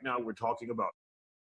Now we're talking about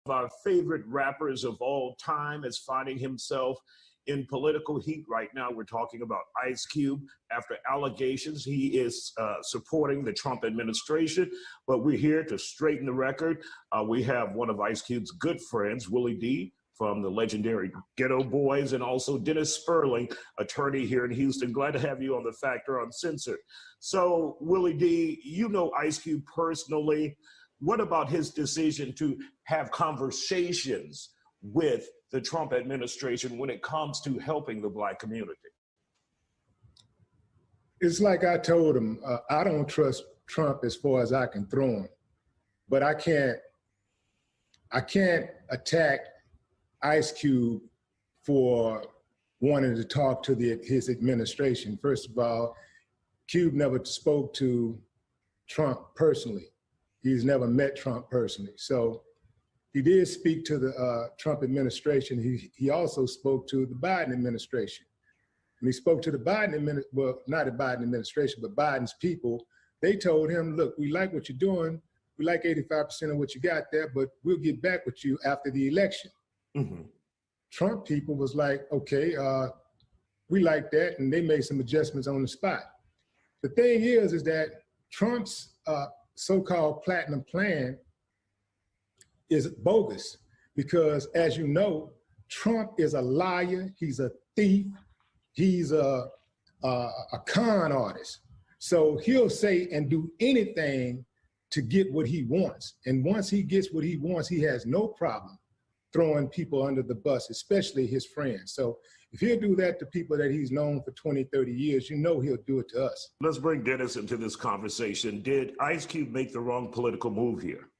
our favorite rappers of all time is finding himself in political heat right now. We're talking about Ice Cube. After allegations, he is supporting the Trump administration, but we're here to straighten the record. We have one of Ice Cube's good friends, Willie D, from the legendary Ghetto Boys, and also Dennis Sperling, attorney here in Houston. Glad to have you on the Factor Uncensored. So, Willie D, you know Ice Cube personally. What about his decision to have conversations with the Trump administration when it comes to helping the Black community? It's like I told him, I don't trust Trump as far as I can throw him, but I can't attack Ice Cube for wanting to talk to his administration. First of all, Cube never spoke to Trump personally. He's never met Trump personally. So he did speak to the Trump administration. He also spoke to the Biden administration. When he spoke to the Biden administration, well, not the Biden administration, but Biden's people, they told him, look, we like what you're doing. We like 85% of what you got there, but we'll get back with you after the election. Mm-hmm. Trump people was like, okay, we like that. And they made some adjustments on the spot. The thing is that Trump's so-called platinum plan is bogus because, as you know, Trump is a liar, he's a thief, he's a con artist. So he'll say and do anything to get what he wants. And once he gets what he wants, he has no problem throwing people under the bus, especially his friends. So if he'll do that to people that he's known for 20, 30 years, you know he'll do it to us. Let's bring Dennis into this conversation. Did Ice Cube make the wrong political move here?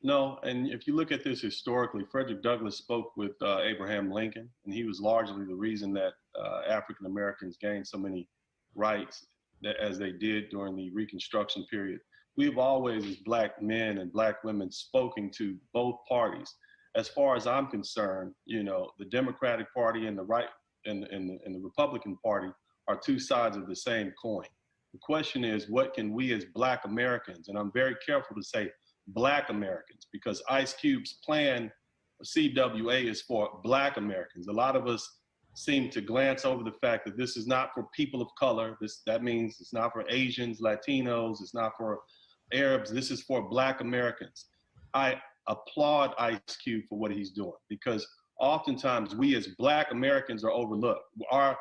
No, and if you look at this historically, Frederick Douglass spoke with Abraham Lincoln, and he was largely the reason that African Americans gained so many rights as they did during the Reconstruction period. We've always, as Black men and Black women, spoken to both parties. As far as I'm concerned, you know, the Democratic Party and the right and the Republican Party are two sides of the same coin. The question is, what can we as Black Americans, and I'm very careful to say Black Americans, because Ice Cube's plan, CWA, is for Black Americans. A lot of us seem to glance over the fact that this is not for people of color. That means it's not for Asians, Latinos, it's not for Arabs. This is for Black Americans. I applaud Ice Cube for what he's doing, because oftentimes we as Black Americans are overlooked. Our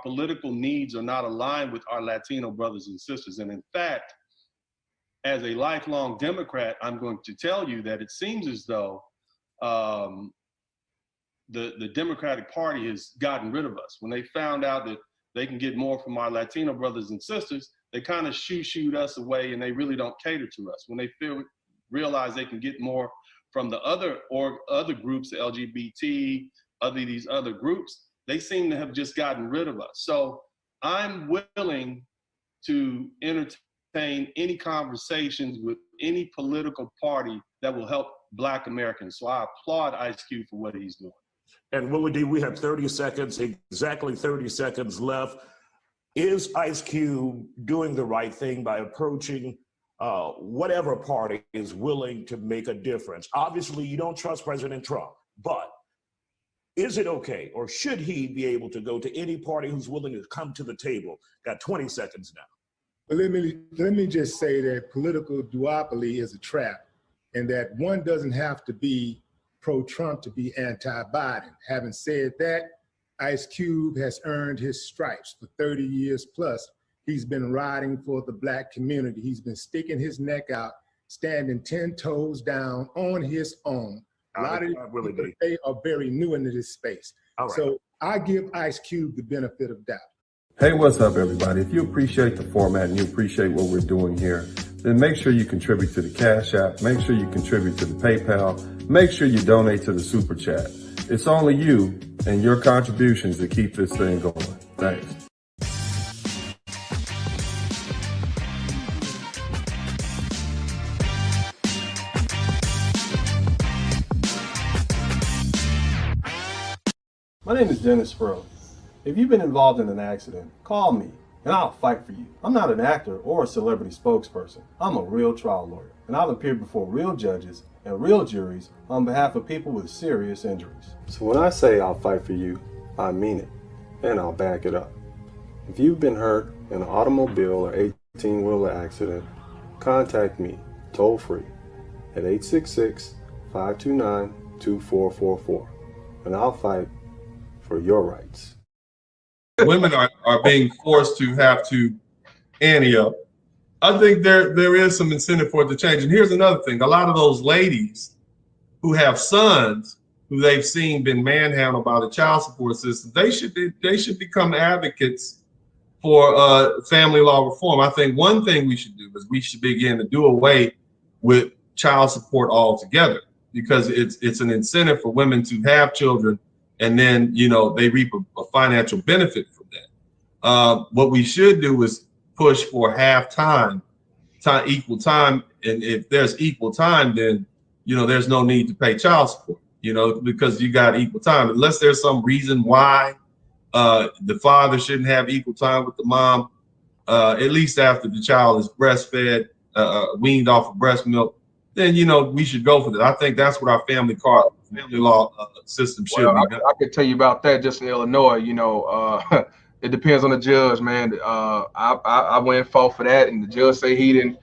political needs are not aligned with our Latino brothers and sisters. And in fact, as a lifelong Democrat, I'm going to tell you that it seems as though the Democratic Party has gotten rid of us. When they found out that they can get more from our Latino brothers and sisters, they kind of shoo-shooed us away, and they really don't cater to us. When they realize they can get more from the other groups, the LGBT, these other groups, they seem to have just gotten rid of us. So I'm willing to entertain any conversations with any political party that will help Black Americans. So I applaud Ice Cube for what he's doing. And Willie D, we have 30 seconds, exactly 30 seconds left. Is Ice Cube doing the right thing by approaching whatever party is willing to make a difference? Obviously, you don't trust President Trump, but is it okay, or should he be able to go to any party who's willing to come to the table? Got 20 seconds now. But let me just say that political duopoly is a trap, and that one doesn't have to be pro-Trump to be anti-Biden. Having said that, Ice Cube has earned his stripes for 30 years plus. He's been riding for the Black community. He's been sticking his neck out, standing 10 toes down on his own. A lot of people, they are very new into this space. Right. So I give Ice Cube the benefit of doubt. Hey, what's up, everybody? If you appreciate the format and you appreciate what we're doing here, then make sure you contribute to the Cash App, make sure you contribute to the PayPal, make sure you donate to the Super Chat. It's only you and your contributions that keep this thing going. Thanks. My name is Dennis Sperling. If you've been involved in an accident, call me and I'll fight for you. I'm not an actor or a celebrity spokesperson. I'm a real trial lawyer, and I'll appear before real judges and real juries on behalf of people with serious injuries. So when I say I'll fight for you, I mean it, and I'll back it up. If you've been hurt in an automobile or 18-wheeler accident, contact me toll free at 866-529-2444, and I'll fight for your rights. Women are being forced to have to ante up. I think there is some incentive for it to change. And here's another thing. A lot of those ladies who have sons who they've seen been manhandled by the child support system, they should become advocates for family law reform. I think one thing we should do is we should begin to do away with child support altogether, because it's an incentive for women to have children, and then they reap a financial benefit from that. What we should do is push for equal time, and if there's equal time, then there's no need to pay child support, because you got equal time, unless there's some reason why the father shouldn't have equal time with the mom, at least after the child is breastfed, weaned off of breast milk, then we should go for that. I think that's what our family law system should be. I could tell you about that just in Illinois. It depends on the judge, man. I went and fought for that, and the judge said he didn't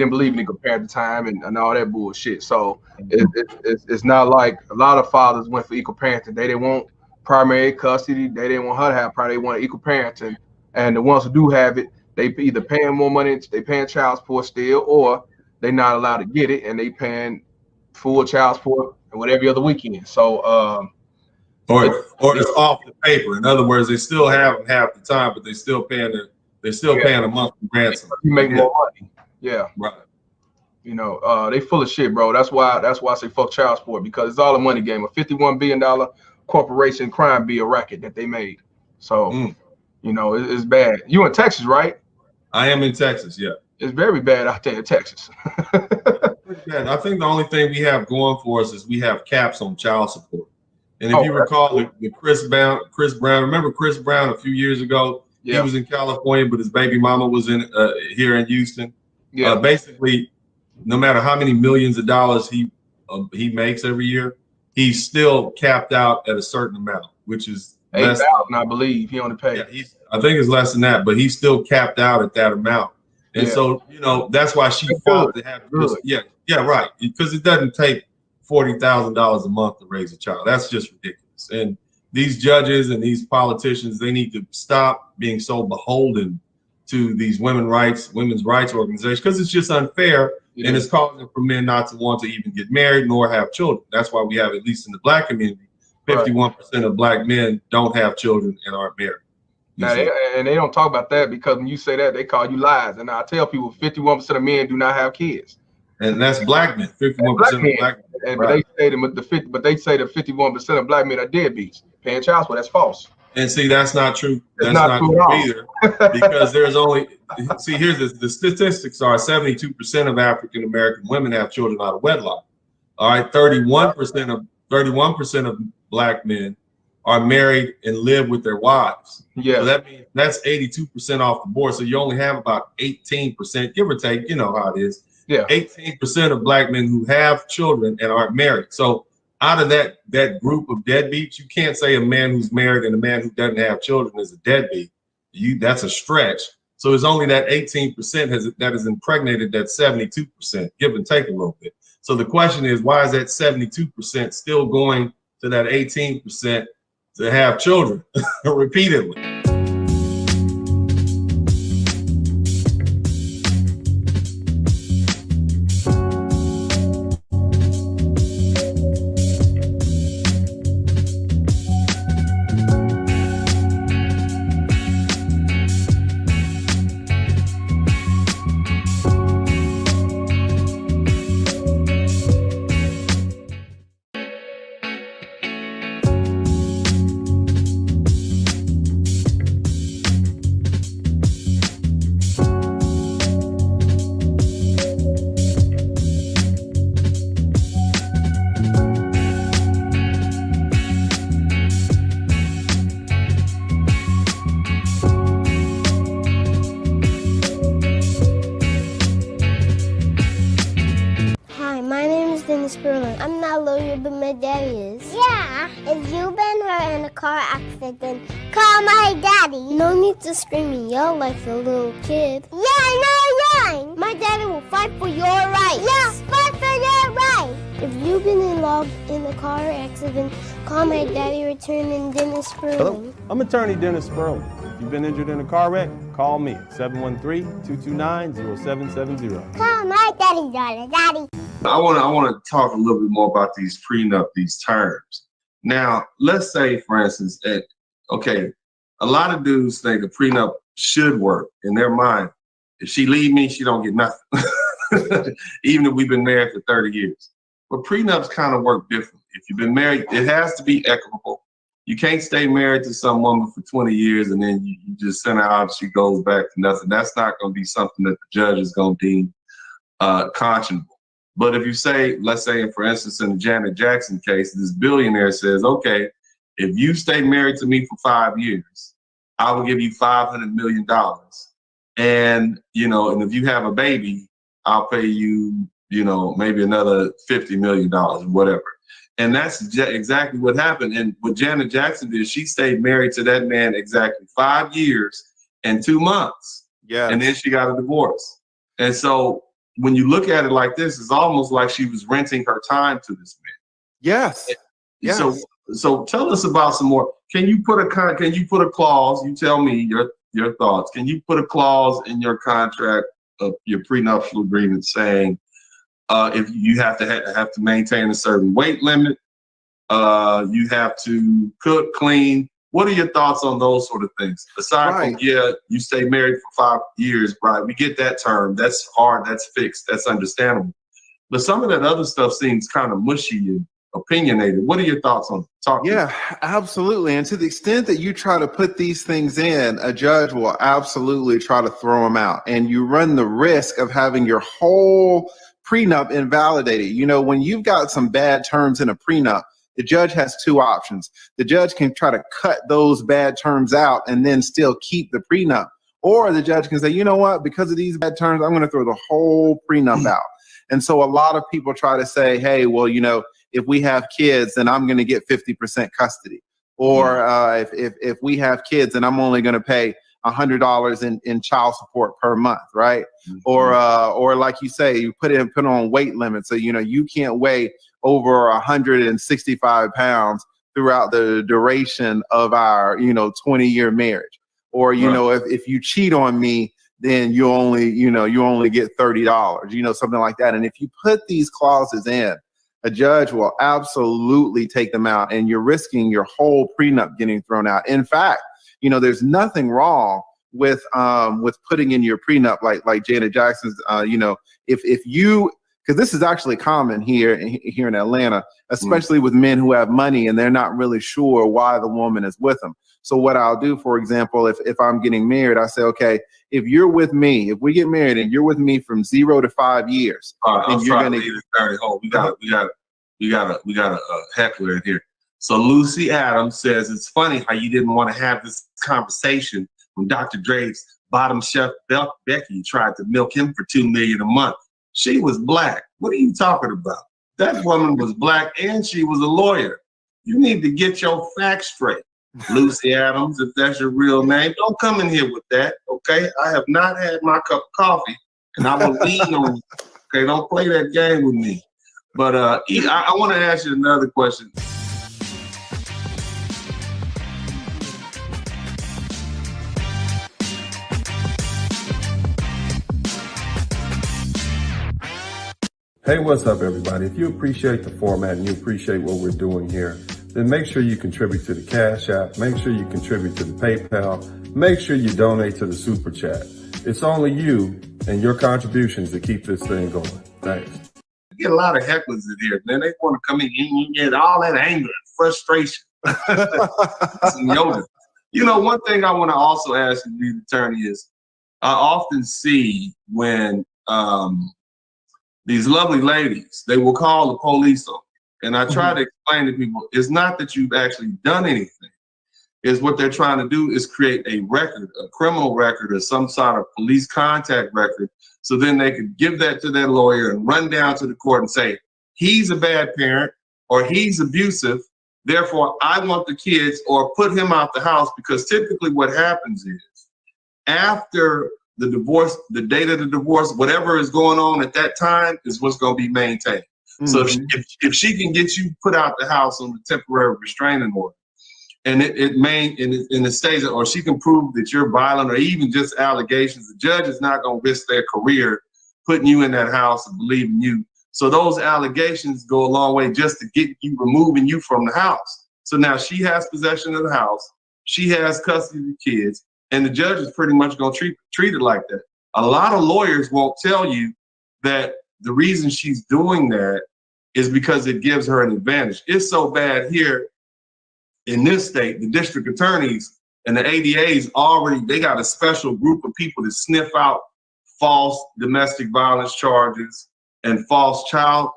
believe in equal parenting time and all that bullshit. So it's not like a lot of fathers went for equal parenting. They didn't want primary custody. They didn't want her to have primary. They wanted equal parenting. And the ones who do have it, they either paying more money, they paying child support still, or they're not allowed to get it, and they paying full child support and every other weekend. So or it's off the paper. In other words, they still have them half the time, but they're still paying a monthly ransom. You make more money. Yeah. Right. They full of shit, bro. That's why I say fuck child support, because it's all a money game. A $51 billion corporation crime bill racket that they made. So it's bad. You in Texas, right? I am in Texas, yeah. It's very bad out there in Texas. I think the only thing we have going for us is we have caps on child support. And if you recall the Chris Brown, remember Chris Brown a few years ago? Yeah. He was in California, but his baby mama was in here in Houston. Yeah. Basically, no matter how many millions of dollars he makes every year, he's still capped out at a certain amount, which is $8,000, I believe. He only paid. Yeah, I think it's less than that, but he's still capped out at that amount. And so, that's why she fought to have this. Yeah, right. Because it doesn't take $40,000 a month to raise a child. That's just ridiculous. And these judges and these politicians, they need to stop being so beholden to these women's rights organizations, because it's just unfair. And it's causing for men not to want to even get married nor have children. That's why we have, at least in the Black community, 51% of Black men don't have children and aren't married. Now, they don't talk about that, because when you say that, they call you lies. And I tell people 51% of men do not have kids. And that's Black men, 51% of Black men. But they say that 51% of Black men are deadbeats, paying child support. That's false. And see, that's not true. That's not true either. Because there's only, here's the statistics are 72% of African American women have children out of wedlock. All right, 31% of Black men are married and live with their wives. Yeah. So that means that's 82% off the board. So you only have about 18%, give or take, how it is. Yeah. 18% of Black men who have children and aren't married. So out of that group of deadbeats, you can't say a man who's married and a man who doesn't have children is a deadbeat. That's a stretch. So it's only that 18% that has impregnated that 72%, give and take a little bit. So the question is, why is that 72% still going to that 18% to have children repeatedly? Dennis Sperling. I'm not a lawyer, but my daddy is. Yeah. If you've been hurt in a car accident, call my daddy. No need to scream and yell like a little kid. Yeah, no, My daddy will fight for your rights. Yeah, fight for your rights. If you've been involved in a car accident, call my daddy, returning Dennis Sperling. Hello, I'm attorney Dennis Sperling. If you've been injured in a car wreck, call me at 713-229-0770. Call my daddy. I want to talk a little bit more about these prenup, these terms. Now, let's say, for instance, that, okay, a lot of dudes think a prenup should work in their mind. If she leave me, she don't get nothing, even if we've been married for 30 years. But prenups kind of work differently. If you've been married, it has to be equitable. You can't stay married to some woman for 20 years and then you just send her out, she goes back to nothing. That's not going to be something that the judge is going to deem conscionable. But if you say, let's say, for instance, in the Janet Jackson case, this billionaire says, okay, if you stay married to me for 5 years, I will give you $500 million. And, and if you have a baby, I'll pay you, maybe another $50 million, whatever. And that's exactly what happened. And what Janet Jackson did, she stayed married to that man exactly 5 years and 2 months. Yeah. And then she got a divorce. And so when you look at it like this, it's almost like she was renting her time to this man. Yes. Yes. So tell us about some more. Can you put a clause? You tell me your thoughts. Can you put a clause in your contract of your prenuptial agreement saying if you have to maintain a certain weight limit, you have to cook, clean? What are your thoughts on those sort of things? Aside from, you stay married for 5 years, right? We get that term. That's hard. That's fixed. That's understandable. But some of that other stuff seems kind of mushy and opinionated. What are your thoughts on it? Absolutely. And to the extent that you try to put these things in, a judge will absolutely try to throw them out. And you run the risk of having your whole prenup invalidated. When you've got some bad terms in a prenup, the judge has two options. The judge can try to cut those bad terms out and then still keep the prenup. Or the judge can say, you know what, because of these bad terms, I'm going to throw the whole prenup out. And so a lot of people try to say, hey, well, if we have kids, then I'm going to get 50% custody. Or if we have kids, then I'm only going to pay $100 in child support per month, right? Mm-hmm. Or like you say, you put on weight limits. So, you can't weigh over 165 pounds throughout the duration of our, 20-year marriage. Or, if you cheat on me, then you only get $30, something like that. And if you put these clauses in, a judge will absolutely take them out, and you're risking your whole prenup getting thrown out. In fact, there's nothing wrong with putting in your prenup like Janet Jackson's. If you, because this is actually common here in Atlanta, especially with men who have money and they're not really sure why the woman is with them. So what I'll do, for example, if I'm getting married, I say, okay, if you're with me, if we get married and you're with me from 0 to 5 years, then you're going to. We got a heckler in here. So Lucy Adams says, it's funny how you didn't want to have this conversation when Dr. Dre's bottom chef Becky tried to milk him for $2 million a month. She was black. What are you talking about? That woman was black and she was a lawyer. You need to get your facts straight. Lucy Adams, if that's your real name, don't come in here with that, okay? I have not had my cup of coffee, and I will lean on you. Okay, don't play that game with me. But I want to ask you another question. Hey, what's up, everybody? If you appreciate the format and you appreciate what we're doing here, then make sure you contribute to the Cash App. Make sure you contribute to the PayPal. Make sure you donate to the Super Chat. It's only you and your contributions that keep this thing going. Thanks. I get a lot of hecklers in here, man. They want to come in and get all that anger and frustration. Some yoga. One thing I want to also ask you, the attorney, is I often see when these lovely ladies, they will call the police on me. And I try to explain to people, it's not that you've actually done anything. It's what they're trying to do is create a record, a criminal record, or some sort of police contact record. So then they could give that to their lawyer and run down to the court and say, he's a bad parent or he's abusive, therefore I want the kids, or put him out the house. Because typically what happens is after the divorce, the date of the divorce, whatever is going on at that time is what's going to be maintained. Mm-hmm. So if she can get you put out the house on the temporary restraining order, and it stays, or she can prove that you're violent, or even just allegations, the judge is not going to risk their career putting you in that house and believing you. So those allegations go a long way just to get you, removing you from the house. So now she has possession of the house, she has custody of the kids, and the judge is pretty much going to treat it like that. A lot of lawyers won't tell you that the reason she's doing that is because it gives her an advantage. It's so bad here in this state, the district attorneys and the ADAs they got a special group of people that sniff out false domestic violence charges and false child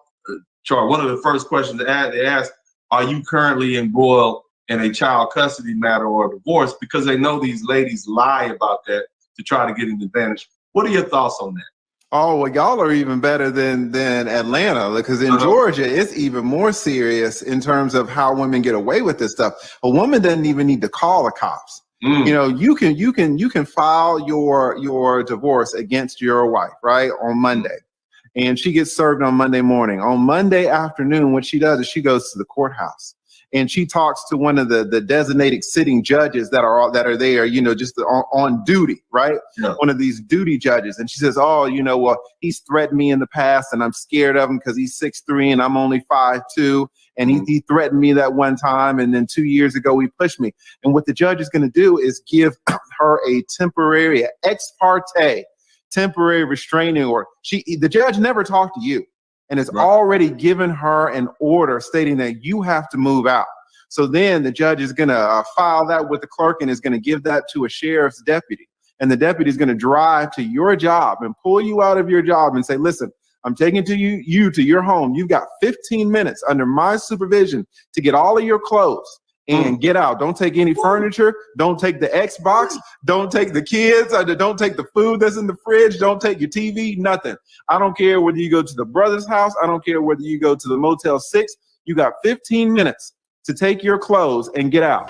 charge. One of the first questions they ask, are you currently embroiled in a child custody matter or a divorce? Because they know these ladies lie about that to try to get an advantage. What are your thoughts on that? Oh, well, y'all are even better than Atlanta, because in Georgia, it's even more serious in terms of how women get away with this stuff. A woman doesn't even need to call the cops. You know, you can file your divorce against your wife, right, on Monday, and she gets served on Monday morning. On Monday afternoon, what she does is she goes to the courthouse and she talks to one of the designated sitting judges that are there, you know, just on duty, right? Yeah. One of these duty judges. And she says, oh, you know, well, he's threatened me in the past and I'm scared of him because he's 6'3" and I'm only 5'2". And he threatened me that one time. And then 2 years ago, he pushed me. And what the judge is going to do is give her a temporary ex parte, temporary restraining order. The judge never talked to you. And it's already given her an order stating that you have to move out. So then the judge is going to file that with the clerk and is going to give that to a sheriff's deputy. And the deputy is going to drive to your job and pull you out of your job and say, listen, I'm taking you to your home. You've got 15 minutes under my supervision to get all of your clothes and get out. Don't take any furniture. Don't take the Xbox. Don't take the kids. Don't take the food that's in the fridge. Don't take your TV, nothing. I don't care whether you go to the brother's house. I don't care whether you go to the Motel 6. You got 15 minutes to take your clothes and get out.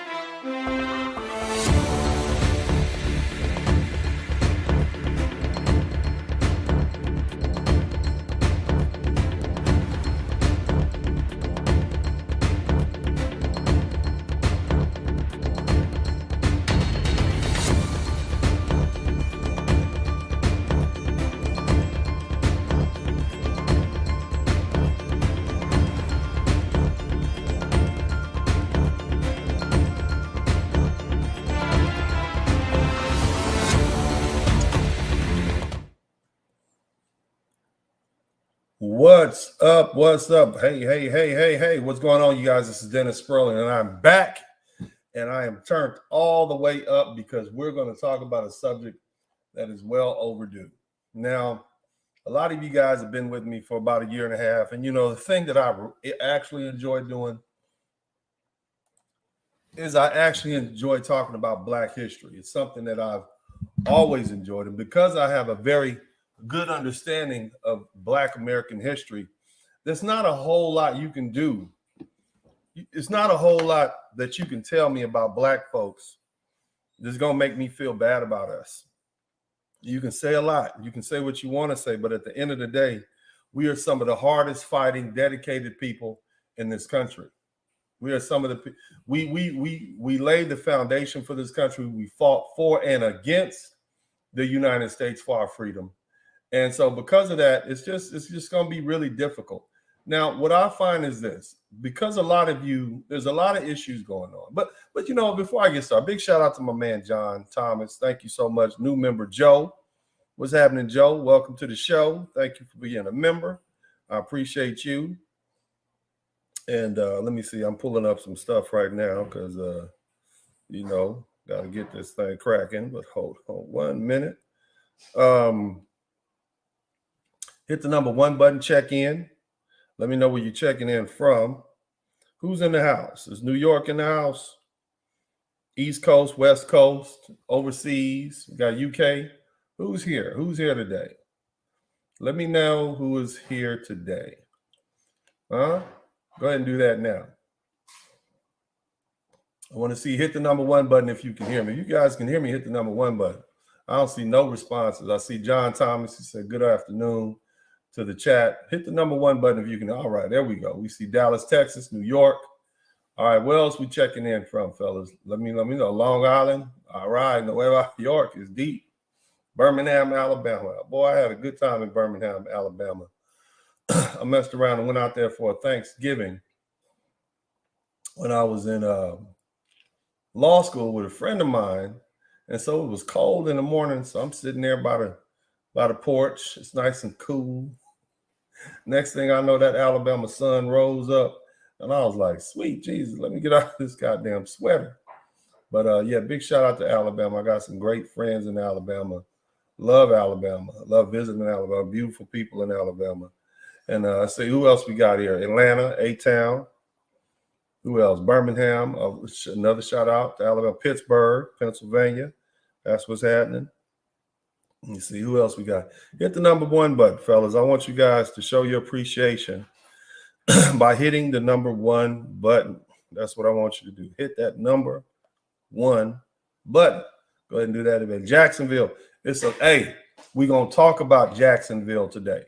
What's up? What's up? Hey, what's going on, you guys? This is Dennis Sperling, and I'm back, and I am turned all the way up because we're going to talk about a subject that is well overdue. Now, a lot of you guys have been with me for about a year and a half, and you know, the thing that I actually enjoy doing is I actually enjoy talking about Black history. It's something that I've always enjoyed, and because I have a very good understanding of Black American history, there's not a whole lot you can do. It's not a whole lot that you can tell me about Black folks that's gonna make me feel bad about us. You can say a lot, you can say what you want to say, but at the end of the day, we are some of the hardest fighting, dedicated people in this country. We are some of the we laid the foundation for this country. We fought for and against the United States for our freedom. And so because of that, it's just going to be really difficult. Now, what I find is this, because a lot of you, there's a lot of issues going on. But you know, before I get started, big shout out to my man, John Thomas. Thank you so much. New member, Joe. What's happening, Joe? Welcome to the show. Thank you for being a member. I appreciate you. And let me see, I'm pulling up some stuff right now because, you know, got to get this thing cracking. But hold on 1 minute. Hit the number 1 button, check in. Let me know where you're checking in from. Who's in the house? Is New York in the house? East Coast, West Coast, overseas? We got UK. Who's here? Who's here today? Let me know who is here today. Huh? Go ahead and do that now. I want to see, hit the number 1 button if you can hear me. If you guys can hear me, hit the number 1 button. I don't see no responses. I see John Thomas. He said, good afternoon to the chat. Hit the number 1 button if you can. All right, there we go. We see Dallas, Texas, New York. All right, where else we checking in from, fellas? Let me know. Long Island. All right, Nueva York is deep. Birmingham, Alabama. Boy, I had a good time in Birmingham, Alabama. I messed around and went out there for a Thanksgiving when I was in law school with a friend of mine. And so it was cold in the morning. So I'm sitting there by the porch. It's nice and cool. Next thing I know, that Alabama sun rose up. And I was like, sweet Jesus, let me get out of this goddamn sweater. But yeah, big shout out to Alabama. I got some great friends in Alabama. Love Alabama. Love visiting Alabama. Beautiful people in Alabama. And I say, who else we got here? Atlanta, A-Town. Who else? Birmingham. Another shout out to Alabama. Pittsburgh, Pennsylvania. That's what's happening. Let me see who else we got. Hit the number 1 button, fellas. I want you guys to show your appreciation by hitting the number 1 button. That's what I want you to do. Hit that number 1 button. Go ahead and do that event. Jacksonville. Hey, we're going to talk about Jacksonville today.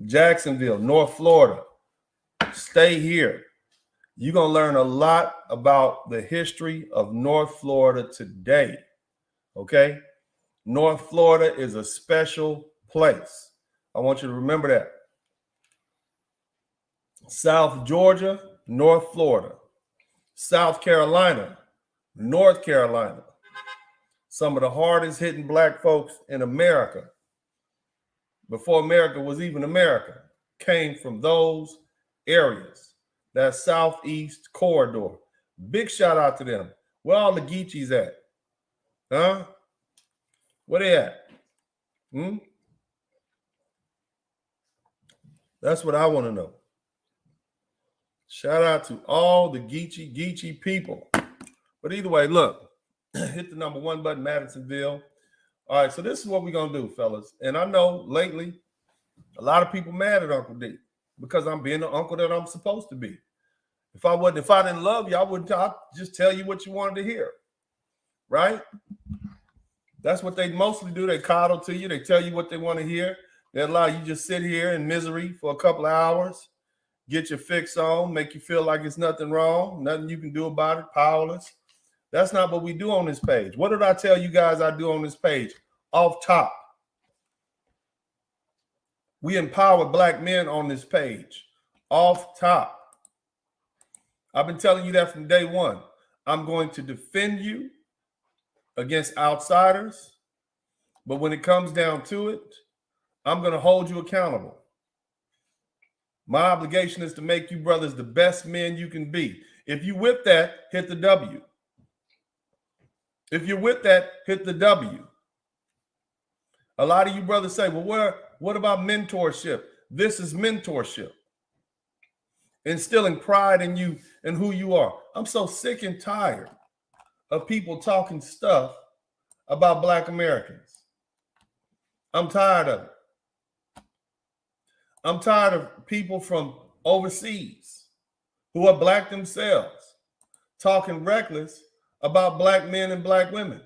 Jacksonville, North Florida. Stay here. You're going to learn a lot about the history of North Florida today. Okay? North Florida is a special place. I want you to remember that. South Georgia, North Florida. South Carolina, North Carolina. Some of the hardest hitting black folks in America, before America was even America, came from those areas, that southeast corridor. Big shout out to them. Where all the Geechees at? Huh? Where they at? That's what I want to know. Shout out to all the Geechee people. But either way, look, hit the number 1 button, Madisonville. All right, so this is what we're going to do, fellas. And I know lately, a lot of people mad at Uncle D because I'm being the uncle that I'm supposed to be. If I didn't love you, I'd just tell you what you wanted to hear, right? That's what they mostly do. They coddle to you. They tell you what they want to hear. They allow you just sit here in misery for a couple of hours, get your fix on, make you feel like it's nothing wrong, nothing you can do about it, powerless. That's not what we do on this page. What did I tell you guys I do on this page? Off top. We empower black men on this page. Off top. I've been telling you that from day one. I'm going to defend you against outsiders, but when it comes down to it, I'm going to hold you accountable. My obligation is to make you brothers the best men you can be. If you with that, hit the W. If you're with that, hit the W. A lot of you brothers say, well, what about mentorship? This is mentorship. Instilling pride in you and who you are. I'm so sick and tired of people talking stuff about Black Americans. I'm tired of it. I'm tired of people from overseas who are Black themselves talking reckless about Black men and Black women,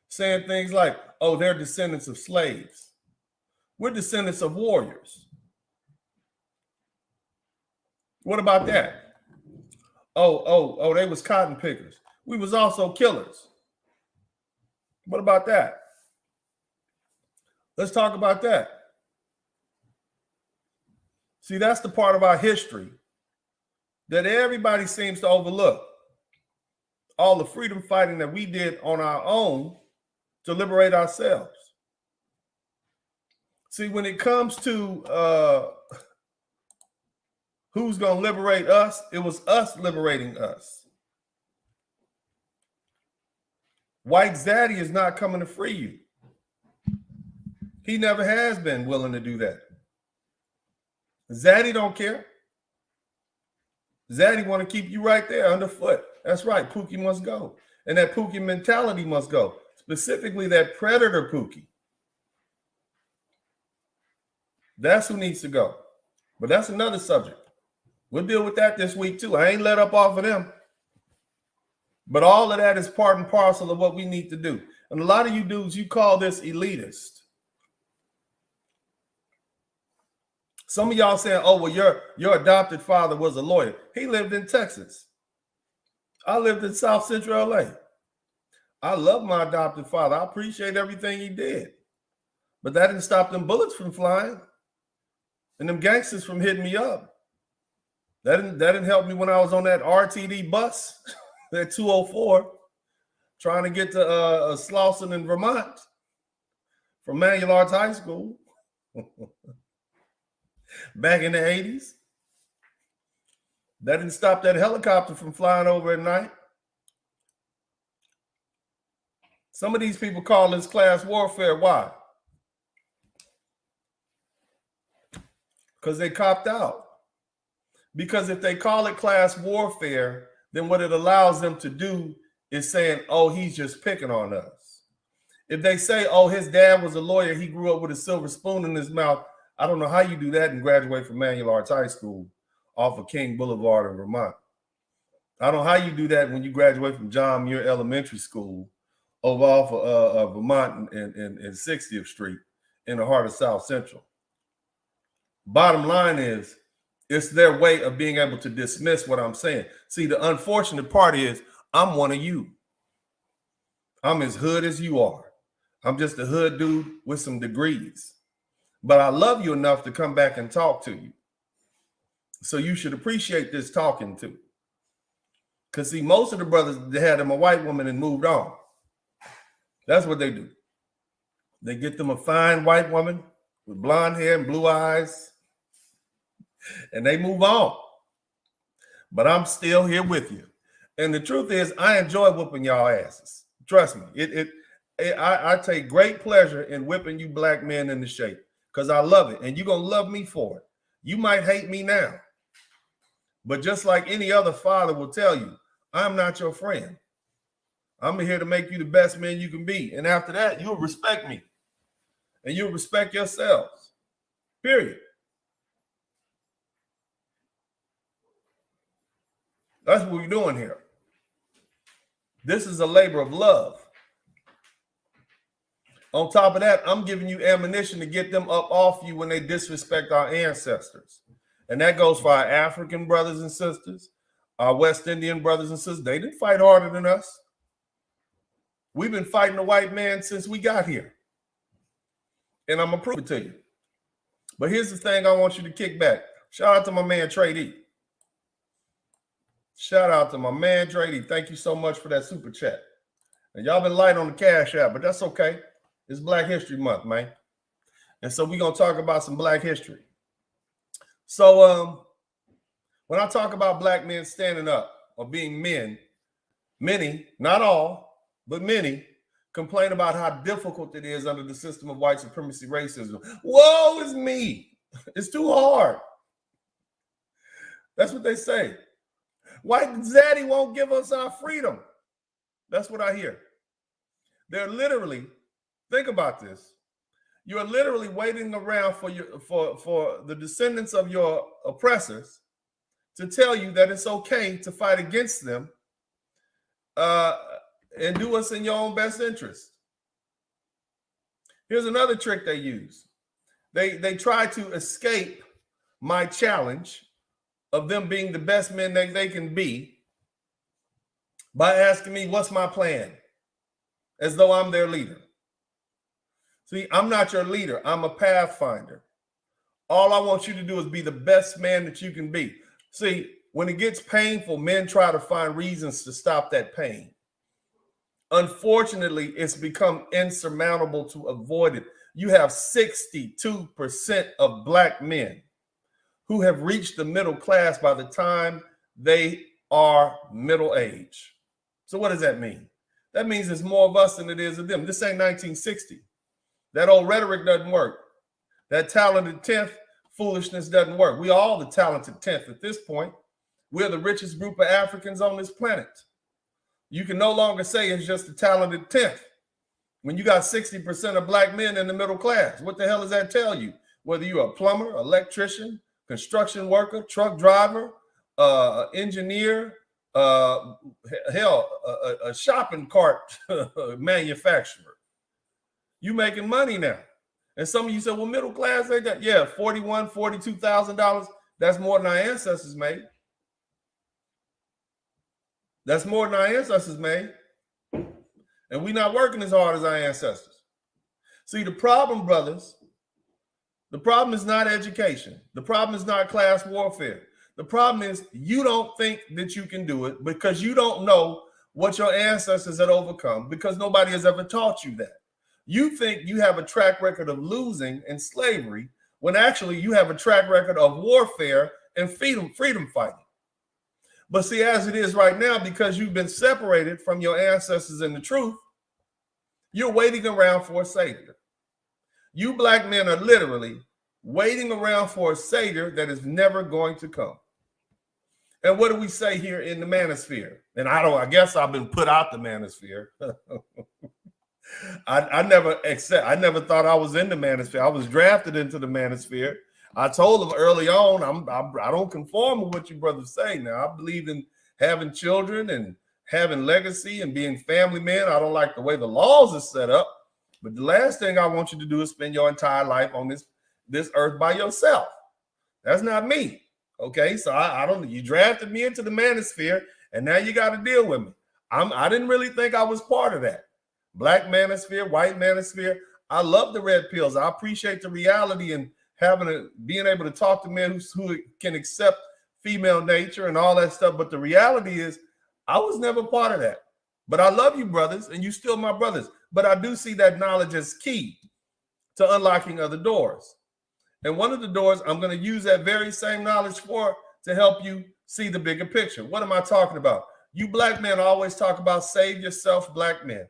saying things like, oh, they're descendants of slaves. We're descendants of warriors. What about that? Oh, they was cotton pickers. We was also killers. What about that? Let's talk about that. See, that's the part of our history that everybody seems to overlook. All the freedom fighting that we did on our own to liberate ourselves. See, when it comes to who's going to liberate us, it was us liberating us. White Zaddy is not coming to free you. He never has been willing to do that. Zaddy don't care. Zaddy want to keep you right there underfoot. That's right. Pookie must go. And that Pookie mentality must go. Specifically that predator Pookie. That's who needs to go. But that's another subject. We'll deal with that this week too. I ain't let up off of them. But all of that is part and parcel of what we need to do. And a lot of you dudes, you call this elitist. Some of y'all saying, oh, well, your adopted father was a lawyer. He lived in Texas. I lived in South Central LA. I love my adopted father. I appreciate everything he did. But that didn't stop them bullets from flying and them gangsters from hitting me up. That didn't help me when I was on that RTD bus, that 204, trying to get to Slauson in Vermont from Manual Arts High School back in the 80s. That didn't stop that helicopter from flying over at night. Some of these people call this class warfare. Why? Because they copped out. Because if they call it class warfare, then what it allows them to do is saying, oh, he's just picking on us. If they say, oh, his dad was a lawyer, he grew up with a silver spoon in his mouth, I don't know how you do that and graduate from Manual Arts High School off of King Boulevard in Vermont. I don't know how you do that when you graduate from John Muir Elementary School over off of Vermont and 60th Street in the heart of South Central. Bottom line is, it's their way of being able to dismiss what I'm saying. See, the unfortunate part is I'm one of you. I'm as hood as you are. I'm just a hood dude with some degrees. But I love you enough to come back and talk to you. So you should appreciate this talking to. Because see, most of the brothers, they had them a white woman and moved on. That's what they do. They get them a fine white woman with blonde hair and blue eyes, and they move on. But I'm still here with you. And the truth is, I enjoy whipping y'all asses. Trust me. I take great pleasure in whipping you black men into shape because I love it. And you're going to love me for it. You might hate me now. But just like any other father will tell you, I'm not your friend. I'm here to make you the best man you can be. And after that, you'll respect me. And you'll respect yourselves. Period. That's what we're doing here. This is a labor of love. On top of that, I'm giving you ammunition to get them up off you when they disrespect our ancestors. And that goes for our African brothers and sisters, our West Indian brothers and sisters. They didn't fight harder than us. We've been fighting the white man since we got here. And I'm going to prove it to you. But here's the thing I want you to kick back. Shout out to my man, Trey D. Shout out to my man, Trey D. Thank you so much for that super chat. And y'all been light on the Cash App, but that's okay. It's Black History Month, man. And so we're going to talk about some Black history. So when I talk about black men standing up or being men, many, not all, but many complain about how difficult it is under the system of white supremacy racism. Woe is me. It's too hard. That's what they say. White zaddy won't give us our freedom. That's what I hear. They're literally, think about this. You're literally waiting around for the descendants of your oppressors to tell you that it's okay to fight against them and do what's in your own best interest. Here's another trick they use. They try to escape my challenge of them being the best men they can be by asking me, what's my plan? As though I'm their leader. See, I'm not your leader. I'm a pathfinder. All I want you to do is be the best man that you can be. See, when it gets painful, men try to find reasons to stop that pain. Unfortunately, it's become insurmountable to avoid it. You have 62% of black men who have reached the middle class by the time they are middle age. So what does that mean? That means there's more of us than it is of them. This ain't 1960. That old rhetoric doesn't work. That talented 10th foolishness doesn't work. We are all the talented 10th at this point. We're the richest group of Africans on this planet. You can no longer say it's just the talented 10th when you got 60% of black men in the middle class. What the hell does that tell you? Whether you're a plumber, electrician, construction worker, truck driver, engineer, hell, a shopping cart manufacturer. You making money now. And some of you said, well, middle class ain't that? Yeah, $41,000, $42,000. That's more than our ancestors made. That's more than our ancestors made. And we're not working as hard as our ancestors. See, the problem, brothers, the problem is not education. The problem is not class warfare. The problem is you don't think that you can do it because you don't know what your ancestors had overcome, because nobody has ever taught you that. You think you have a track record of losing in slavery when actually you have a track record of warfare and freedom fighting. But see, as it is right now, because you've been separated from your ancestors and the truth, you're waiting around for a savior. You black men are literally waiting around for a savior that is never going to come. And what do we say here in the manosphere? And I guess I've been put out the manosphere. I never thought I was in the manosphere. I was drafted into the manosphere. I told them early on, I don't conform with what you brothers say. Now, I believe in having children and having legacy and being family men. I don't like the way the laws are set up. But the last thing I want you to do is spend your entire life on this earth by yourself. That's not me. Okay, so I don't. You drafted me into the manosphere, and now you got to deal with me. I didn't really think I was part of that. Black manosphere, white manosphere. I love the red pills. I appreciate the reality and being able to talk to men who can accept female nature and all that stuff. But the reality is, I was never part of that. But I love you, brothers, and you still my brothers. But I do see that knowledge as key to unlocking other doors. And one of the doors I'm going to use that very same knowledge to help you see the bigger picture. What am I talking about? You black men always talk about save yourself, black men.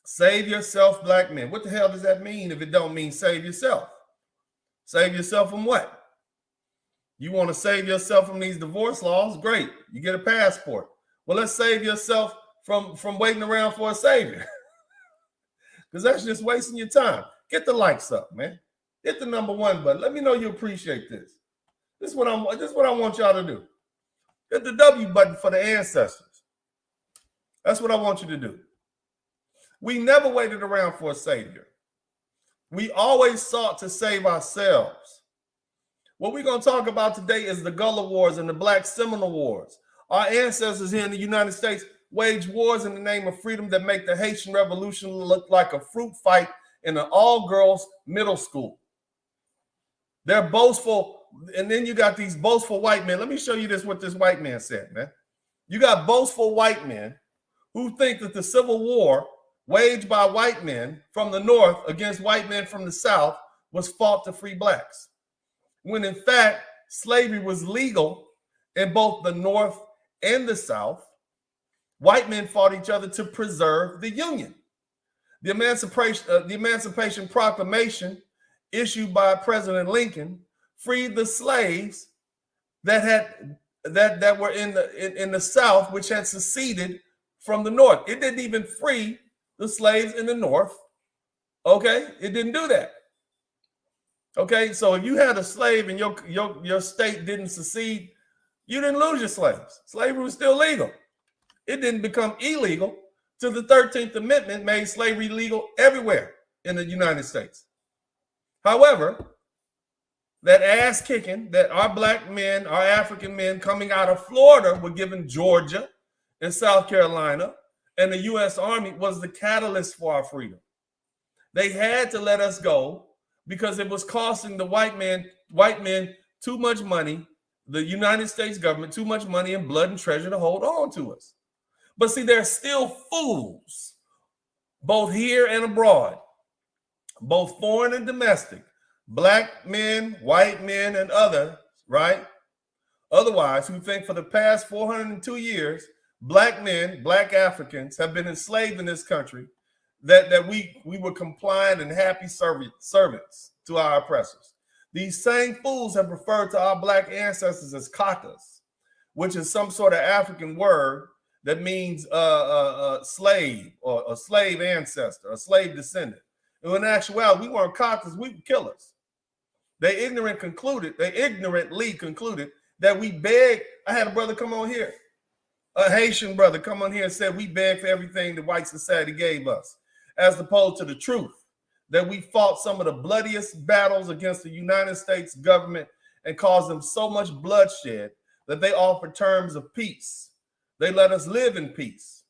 Save yourself, black men. What the hell does that mean if it don't mean save yourself? Save yourself from what? You want to save yourself from these divorce laws? Great. You get a passport. Well, let's save yourself from waiting around for a savior. Because that's just wasting your time. Get the likes up, man. Hit the #1 button. Let me know you appreciate this. This is what I want y'all to do. Hit the W button for the ancestors. That's what I want you to do. We never waited around for a savior. We always sought to save ourselves. What we're going to talk about today is the Gullah Wars and the Black Seminole Wars. Our ancestors here in the United States waged wars in the name of freedom that make the Haitian Revolution look like a fruit fight in an all-girls middle school. They're boastful, and then you got these boastful white men. Let me show you what this white man said, man. You got boastful white men who think that the Civil War waged by white men from the North against white men from the South was fought to free blacks, when in fact slavery was legal in both the North and the South. White men fought each other to preserve the Union. The Emancipation Proclamation issued by President Lincoln freed the slaves that were in the South, which had seceded from the North. It didn't even free the slaves in the North. Okay, it didn't do that. Okay, so if you had a slave and your state didn't secede, you didn't lose your slaves. Slavery was still legal. It didn't become illegal till the 13th Amendment made slavery legal everywhere in the United States. However, that ass kicking that our black men, our African men coming out of Florida were given Georgia and South Carolina, and the U.S. Army was the catalyst for our freedom. They had to let us go because it was costing the white men too much money, the United States government too much money and blood and treasure to hold on to us. But see, there's still fools, both here and abroad, both foreign and domestic, black men, white men, and others, right? Otherwise, who think for the past 402 years, black men, black Africans have been enslaved in this country, that we were compliant and happy servants to our oppressors. These same fools have referred to our black ancestors as kakas, which is some sort of African word that means slave or a slave ancestor, a slave descendant. And in actuality, we weren't kakas, we were killers. They ignorantly concluded that we beg. I had a brother come on here, a Haitian brother come on here and said we beg for everything the white society gave us, as opposed to the truth that we fought some of the bloodiest battles against the United States government and caused them so much bloodshed that they offered terms of peace. They let us live in peace.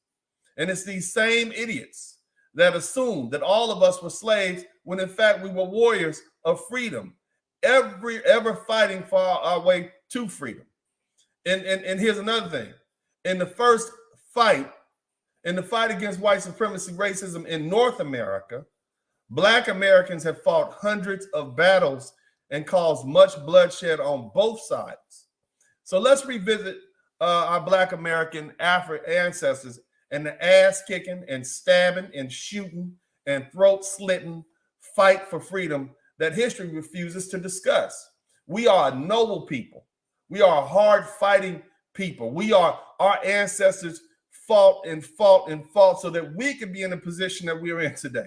And it's these same idiots that assumed that all of us were slaves when in fact we were warriors of freedom, ever fighting for our way to freedom. And here's another thing. In the first fight, in the fight against white supremacy, racism in North America, Black Americans have fought hundreds of battles and caused much bloodshed on both sides. So let's revisit our Black American ancestors and the ass kicking and stabbing and shooting and throat slitting fight for freedom that history refuses to discuss. We are a noble people. We are a hard fighting people. Our ancestors fought and fought and fought so that we could be in the position that we're in today.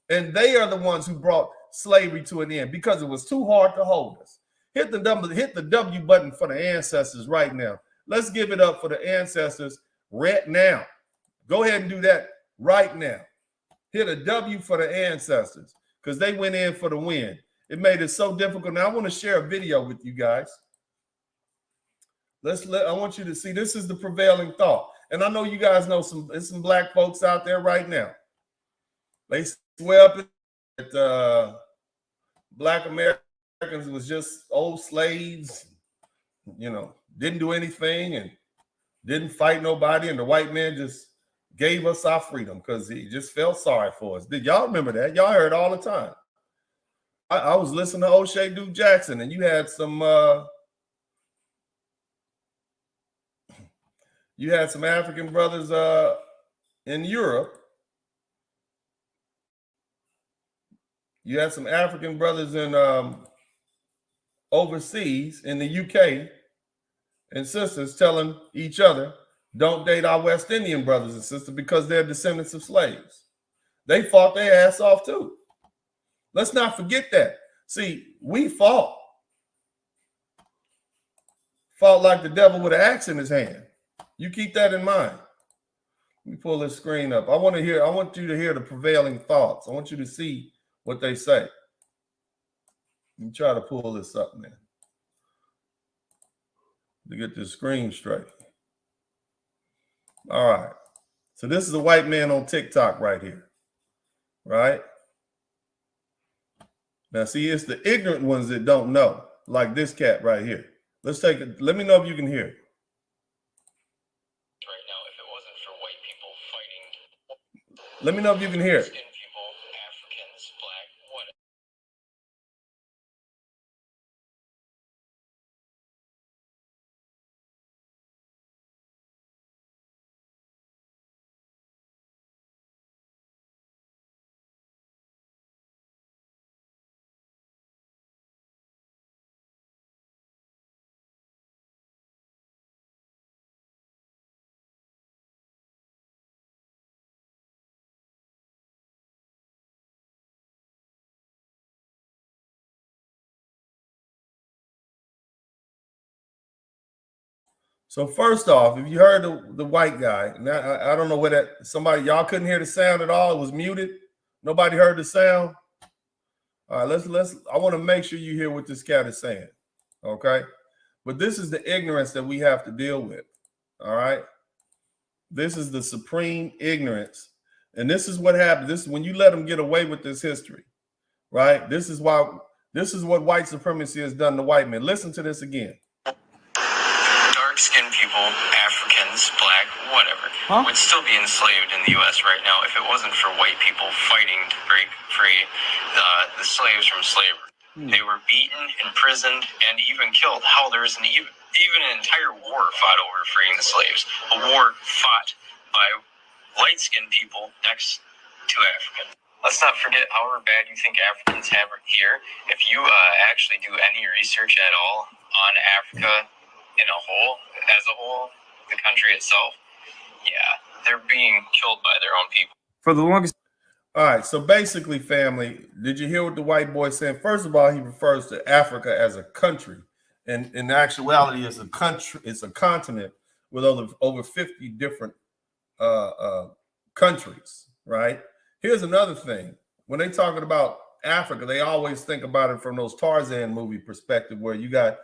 And they are the ones who brought slavery to an end because it was too hard to hold us. Hit the W button for the ancestors right now. Let's give it up for the ancestors right now. Go ahead and do that right now. Hit a W for the ancestors because they went in for the win. It made it so difficult. Now I want to share a video with you guys. I want you to see, this is the prevailing thought. And I know you guys know there's some Black folks out there right now. They swear up that Black Americans was just old slaves, didn't do anything and didn't fight nobody. And the white man just gave us our freedom because he just felt sorry for us. Did y'all remember that? Y'all heard all the time. I was listening to O'Shea Duke Jackson, and you had some African brothers in Europe. You had some African brothers in overseas in the UK and sisters telling each other, don't date our West Indian brothers and sisters because they're descendants of slaves. They fought their ass off too. Let's not forget that. See, we fought like the devil with an axe in his hand. You keep that in mind. Let me pull this screen up. I want you to hear the prevailing thoughts. I want you to see what they say. Let me try to pull this up, man, to get this screen straight. All right. So this is a white man on TikTok right here, right? Now, see, it's the ignorant ones that don't know, like this cat right here. Let's take it. Let me know if you can hear it. Right now, if it wasn't for white people fighting, let me know if you can hear it. Skin people, Africans, Black, whatever. So first off, if you heard the white guy, now I don't know where that y'all couldn't hear the sound at all. It was muted. Nobody heard the sound. All right, I want to make sure you hear what this cat is saying. Okay. But this is the ignorance that we have to deal with. All right. This is the supreme ignorance. And this is what happens. This is when you let them get away with this history. Right. This is what white supremacy has done to white men. Listen to this again. Dark-skinned people, Africans, Black, whatever, would still be enslaved in the U.S. right now if it wasn't for white people fighting to break free the slaves from slavery. They were beaten, imprisoned, and even killed. Hell, there was even an entire war fought over freeing the slaves. A war fought by light-skinned people next to Africans. Let's not forget, however bad you think Africans have it here, if you actually do any research at all on Africa as a whole, the country itself, yeah, they're being killed by their own people. For the longest. All right, so basically, family, did you hear what the white boy said? First of all, he refers to Africa as a country, and in actuality, it's a country, it's a continent with over 50 different countries, right? Here's another thing. When they talking about Africa, they always think about it from those Tarzan movie perspective, where you got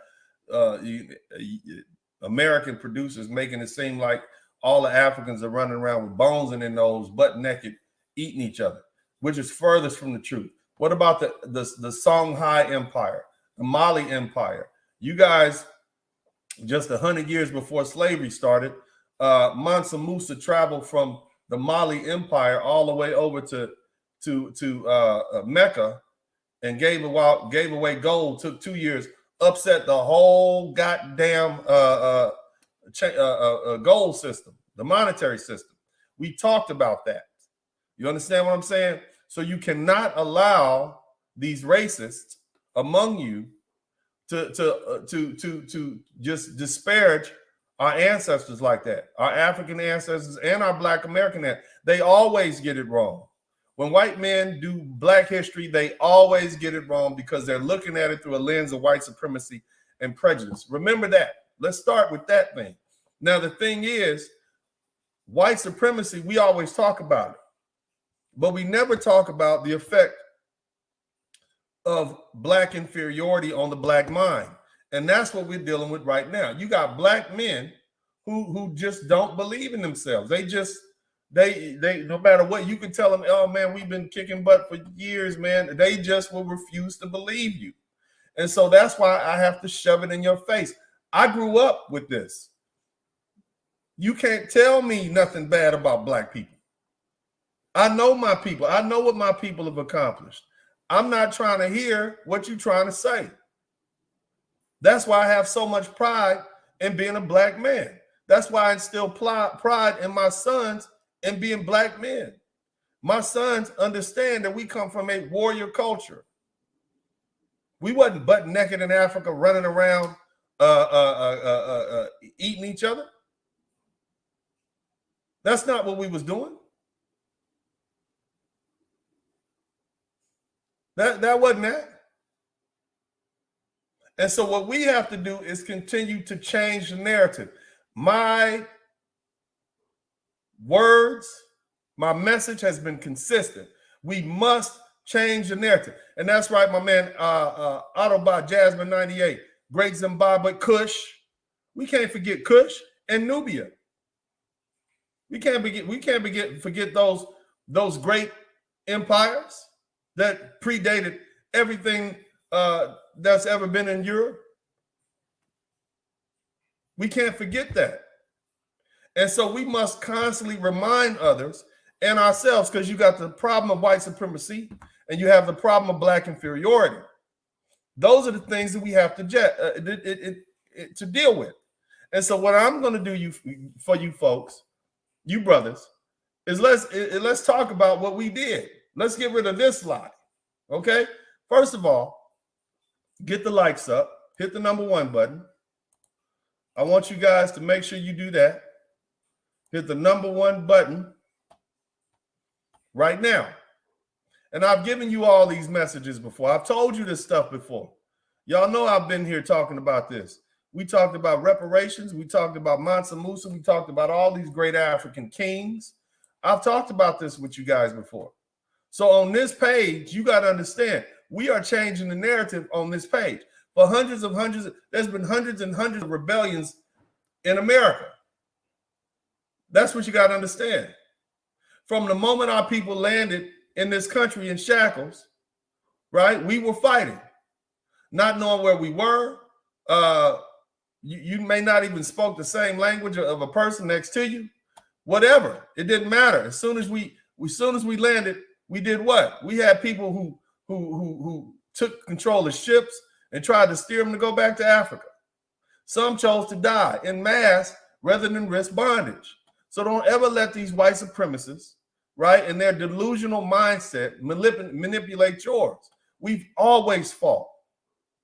American producers making it seem like all the Africans are running around with bones in their nose, butt naked, eating each other, which is furthest from the truth. What about the Songhai Empire, the Mali Empire? You guys, just 100 years before slavery started, Mansa Musa traveled from the Mali Empire all the way over to Mecca and gave away gold. Took 2 years, upset the whole goddamn gold system, the monetary system. We talked about that. You understand what I'm saying? So you cannot allow these racists among you to just disparage our ancestors like that. Our African ancestors and our Black American, they always get it wrong. When white men do Black history, they always get it wrong because they're looking at it through a lens of white supremacy and prejudice. Remember that. Let's start with that thing. Now, the thing is, white supremacy, we always talk about it, but we never talk about the effect of Black inferiority on the Black mind. And that's what we're dealing with right now. You got Black men who just don't believe in themselves. They no matter what you can tell them, oh man, we've been kicking butt for years, man. They just will refuse to believe you. And so that's why I have to shove it in your face. I grew up with this. You can't tell me nothing bad about Black people. I know my people. I know what my people have accomplished. I'm not trying to hear what you're trying to say. That's why I have so much pride in being a Black man. That's why I instill pride in my sons in being Black men. My sons understand that we come from a warrior culture. We wasn't butt naked in Africa running around eating each other. That's not what we was doing. That wasn't that. And so what we have to do is continue to change the narrative. My words, my message has been consistent. We must change the narrative. And that's right, my man, Autobot Jasmine 98, Great Zimbabwe, Kush. We can't forget Kush and Nubia. We can't forget those great empires that predated everything that's ever been in Europe. We can't forget that. And so we must constantly remind others and ourselves, because you got the problem of white supremacy and you have the problem of Black inferiority. Those are the things that we have to deal with. And so what I'm going to do for you folks, you brothers, is let's talk about what we did. Let's get rid of this lie. Okay? First of all, get the likes up. Hit the #1 button. I want you guys to make sure you do that. Hit the #1 button right now. And I've given you all these messages before. I've told you this stuff before. Y'all know I've been here talking about this. We talked about reparations. We talked about Mansa Musa. We talked about all these great African kings. I've talked about this with you guys before. So on this page, you got to understand, we are changing the narrative on this page. For there's been hundreds and hundreds of rebellions in America. That's what you got to understand. From the moment our people landed in this country in shackles, right, we were fighting, not knowing where we were. You may not even spoke the same language of a person next to you. Whatever, it didn't matter. As soon as we landed, we did what? We had people who took control of ships and tried to steer them to go back to Africa. Some chose to die en masse rather than risk bondage. So don't ever let these white supremacists, right, and their delusional mindset manipulate yours. We've always fought.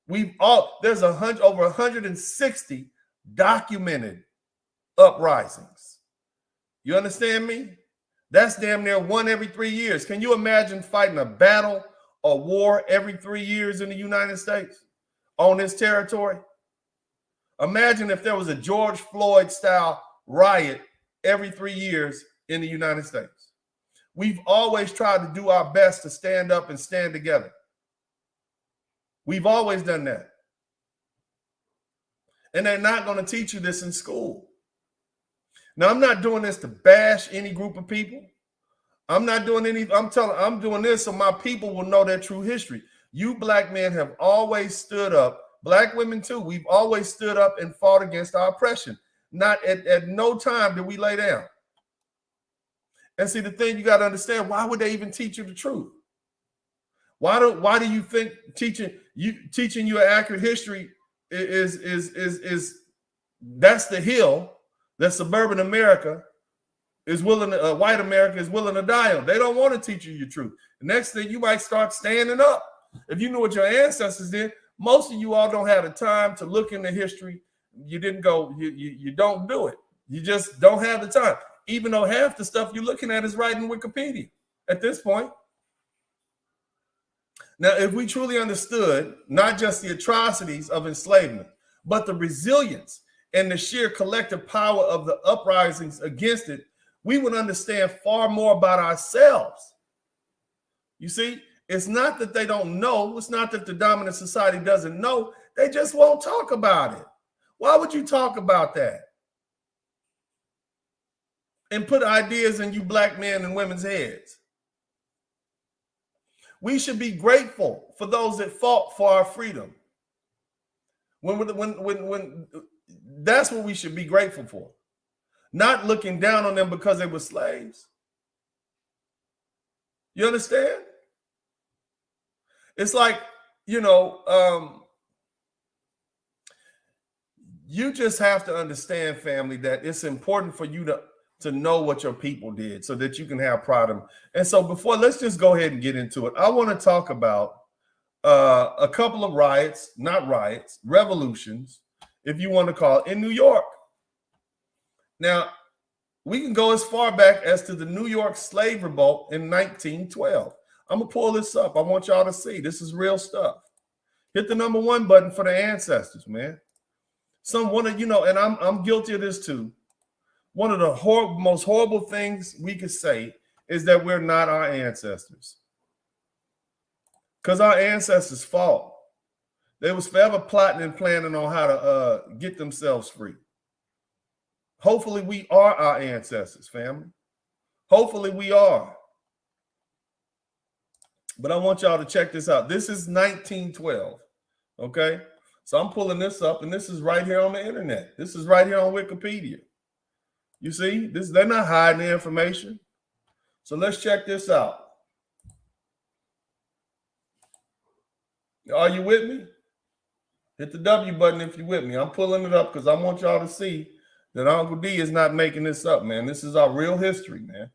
There's over 160 documented uprisings. You understand me? That's damn near one every 3 years. Can you imagine fighting a battle or war every 3 years in the United States on this territory? Imagine if there was a George Floyd style riot every 3 years in the United States. We've always tried to do our best to stand up and stand together. We've always done that. And they're not going to teach you this in school. Now, I'm not doing this to bash any group of people. I'm not doing any, I'm doing this so my people will know their true history. You black men have always stood up, black women too, we've always stood up and fought against our oppression. Not at no time did we lay down. And see, the thing you got to understand, why would they even teach you the truth? Why do you think teaching you an accurate history is that's the hill that suburban America is willing to, white America is willing to die on? They don't want to teach you your truth. The next thing, you might start standing up. If you knew what your ancestors did, most of you all don't have the time to look into history. You didn't go, you don't do it. You just don't have the time. Even though half the stuff you're looking at is right in Wikipedia at this point. Now, if we truly understood not just the atrocities of enslavement, but the resilience and the sheer collective power of the uprisings against it, we would understand far more about ourselves. You see, it's not that they don't know. It's not that the dominant society doesn't know. They just won't talk about it. Why would you talk about that? And put ideas in you black men and women's heads. We should be grateful for those that fought for our freedom. When that's what we should be grateful for. Not looking down on them because they were slaves. You understand? It's like, you know, you just have to understand, family, that it's important for you to know what your people did so that you can have pride in them. And so let's just go ahead and get into it. I want to talk about a couple of revolutions, if you want to call it, in New York. Now, we can go as far back as to the New York slave revolt in 1912. I'm going to pull this up. I want y'all to see. This is real stuff. Hit the number 1 button for the ancestors, man. And I'm guilty of this too. One of the most horrible things we could say is that we're not our ancestors. Because our ancestors fought. They was forever plotting and planning on how to get themselves free. Hopefully we are our ancestors, family. Hopefully we are. But I want y'all to check this out. This is 1912, okay? So I'm pulling this up, and this is right here on the internet. This is right here on Wikipedia. You see, they're not hiding the information. So let's check this out. Are you with me? Hit the W button if you're with me. I'm pulling it up because I want y'all to see that Uncle D is not making this up, man. This is our real history, man.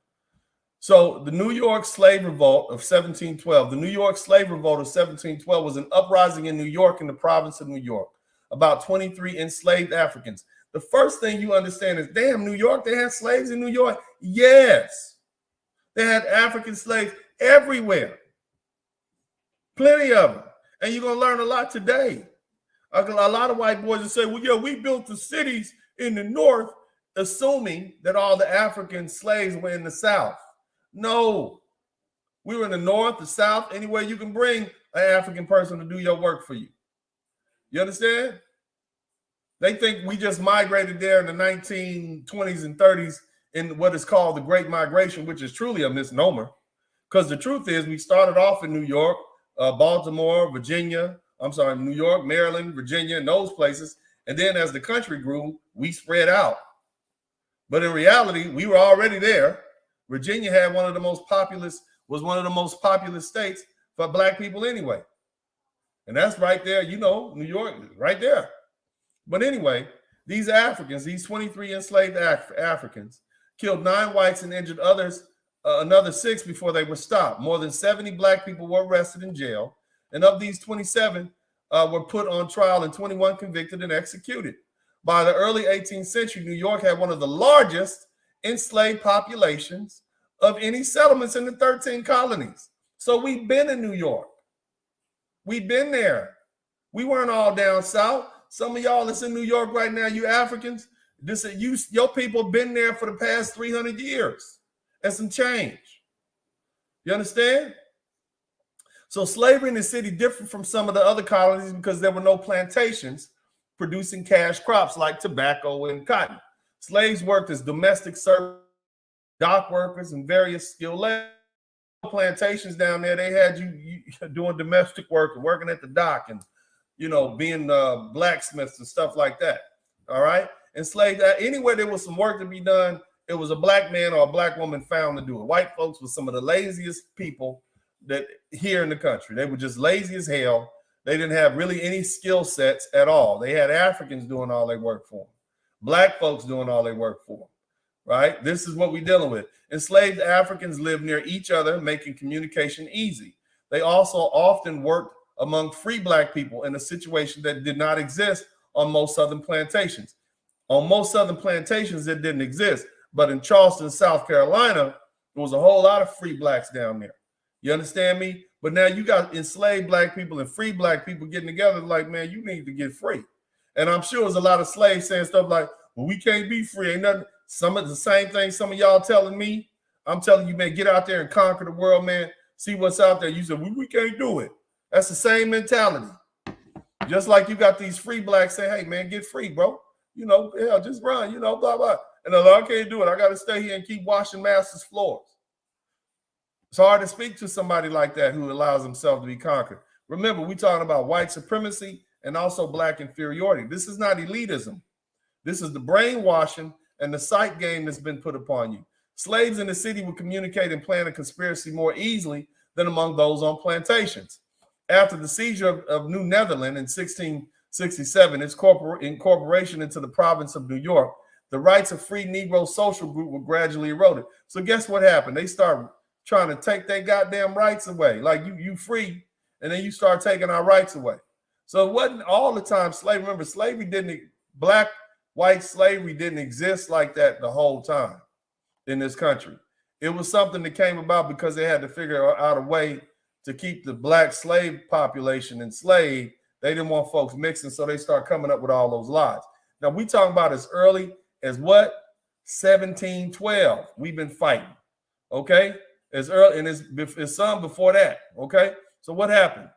So the New York slave revolt of 1712. The New York slave revolt of 1712 was an uprising in New York in the province of New York. About 23 enslaved Africans. The first thing you understand is, damn, New York, they had slaves in New York? Yes. They had African slaves everywhere. Plenty of them. And you're going to learn a lot today. A lot of white boys will say, well, yeah, we built the cities in the North, assuming that all the African slaves were in the South. No. We were in the North, the South, anywhere you can bring an African person to do your work for you. You understand? They think we just migrated there in the 1920s and 30s in what is called the Great Migration, which is truly a misnomer. Because the truth is we started off in New York, Baltimore, New York, Maryland, Virginia, and those places. And then as the country grew, we spread out. But in reality, we were already there. Virginia was one of the most populous states for black people anyway. And that's right there, you know, New York, right there. But anyway, these Africans, these 23 enslaved Africans, killed 9 whites and injured another 6 before they were stopped. More than 70 black people were arrested in jail. And of these, 27 were put on trial and 21 convicted and executed. By the early 18th century, New York had one of the largest enslaved populations of any settlements in the 13 colonies. So we've been in New York. We've been there. We weren't all down south. Some of y'all that's in New York right now, you Africans, your people been there for the past 300 years and some change. You understand? So slavery in the city different from some of the other colonies because there were no plantations producing cash crops like tobacco and cotton. Slaves worked as domestic servants, dock workers, and various skilled labor. Plantations down there, they had you doing domestic work and working at the dock and, being blacksmiths and stuff like that. All right. Enslaved, anywhere there was some work to be done, it was a black man or a black woman found to do it. White folks were some of the laziest people that here in the country. They were just lazy as hell. They didn't have really any skill sets at all. They had Africans doing all their work for them, black folks doing all their work for them. Right? This is what we're dealing with. Enslaved Africans lived near each other, making communication easy. They also often worked among free black people in a situation that did not exist on most southern plantations. On most southern plantations, it didn't exist. But in Charleston, South Carolina, there was a whole lot of free blacks down there. You understand me? But now you got enslaved black people and free black people getting together like, man, you need to get free. And I'm sure there's a lot of slaves saying stuff like, well, we can't be free. Ain't nothing. Some of the same thing some of y'all telling me. I'm telling you, man, get out there and conquer the world, man. See what's out there. You said, we can't do it. That's the same mentality. Just like you got these free blacks saying, hey, man, get free, bro. Hell, just run, blah, blah. And they're like, I can't do it. I got to stay here and keep washing masters' floors. It's hard to speak to somebody like that who allows himself to be conquered. Remember, we're talking about white supremacy and also black inferiority. This is not elitism. This is the brainwashing and the sight game that's been put upon you. Slaves in the city would communicate and plan a conspiracy more easily than among those on plantations. After the seizure of New Netherland in 1667, its incorporation into the province of New York, the rights of free Negro social group were gradually eroded. So guess what happened? They started trying to take their goddamn rights away. Like you free, and then you start taking our rights away. So it wasn't all the time slavery. Remember, white slavery didn't exist like that the whole time in this country. It was something that came about because they had to figure out a way to keep the black slave population enslaved. They didn't want folks mixing, so they start coming up with all those lies. Now, we talking about as early as what? 1712. We've been fighting, okay? As early, and it's some before that, okay? So what happened?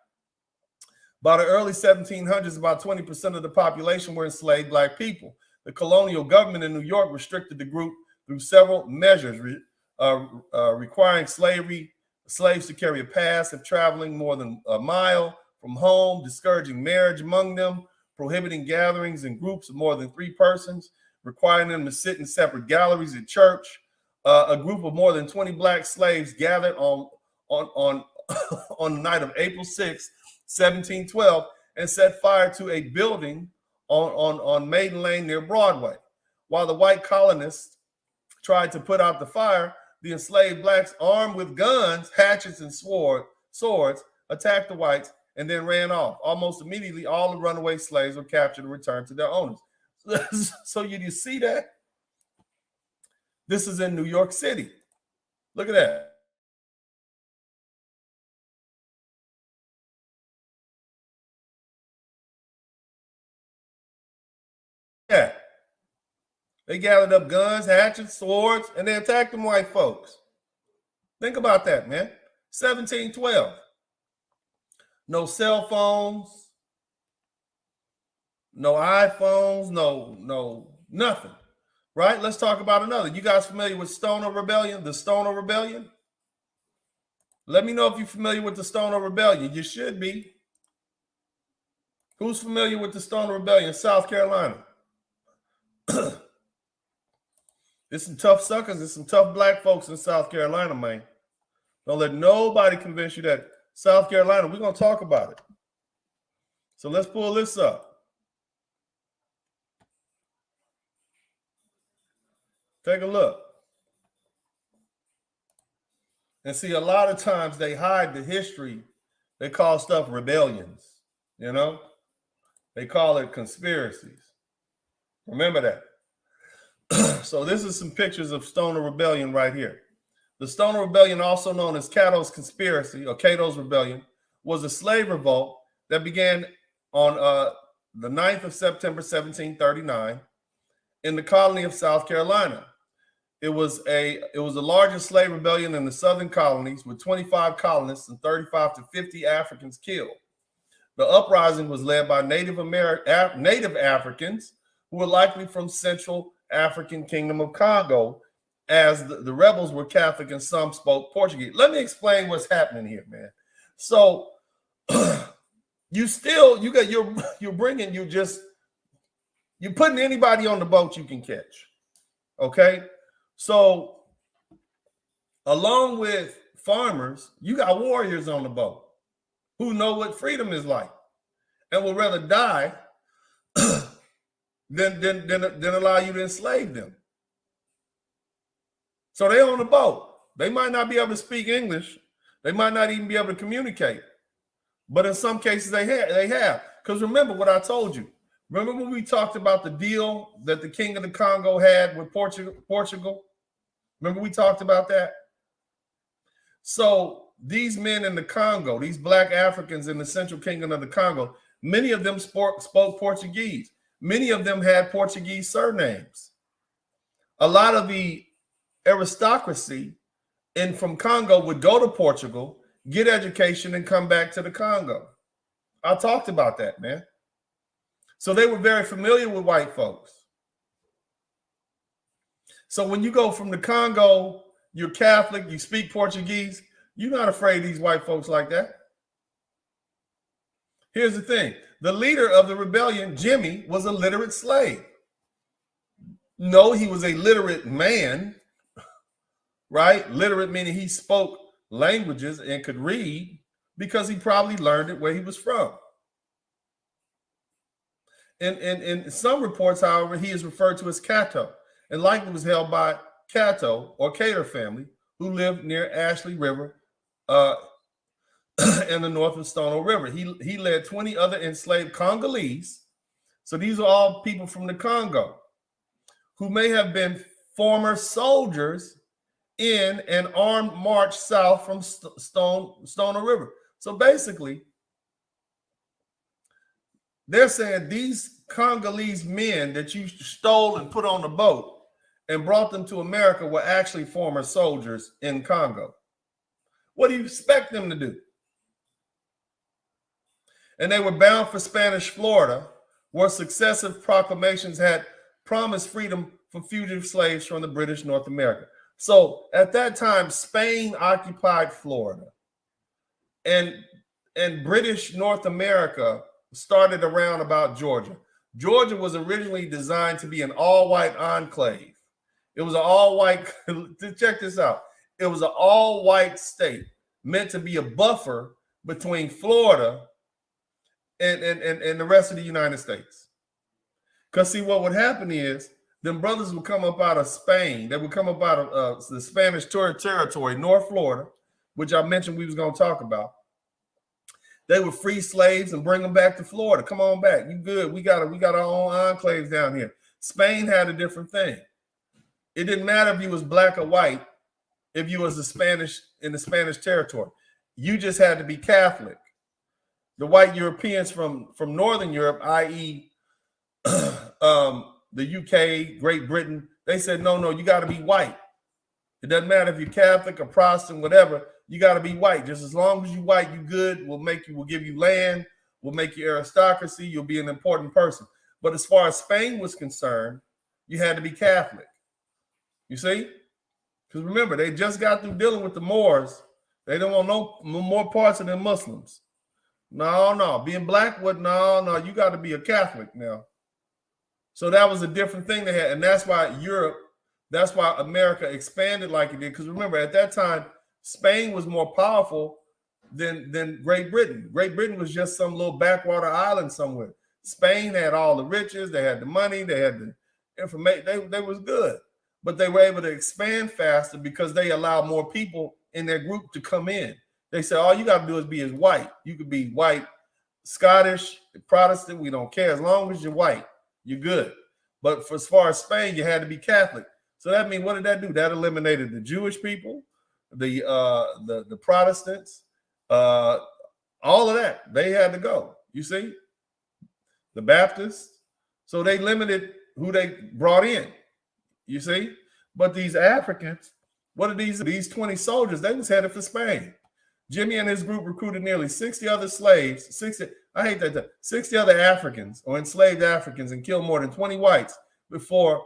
By the early 1700s, about 20% of the population were enslaved black people. The colonial government in New York restricted the group through several measures, requiring slaves to carry a pass if traveling more than a mile from home, discouraging marriage among them, prohibiting gatherings in groups of more than 3 persons, requiring them to sit in separate galleries at church. A group of more than 20 black slaves gathered on the night of April 6, 1712, and set fire to a building on Maiden Lane near Broadway. While the white colonists tried to put out the fire, the enslaved blacks, armed with guns, hatchets, and swords, attacked the whites and then ran off. Almost immediately, all the runaway slaves were captured and returned to their owners. So you see that? This is in New York City. Look at that. Yeah. They gathered up guns, hatchets, swords, and they attacked them white folks. Think about that, man. 1712. No cell phones, no iPhones, no nothing. Right? Let's talk about another. You guys familiar with Stono Rebellion? The Stono Rebellion? Let me know if you're familiar with the Stono Rebellion. You should be. Who's familiar with the Stono Rebellion? South Carolina. There's some tough suckers. There's some tough black folks in South Carolina, man. Don't let nobody convince you that South Carolina, we're going to talk about it. So let's pull this up. Take a look. And see, a lot of times they hide the history. They call stuff rebellions, They call it conspiracies. Remember that. So this is some pictures of Stoner Rebellion right here. The Stono Rebellion, also known as Cato's Conspiracy or Cato's Rebellion, was a slave revolt that began on the 9th of September, 1739 in the colony of South Carolina. It was the largest slave rebellion in the southern colonies, with 25 colonists and 35 to 50 Africans killed. The uprising was led by Native Africans who were likely from Central African Kingdom of Congo, as the rebels were Catholic and some spoke Portuguese. Let me explain what's happening here, man. So you're putting anybody on the boat you can catch. Okay. So along with farmers, you got warriors on the boat who know what freedom is like and will rather die than allow you to enslave them. So they're on the boat. They might not be able to speak English. They might not even be able to communicate. But in some cases they have. Because remember what I told you. Remember when we talked about the deal that the King of the Congo had with Portugal? Remember we talked about that? So these men in the Congo, these black Africans in the Central Kingdom of the Congo, many of them spoke Portuguese. Many of them had Portuguese surnames. A lot of the aristocracy from Congo would go to Portugal, get education, and come back to the Congo. I talked about that, man. So they were very familiar with white folks. So when you go from the Congo, you're Catholic, you speak Portuguese, you're not afraid of these white folks like that. Here's the thing. The leader of the rebellion, Jimmy, was a literate slave. No, he was a literate man, right? Literate meaning he spoke languages and could read because he probably learned it where he was from. In some reports, however, he is referred to as Cato, and likely was held by Cato or Cater family, who lived near Ashley River in the north of Stono River. He led 20 other enslaved Congolese. So these are all people from the Congo who may have been former soldiers in an armed march south from Stono River. So basically, they're saying these Congolese men that you stole and put on the boat and brought them to America were actually former soldiers in Congo. What do you expect them to do? And they were bound for Spanish Florida, where successive proclamations had promised freedom for fugitive slaves from the British North America. So at that time, Spain occupied Florida, and British North America started around about Georgia. Georgia was originally designed to be an all-white enclave. It was an all-white, check this out. It was an all-white state meant to be a buffer between Florida and the rest of the United States. Because see, what would happen is them brothers would come up out of Spain. They would come up out of the Spanish territory, North Florida, which I mentioned we was going to talk about. They would free slaves and bring them back to Florida. Come on back. You good. We got our own enclaves down here. Spain had a different thing. It didn't matter if you was black or white, if you was in the Spanish territory. You just had to be Catholic. The white Europeans from Northern Europe, i.e. the UK, Great Britain, they said, no, you got to be white. It doesn't matter if you're Catholic or Protestant, whatever. You got to be white. Just as long as you white, you good. We'll give you land. We'll make you aristocracy. You'll be an important person. But as far as Spain was concerned, you had to be Catholic. You see? Because remember, they just got through dealing with the Moors. They don't want no more parts of them Muslims. No. Being black, no. You got to be a Catholic now. So that was a different thing they had. And that's why America expanded like it did. Because remember, at that time, Spain was more powerful than Great Britain. Great Britain was just some little backwater island somewhere. Spain had all the riches. They had the money. They had the information. They was good. But they were able to expand faster because they allowed more people in their group to come in. They said, all you got to do is be as white. You could be white, Scottish, Protestant. We don't care. As long as you're white, you're good. But as far as Spain, you had to be Catholic. So that means, what did that do? That eliminated the Jewish people. the Protestants, all of that, they had to go. You see, the Baptists, so they limited who they brought in. You see, but these Africans, what are these 20 soldiers? They was headed for Spain. Jimmy and his group recruited nearly 60 other slaves, 60 other Africans or enslaved Africans, and killed more than 20 whites before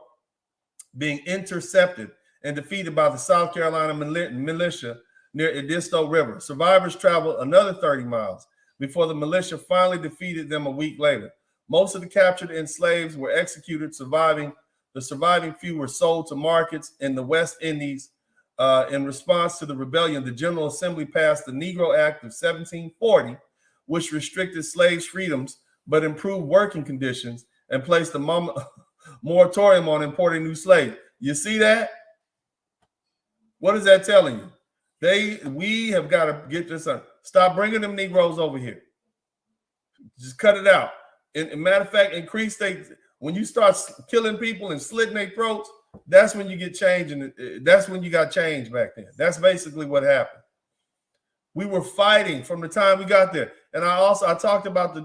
being intercepted and defeated by the South Carolina militia near Edisto River. Survivors traveled another 30 miles before the militia finally defeated them a week later. Most of the captured enslaved were executed. The surviving few were sold to markets in the West Indies. In response to the rebellion, the General Assembly passed the Negro Act of 1740, which restricted slaves' freedoms but improved working conditions and placed a moratorium on importing new slaves. You see that? What is that telling you? We have got to get this on. Stop bringing them Negroes over here. Just cut it out. And matter of fact, when you start killing people and slitting their throats, that's when you get change, and that's when you got change back then. That's basically what happened. We were fighting from the time we got there. And I talked about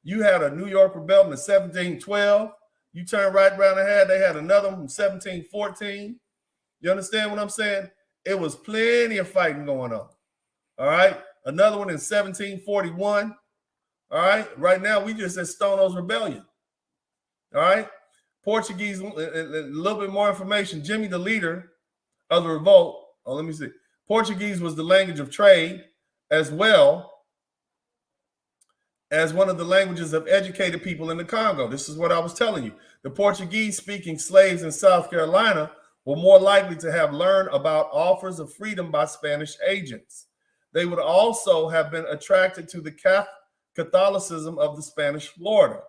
you had a New York rebellion in 1712. You turn right around ahead, they had another one in 1714. You understand what I'm saying? It was plenty of fighting going on. All right. Another one in 1741. All right. Right now, we just at Stono's rebellion. All right. Portuguese, a little bit more information. Jimmy, the leader of the revolt. Oh, let me see. Portuguese was the language of trade as well as one of the languages of educated people in the Congo. This is what I was telling you. The Portuguese-speaking slaves in South Carolina were more likely to have learned about offers of freedom by Spanish agents. They would also have been attracted to the Catholicism of the Spanish Florida.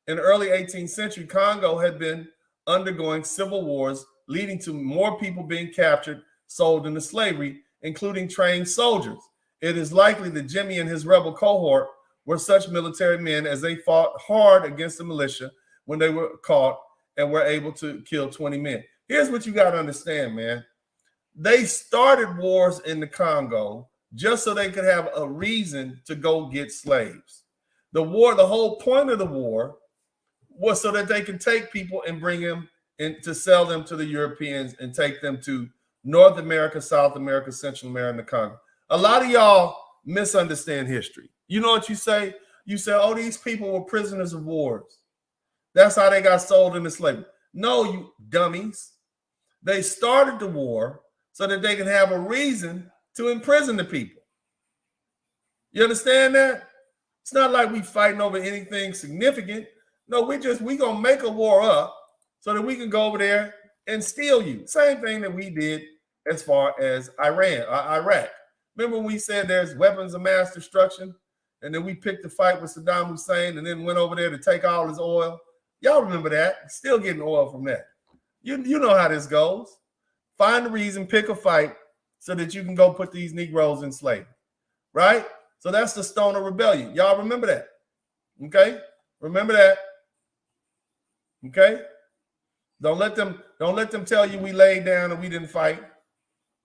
In the early 18th century, Congo had been undergoing civil wars, leading to more people being captured, sold into slavery, including trained soldiers. It is likely that Jimmy and his rebel cohort were such military men, as they fought hard against the militia when they were caught and were able to kill 20 men. Here's what you got to understand, man. They started wars in the Congo just so they could have a reason to go get slaves. The whole point of the war was so that they can take people and bring them in to sell them to the Europeans and take them to North America, South America, Central America, and the Congo. A lot of y'all misunderstand history. You know what you say? You say, oh, these people were prisoners of wars. That's how they got sold into slavery. No, you dummies. They started the war so that they can have a reason to imprison the people. You understand that? It's not like we fighting over anything significant. No, we gonna make a war up so that we can go over there and steal you. Same thing that we did as far as Iraq. Remember when we said there's weapons of mass destruction, and then we picked a fight with Saddam Hussein and then went over there to take all his oil? Y'all remember that? Still getting oil from that. You know how this goes. Find a reason, pick a fight so that you can go put these Negroes in slavery, right? So that's the Stoner Rebellion. Y'all remember that? Okay? Remember that? Okay? Don't let them tell you we laid down and we didn't fight.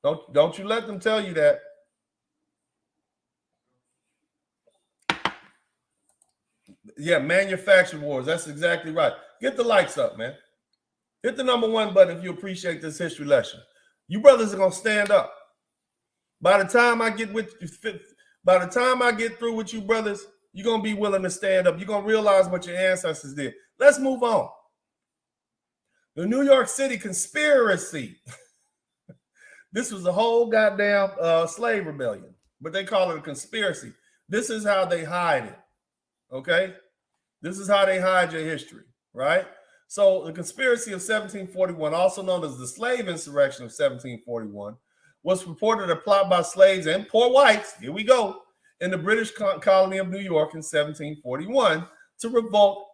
Don't you let them tell you that. Yeah, manufactured wars. That's exactly right. Get the likes up, man. Hit the #1 button if you appreciate this history lesson. You brothers are gonna stand up. By the time I get through with you brothers, you're gonna be willing to stand up. You're gonna realize what your ancestors did. Let's move on. The New York City conspiracy. This was a whole goddamn slave rebellion, but they call it a conspiracy. This is how they hide it. Okay? This is how they hide your history, right? So the conspiracy of 1741, also known as the slave insurrection of 1741, was reported a plot by slaves and poor whites, here we go, in the British colony of New York in 1741 to revolt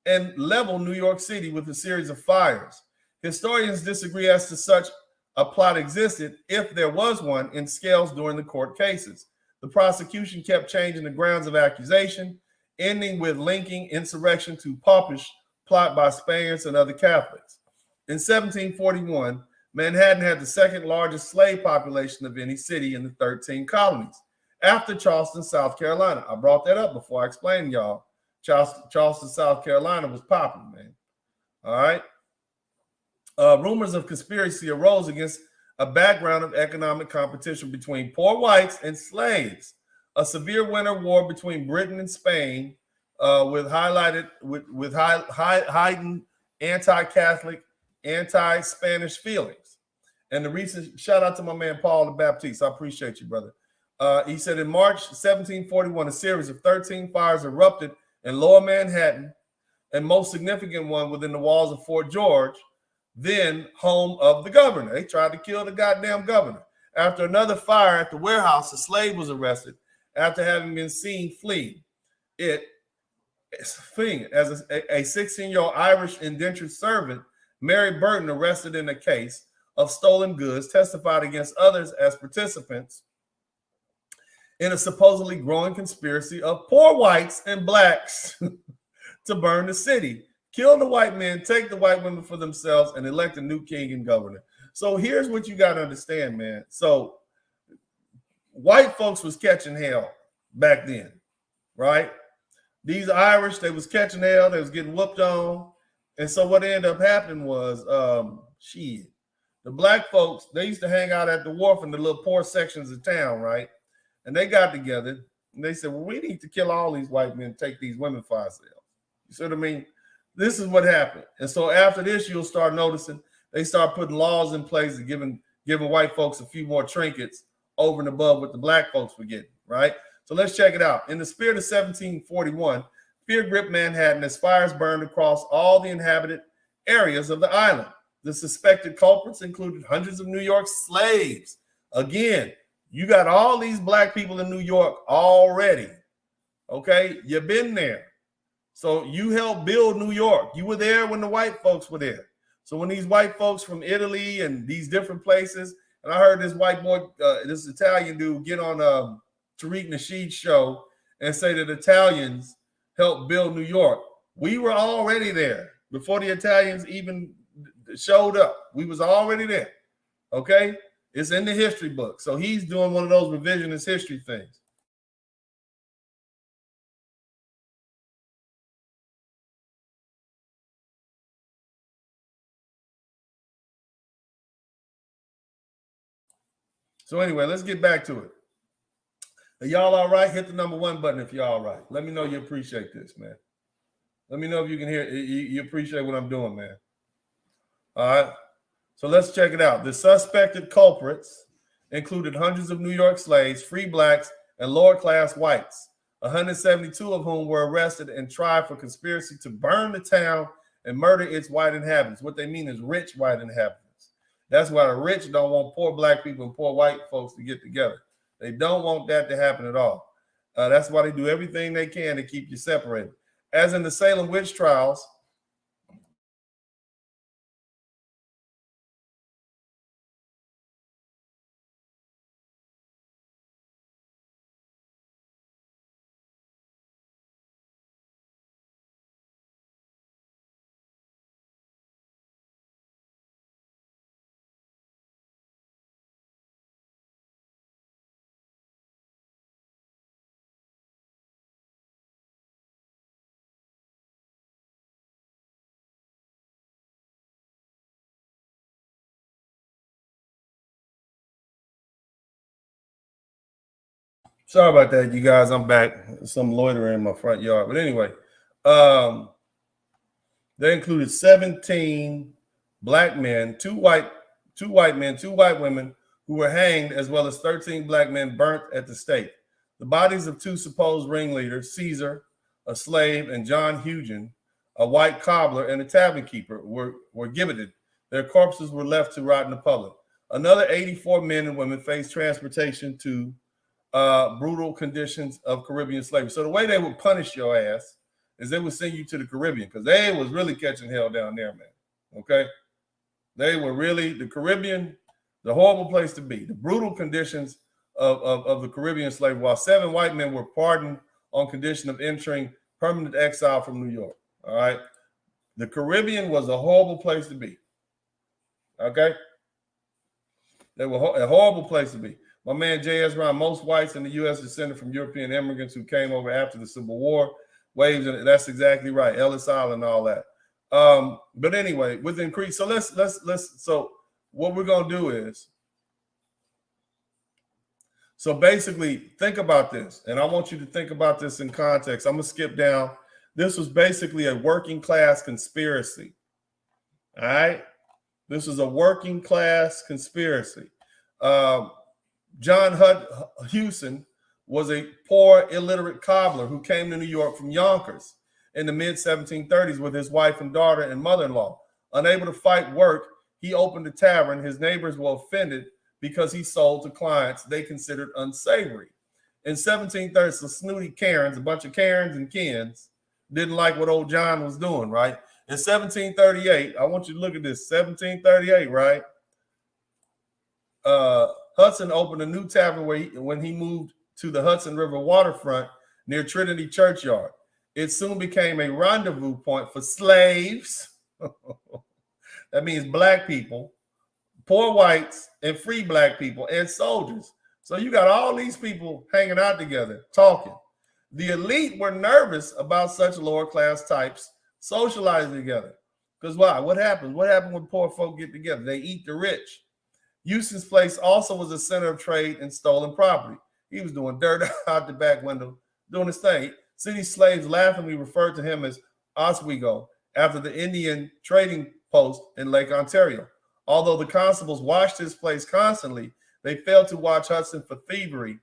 and level New York City with a series of fires. Historians disagree as to such a plot existed, if there was one, in scales during the court cases. The prosecution kept changing the grounds of accusation, ending with linking insurrection to popish plot by Spaniards and other Catholics. In 1741, Manhattan had the second largest slave population of any city in the 13 colonies, after Charleston, South Carolina. I brought that up before I explained y'all. Charleston, South Carolina was popping, man. All right. Rumors of conspiracy arose against a background of economic competition between poor whites and slaves. A severe winter war between Britain and Spain, with heightened anti-Catholic, anti-Spanish feelings. And the recent shout out to my man Paul the Baptiste. I appreciate you, brother. He said in March 1741, a series of 13 fires erupted in Lower Manhattan, and most significant one within the walls of Fort George, then home of the governor. They tried to kill the goddamn governor. After another fire at the warehouse, a slave was arrested after having been seen fleeing. As a 16-year-old Irish indentured servant, Mary Burton, arrested in a case of stolen goods, testified against others as participants in a supposedly growing conspiracy of poor whites and blacks to burn the city, kill the white men, take the white women for themselves, and elect a new king and governor. So here's what you got to understand, man. So white folks was catching hell back then, right? These Irish, they was catching hell, they was getting whooped on. And so what ended up happening was, the black folks, they used to hang out at the wharf in the little poor sections of town, right? And they got together and they said, well, we need to kill all these white men, take these women for ourselves. You see what I mean? This is what happened. And so after this, you'll start noticing they start putting laws in place and giving white folks a few more trinkets over and above what the black folks were getting, right? So let's check it out. In the spirit of 1741, fear gripped Manhattan as fires burned across all the inhabited areas of the island. The suspected culprits included hundreds of New York slaves. Again, you got all these black people in New York already. Okay, you've been there. So you helped build New York. You were there when the white folks were there. So when these white folks from Italy and these different places, and I heard this white boy, this Italian dude get on Tariq Nasheed's show and say that Italians helped build New York. We were already there before the Italians even showed up. We was already there. Okay? It's in the history book. So he's doing one of those revisionist history things. So anyway, let's get back to it. Are y'all all right? Hit the number 1 button if y'all all right. Let me know you appreciate this, man. Let me know if you can hear, you appreciate what I'm doing, man. All right. So let's check it out. The suspected culprits included hundreds of New York slaves, free blacks, and lower-class whites, 172 of whom were arrested and tried for conspiracy to burn the town and murder its white inhabitants. What they mean is rich white inhabitants. That's why the rich don't want poor black people and poor white folks to get together. They don't want that to happen at all. That's why they do everything they can to keep you separated. As in the Salem witch trials, sorry about that, you guys. I'm back. Some loitering in my front yard. But anyway, they included 17 black men, two white men, 2 white women who were hanged, as well as 13 black men burnt at the stake. The bodies of 2 supposed ringleaders, Caesar, a slave, and John Hugen, a white cobbler and a tavern keeper, were gibbeted. Their corpses were left to rot in the public. Another 84 men and women faced transportation to brutal conditions of Caribbean slavery. So the way they would punish your ass is they would send you to the Caribbean, because they was really catching hell down there, man. Okay? They were really, the Caribbean, the horrible place to be. The brutal conditions of the Caribbean slavery, while 7 white men were pardoned on condition of entering permanent exile from New York. All right? The Caribbean was a horrible place to be. Okay? They were a horrible place to be. My man J.S. Brown, most whites in the U.S. descended from European immigrants who came over after the Civil War. Waves, and that's exactly right. Ellis Island and all that. But anyway, with increase, so let's so what we're gonna do is, so basically think about this, and I want you to think about this in context. I'm gonna skip down. This was basically a working class conspiracy. All right, this was a working class conspiracy. John Hewson was a poor, illiterate cobbler who came to New York from Yonkers in the mid-1730s with his wife and daughter and mother-in-law. Unable to fight work, he opened a tavern. His neighbors were offended because he sold to clients they considered unsavory. In 1730, some snooty Karens, a bunch of Karens and Kens, didn't like what old John was doing, right? In 1738, I want you to look at this, 1738, right? Hudson opened a new tavern when he moved to the Hudson River waterfront near Trinity Churchyard. It soon became a rendezvous point for slaves. That means black people, poor whites, and free black people, and soldiers. So you got all these people hanging out together, talking. The elite were nervous about such lower class types socializing together. Because why? What happens? What happens when poor folk get together? They eat the rich. Houston's place also was a center of trade and stolen property. He was doing dirt out the back window, doing his thing. City slaves laughingly referred to him as Oswego after the Indian trading post in Lake Ontario. Although the constables watched his place constantly, they failed to watch Hudson for thievery.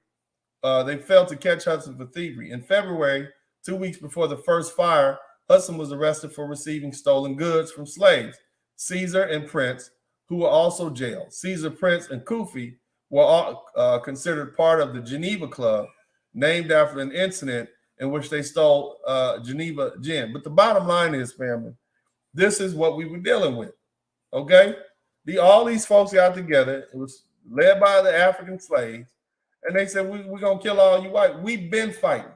They failed to catch Hudson for thievery. In February, 2 weeks before the first fire, Hudson was arrested for receiving stolen goods from slaves. Caesar and Prince, who were also jailed. Caesar, Prince, and Kufi were all considered part of the Geneva Club, named after an incident in which they stole Geneva gin. But the bottom line is, family, this is what we were dealing with, okay? All these folks got together. It was led by the African slaves, and they said, we're going to kill all you white. We've been fighting.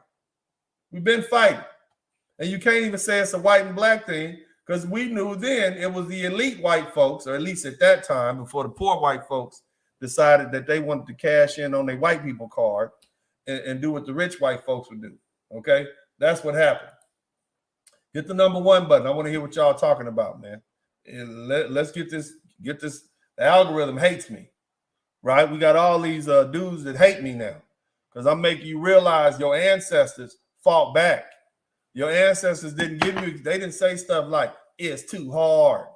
We've been fighting. And you can't even say it's a white and black thing, because we knew then it was the elite white folks, or at least at that time, before the poor white folks decided that they wanted to cash in on their white people card and do what the rich white folks would do. Okay, that's what happened. Hit the number 1 button. I want to hear what y'all talking about, man. And let's get this. The algorithm hates me, right? We got all these dudes that hate me now because I'm making you realize your ancestors fought back. Your ancestors didn't give you, they didn't say stuff like, it's too hard.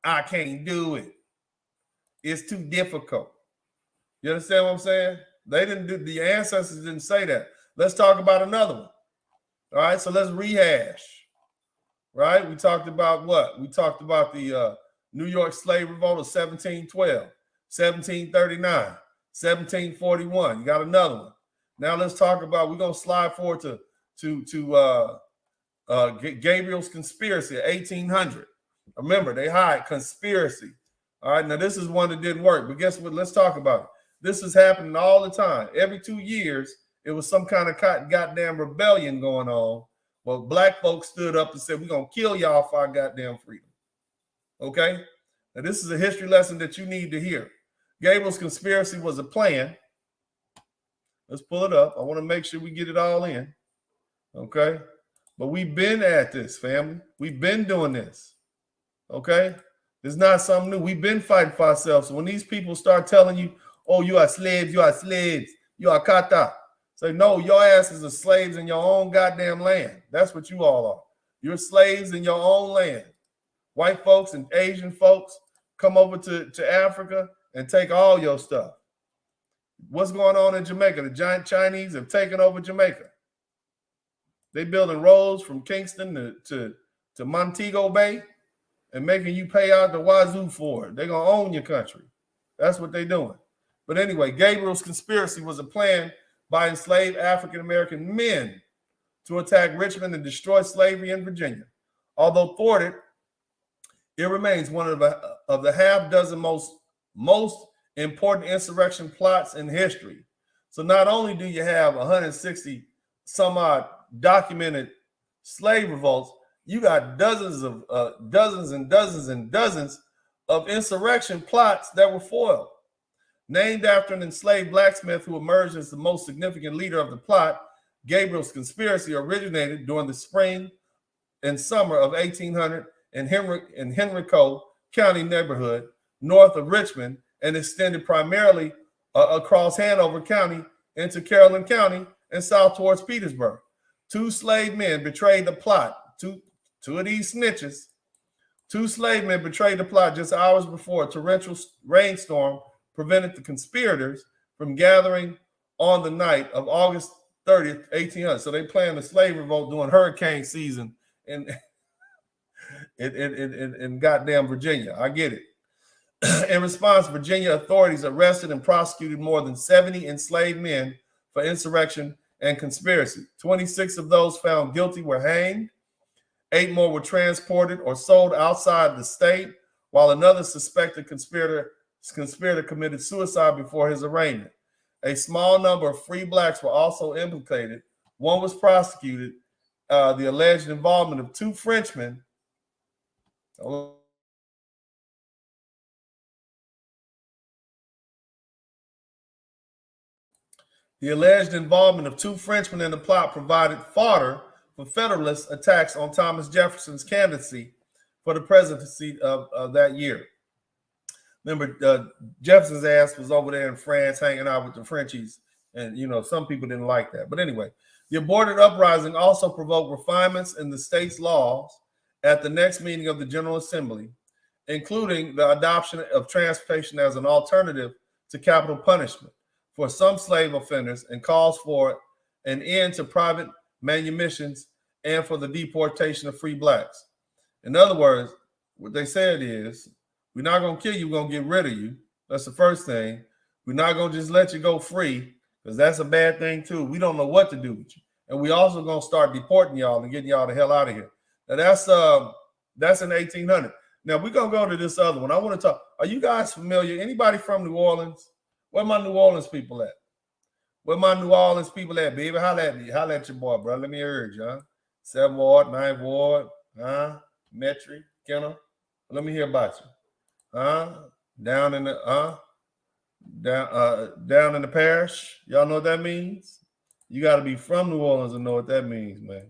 I can't do it. It's too difficult. You understand what I'm saying? They didn't do, the ancestors didn't say that. Let's talk about another one. All right, so let's rehash. Right? We talked about what? We talked about the New York Slave Revolt of 1712, 1739, 1741. You got another one. Now let's talk about, we're going to slide forward to Gabriel's conspiracy of 1800. Remember, they hide conspiracy. All right, now this is one that didn't work, but guess what? Let's talk about it. This is happening all the time. Every 2 years, it was some kind of goddamn rebellion going on. Well, black folks stood up and said, we're going to kill y'all for our goddamn freedom. Okay? Now, this is a history lesson that you need to hear. Gabriel's conspiracy was a plan. Let's pull it up. I want to make sure we get it all in. Okay? But we've been at this, family. We've been doing this. Okay? It's not something new. We've been fighting for ourselves. So when these people start telling you, oh, you are slaves, you are slaves, you are kata. Say, no, your asses are slaves in your own goddamn land. That's what you all are. You're slaves in your own land. White folks and Asian folks come over to Africa and take all your stuff. What's going on in Jamaica? The giant Chinese have taken over Jamaica. They building roads from Kingston to Montego Bay and making you pay out the wazoo for it. They're going to own your country. That's what they're doing. But anyway, Gabriel's conspiracy was a plan by enslaved African-American men to attack Richmond and destroy slavery in Virginia. Although thwarted, it remains one of the half dozen most important insurrection plots in history. So not only do you have 160 some odd documented slave revolts, you got dozens and dozens of insurrection plots that were foiled. Named after an enslaved blacksmith who emerged as the most significant leader of the plot, Gabriel's conspiracy originated during the spring and summer of 1800 in Henrico County neighborhood, north of Richmond, and extended primarily across Hanover County into Caroline County and south towards Petersburg. Two slave men betrayed the plot. Two of these snitches. Two slave men betrayed the plot just hours before a torrential rainstorm prevented the conspirators from gathering on the night of August 30th, 1800. So they planned the slave revolt during hurricane season in goddamn Virginia. I get it. In response, Virginia authorities arrested and prosecuted more than 70 enslaved men for insurrection and conspiracy. 26 of those found guilty were hanged. 8 more were transported or sold outside the state, while another suspected conspirator committed suicide before his arraignment. A small number of free blacks were also implicated. One was prosecuted. The alleged involvement of 2 Frenchmen. The alleged involvement of 2 Frenchmen in the plot provided fodder for Federalist attacks on Thomas Jefferson's candidacy for the presidency of that year. Remember, Jefferson's ass was over there in France hanging out with the Frenchies, and some people didn't like that. But anyway, the aborted uprising also provoked refinements in the state's laws at the next meeting of the General Assembly, including the adoption of transportation as an alternative to capital punishment for some slave offenders, and calls for an end to private manumissions and for the deportation of free blacks. In other words, what they said is, we're not going to kill you, we're going to get rid of you. That's the first thing. We're not going to just let you go free, because that's a bad thing too. We don't know what to do with you. And we also going to start deporting y'all and getting y'all the hell out of here. Now that's in 1800. Now we're going to go to this other one. I want to talk. Are you guys familiar? Anybody from New Orleans? Where my New Orleans people at? Where my New Orleans people at, baby? Holla at me. Holla at your boy, bro. Let me hear you, huh? 7th Ward, 9th Ward, Metri, Kenner. Let me hear about you. Down in the down in the parish. Y'all know what that means? You got to be from New Orleans to know what that means, man.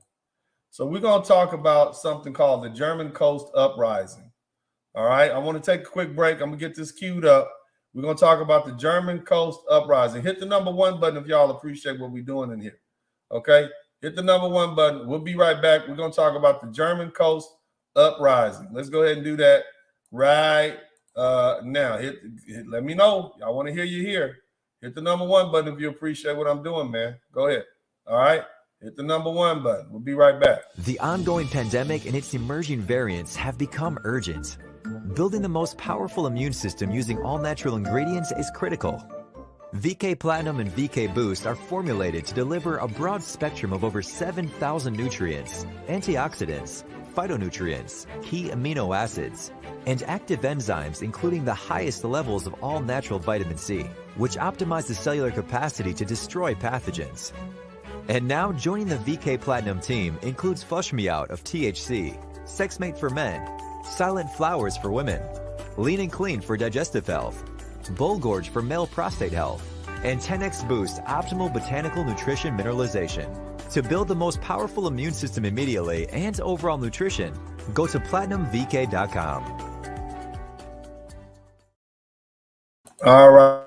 So we're going to talk about something called the German Coast Uprising. All right. I want to take a quick break. I'm going to get this queued up. We're going to talk about the German Coast Uprising. Hit the number 1 button if y'all appreciate what we're doing in here. Okay? Hit the number 1 button. We'll be right back. We're going to talk about the German Coast Uprising. Let's go ahead and do that right now. Let me know. I want to hear you here. Hit the number 1 button if you appreciate what I'm doing, man. Go ahead. All right? Hit the number 1 button. We'll be right back. The ongoing pandemic and its emerging variants have become urgent. Building the most powerful immune system using all natural ingredients is critical. VK Platinum and VK Boost are formulated to deliver a broad spectrum of over 7,000 nutrients, antioxidants, phytonutrients, key amino acids, and active enzymes, including the highest levels of all natural vitamin C, which optimize the cellular capacity to destroy pathogens. And now joining the VK Platinum team includes Flush Me Out of THC, Sexmate for men, Silent Flowers for women, Lean and Clean for digestive health, Bulgorge for male prostate health, and 10X Boost Optimal Botanical Nutrition Mineralization. To build the most powerful immune system immediately and overall nutrition, go to PlatinumVK.com. All right.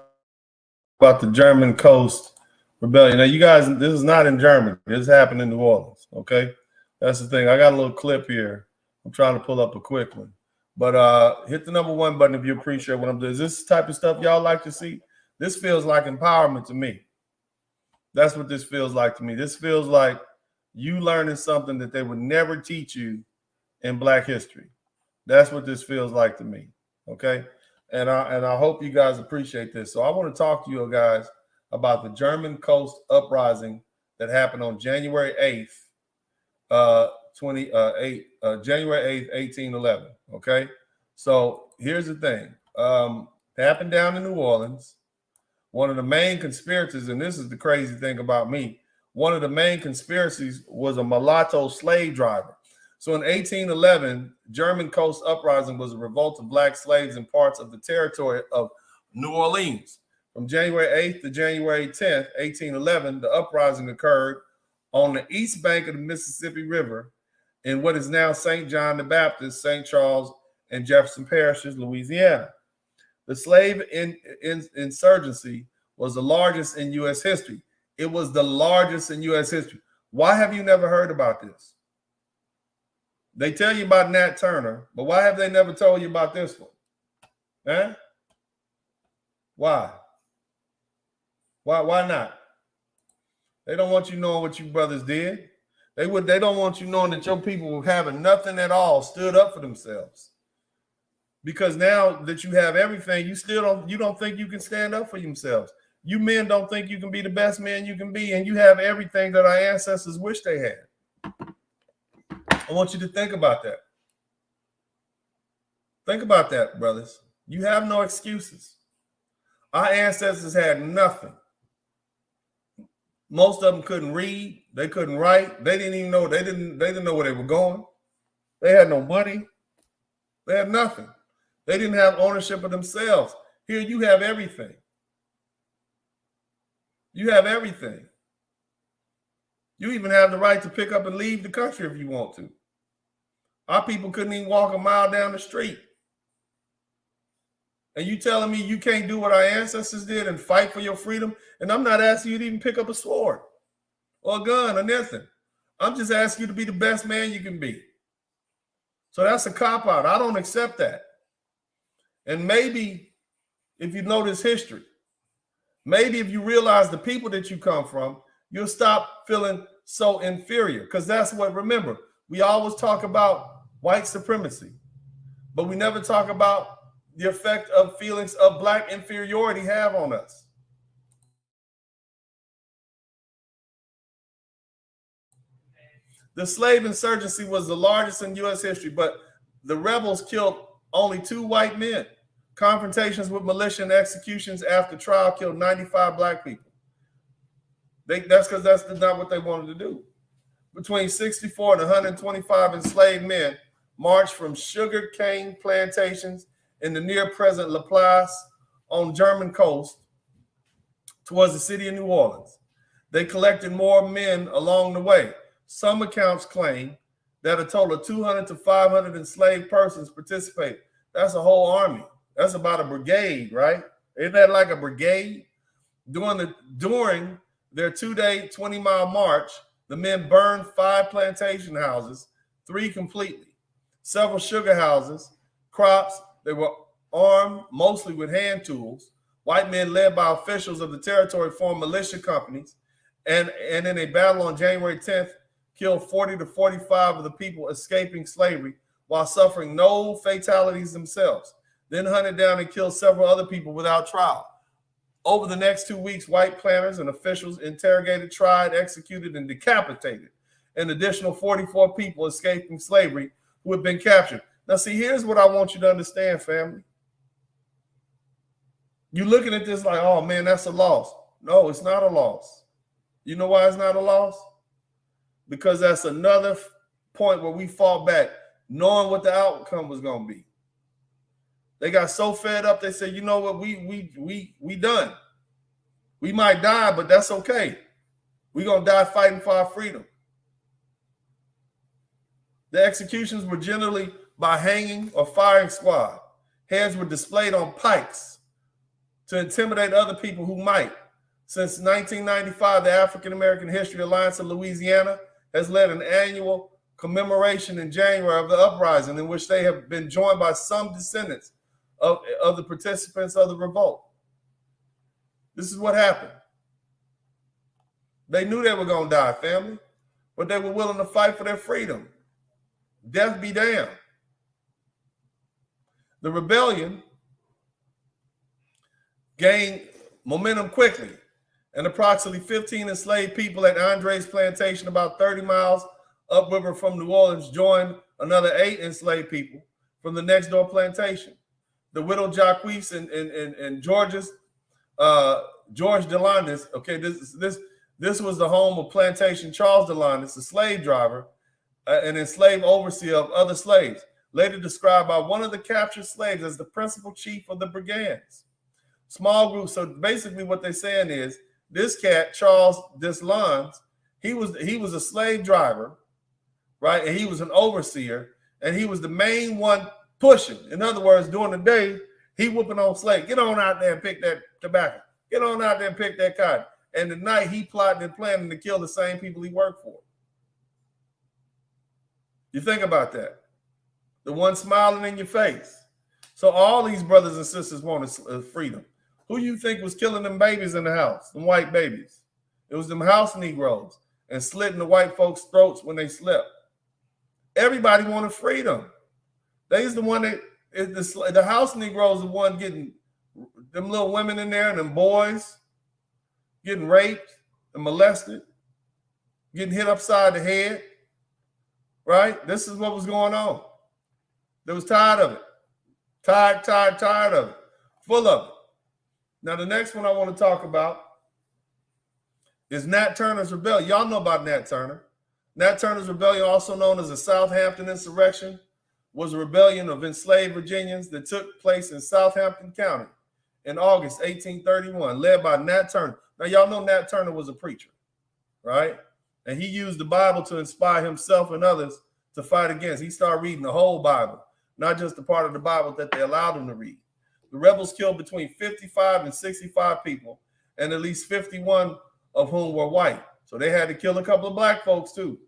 About the German Coast Rebellion. Now, you guys, this is not in Germany. This happened in New Orleans, okay? That's the thing. I got a little clip here. I'm trying to pull up a quick one. But hit the number 1 button if you appreciate what I'm doing. Is this the type of stuff y'all like to see? This feels like empowerment to me. That's what this feels like to me. This feels like you learning something that they would never teach you in Black history. That's what this feels like to me, okay? And I hope you guys appreciate this. So I want to talk to you guys about the German Coast Uprising that happened on January 8th, January 8th, 1811. Okay, so here's the thing. It happened down in New Orleans. One of the main conspirators, and this is the crazy thing about me, one of the main conspiracies was a mulatto slave driver. So in 1811, German Coast Uprising was a revolt of Black slaves in parts of the territory of New Orleans. From January 8th to January 10th, 1811, the uprising occurred on the east bank of the Mississippi River in what is now St. John the Baptist, St. Charles, and Jefferson parishes, Louisiana. The slave insurgency was the largest in U.S. history. It was the largest in U.S. history. Why have you never heard about this? They tell you about Nat Turner, but why have they never told you about this one? Huh? Why? Why not? They don't want you knowing what you brothers did. They don't want you knowing that your people were having nothing at all, stood up for themselves. Because now that you have everything, you don't think you can stand up for yourselves. You men don't think you can be the best man you can be, and you have everything that our ancestors wish they had. I want you to think about that. Think about that, brothers. You have no excuses. Our ancestors had nothing. Most of them couldn't read. They couldn't write. They didn't even know. They didn't know where they were going. They had no money. They had nothing. They didn't have ownership of themselves. Here you have everything. You have everything. You even have the right to pick up and leave the country if you want to. Our people couldn't even walk a mile down the street. And you telling me you can't do what our ancestors did and fight for your freedom? And I'm not asking you to even pick up a sword or a gun or nothing. I'm just asking you to be the best man you can be. So that's a cop-out. I don't accept that. And maybe if you know this history, maybe if you realize the people that you come from, you'll stop feeling so inferior. Because that's what, remember, we always talk about white supremacy, but we never talk about the effect of feelings of Black inferiority have on us. The slave insurgency was the largest in U.S. history, but the rebels killed only 2 white men. Confrontations with militia and executions after trial killed 95 Black people. That's because that's not what they wanted to do. Between 64 and 125 enslaved men marched from sugar cane plantations in the near-present Laplace on German coast towards the city of New Orleans. They collected more men along the way. Some accounts claim that a total of 200 to 500 enslaved persons participated. That's a whole army. That's about a brigade, right? Isn't that like a brigade? During their 2-day, 20-mile march, the men burned 5 plantation houses, 3 completely, several sugar houses, crops. They were armed mostly with hand tools. White men led by officials of the territory formed militia companies, and in a battle on January 10th, killed 40 to 45 of the people escaping slavery while suffering no fatalities themselves. Then hunted down and killed several other people without trial. Over the next 2 weeks, white planters and officials interrogated, tried, executed, and decapitated an additional 44 people escaping slavery who had been captured. Now, see, here's what I want you to understand, family. You're looking at this like, oh, man, that's a loss. No, it's not a loss. You know why it's not a loss? Because that's another point where we fall back, knowing what the outcome was going to be. They got so fed up, they said, you know what, we done. We might die, but that's okay. We're going to die fighting for our freedom. The executions were generally by hanging or firing squad. Heads were displayed on pikes to intimidate other people who might. Since 1995, the African American History Alliance of Louisiana has led an annual commemoration in January of the uprising, in which they have been joined by some descendants of the participants of the revolt. This is what happened. They knew they were going to die, family, but they were willing to fight for their freedom. Death be damned. The rebellion gained momentum quickly, and approximately 15 enslaved people at Andre's plantation, about 30 miles upriver from New Orleans, joined another 8 enslaved people from the next door plantation. The widow Jacques and George Delandis. Okay, this was the home of plantation Charles Delandis, a slave driver, an enslaved overseer of other slaves, later described by one of the captured slaves as the principal chief of the brigands. Small groups. So basically what they're saying is this cat, Charles Dislons, he was a slave driver, right? And he was an overseer, and he was the main one pushing. In other words, during the day, he whooping on slaves. Get on out there and pick that tobacco. Get on out there and pick that cotton. And at night, he plotting and planning to kill the same people he worked for. You think about that. The one smiling in your face. So all these brothers and sisters wanted freedom. Who you think was killing them babies in the house, them white babies? It was them house Negroes and slitting the white folks' throats when they slept. Everybody wanted freedom. They's the one that, the house Negroes the one getting them little women in there and them boys getting raped and molested, getting hit upside the head, right? This is what was going on. They was tired of it. Tired of it. Full of it. Now, the next one I want to talk about is Nat Turner's Rebellion. Y'all know about Nat Turner. Nat Turner's Rebellion, also known as the Southampton Insurrection, was a rebellion of enslaved Virginians that took place in Southampton County in August 1831, led by Nat Turner. Now, y'all know Nat Turner was a preacher, right? And he used the Bible to inspire himself and others to fight against. He started reading the whole Bible, not just the part of the Bible that they allowed him to read. The rebels killed between 55 and 65 people, and at least 51 of whom were white. So they had to kill a couple of black folks too.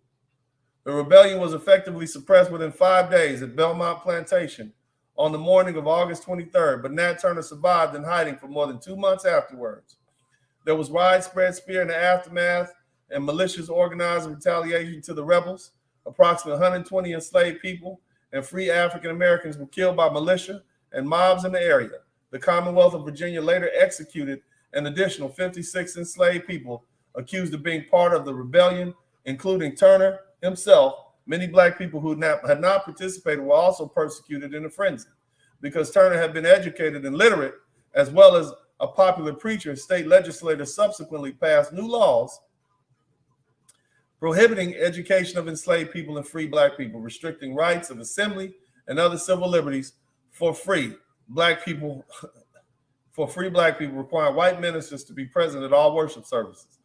The rebellion was effectively suppressed within 5 days at Belmont Plantation on the morning of August 23rd, but Nat Turner survived in hiding for more than 2 months afterwards. There was widespread fear in the aftermath, and militias organized in retaliation to the rebels. Approximately 120 enslaved people and free African Americans were killed by militia and mobs in the area. The Commonwealth of Virginia later executed an additional 56 enslaved people accused of being part of the rebellion, including Turner himself. Many black people who had not participated were also persecuted in a frenzy. Because Turner had been educated and literate, as well as a popular preacher, state legislators subsequently passed new laws prohibiting education of enslaved people and free black people, restricting rights of assembly and other civil liberties for free black people, requiring white ministers to be present at all worship services.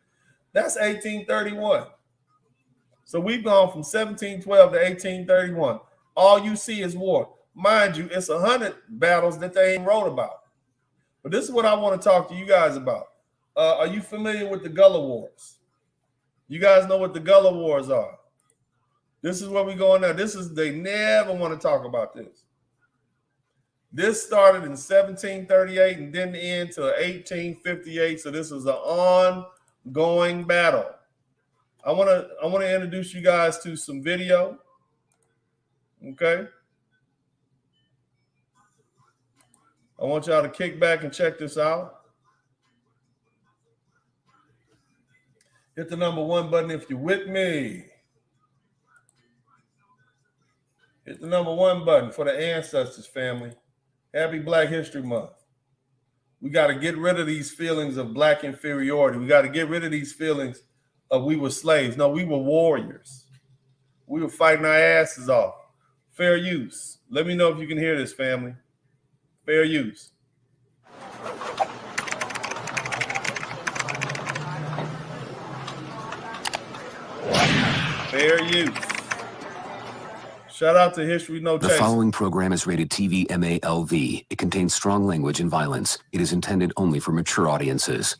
That's 1831. So we've gone from 1712 to 1831. All you see is war. Mind you, it's 100 battles that they ain't wrote about. But this is what I want to talk to you guys about. Are you familiar with the Gullah Wars? You guys know what the Gullah Wars are. This is where we're going now. They never want to talk about this. This started in 1738 and didn't end till 1858. So this is an ongoing battle. I want to introduce you guys to some video. Okay. I want y'all to kick back and check this out. Hit the number 1 button if you're with me. Hit the number 1 button for the ancestors, family. Happy Black History Month. We got to get rid of these feelings of black inferiority. We got to get rid of these feelings of we were slaves. No, we were warriors. We were fighting our asses off. Fair use. Let me know if you can hear this, family. Fair use. Fair use. Shout out to History No Chase. The following program is rated TV MALV. It contains strong language and violence. It is intended only for mature audiences.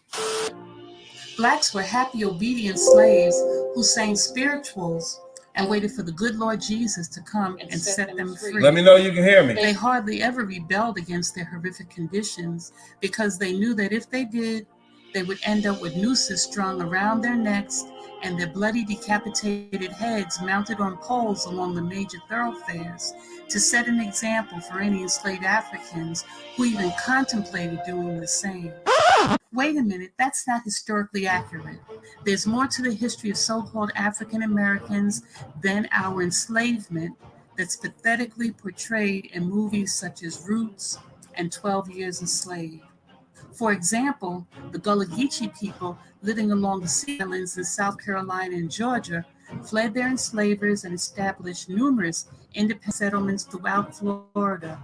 Blacks were happy, obedient slaves who sang spirituals and waited for the good Lord Jesus to come and set them free. Let me know you can hear me. They hardly ever rebelled against their horrific conditions because they knew that if they did, they would end up with nooses strung around their necks and their bloody decapitated heads mounted on poles along the major thoroughfares to set an example for any enslaved Africans who even contemplated doing the same. Wait a minute, that's not historically accurate. There's more to the history of so-called African Americans than our enslavement that's pathetically portrayed in movies such as Roots and 12 Years a Slave. For example, the Gullah Geechee people living along the sea islands in South Carolina and Georgia fled their enslavers and established numerous independent settlements throughout Florida.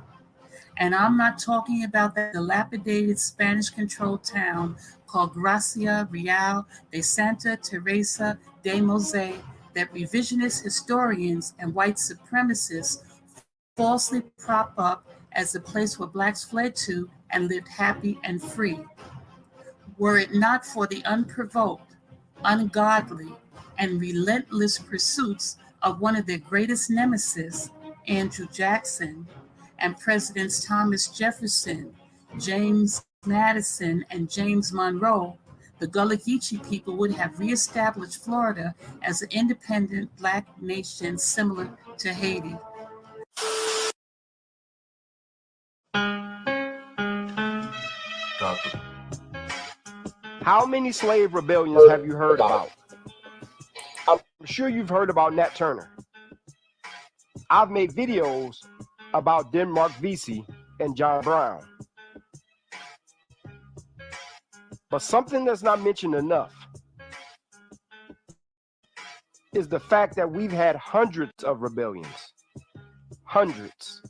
And I'm not talking about that dilapidated Spanish-controlled town called Gracia Real de Santa Teresa de Mose that revisionist historians and white supremacists falsely prop up as the place where blacks fled to and lived happy and free. Were it not for the unprovoked, ungodly, and relentless pursuits of one of their greatest nemesis, Andrew Jackson, and Presidents Thomas Jefferson, James Madison, and James Monroe, the Gullah people would have reestablished Florida as an independent black nation similar to Haiti. How many slave rebellions have you heard about? I'm sure you've heard about Nat Turner. I've made videos about Denmark Vesey and John Brown. But something that's not mentioned enough is the fact that we've had hundreds of rebellions. Hundreds.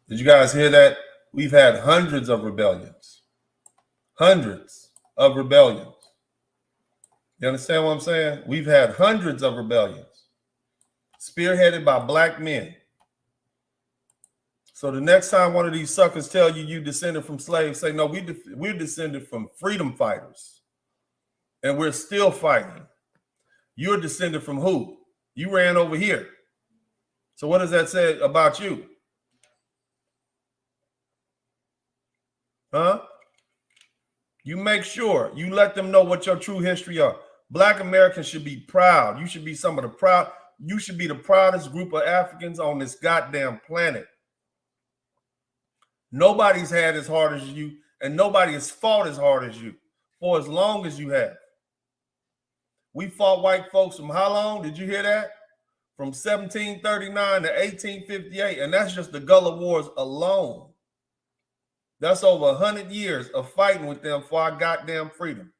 Did you guys hear that? We've had hundreds of rebellions. Hundreds of rebellions. You understand what I'm saying? We've had hundreds of rebellions spearheaded by black men. So the next time one of these suckers tell you descended from slaves, say, no, we're descended from freedom fighters. And we're still fighting. You're descended from who? You ran over here. So what does that say about you? Huh? You make sure you let them know what your true history are. Black Americans should be proud. You should be you should be the proudest group of Africans on this goddamn planet. Nobody's had as hard as you, and nobody has fought as hard as you for as long as you have. We fought white folks from how long? Did you hear that? From 1739 to 1858, and that's just the Gullah Wars alone. That's over 100 years of fighting with them for our goddamn freedom.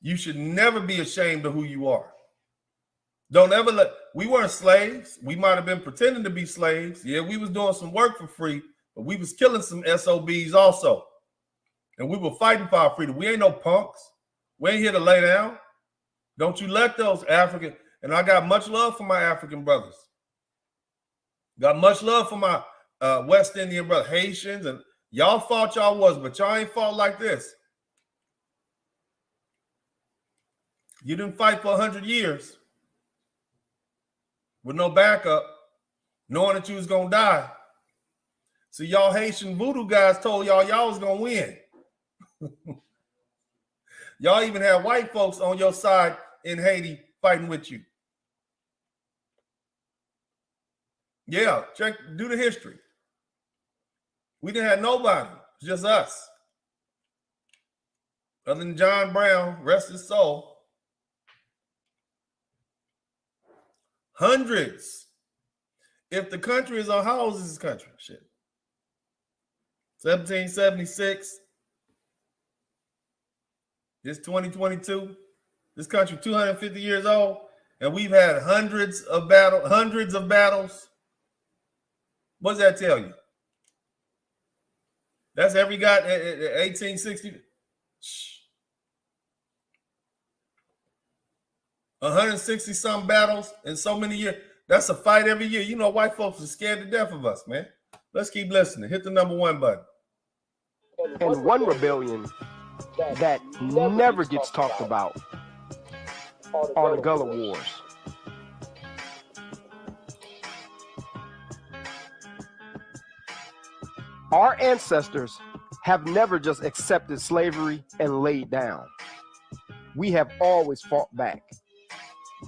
You should never be ashamed of who you are. Don't ever we weren't slaves. We might have been pretending to be slaves. Yeah, we was doing some work for free, but we was killing some SOBs also. And we were fighting for our freedom. We ain't no punks. We ain't here to lay down. Don't you let those African, and I got much love for my African brothers. Got much love for my West Indian brothers, Haitians, and y'all fought y'all was, but y'all ain't fought like this. You didn't fight for 100 years with no backup, knowing that you was gonna die. So y'all Haitian voodoo guys told y'all was gonna win. Y'all even had white folks on your side in Haiti fighting with you. Yeah, do the history. We didn't have nobody, just us. Other than John Brown, rest his soul. Hundreds. If the country is on, how old is this country? Shit. 1776. It's 2022. This country 250 years old, and we've had hundreds of battles. What does that tell you? That's every guy 1860. 160 some battles in so many years. That's a fight every year. You know, white folks are scared to death of us, man. Let's keep listening. Hit the #1 button. And one rebellion that never gets talked about are the Gullah Wars. Our ancestors have never just accepted slavery and laid down. We have always fought back.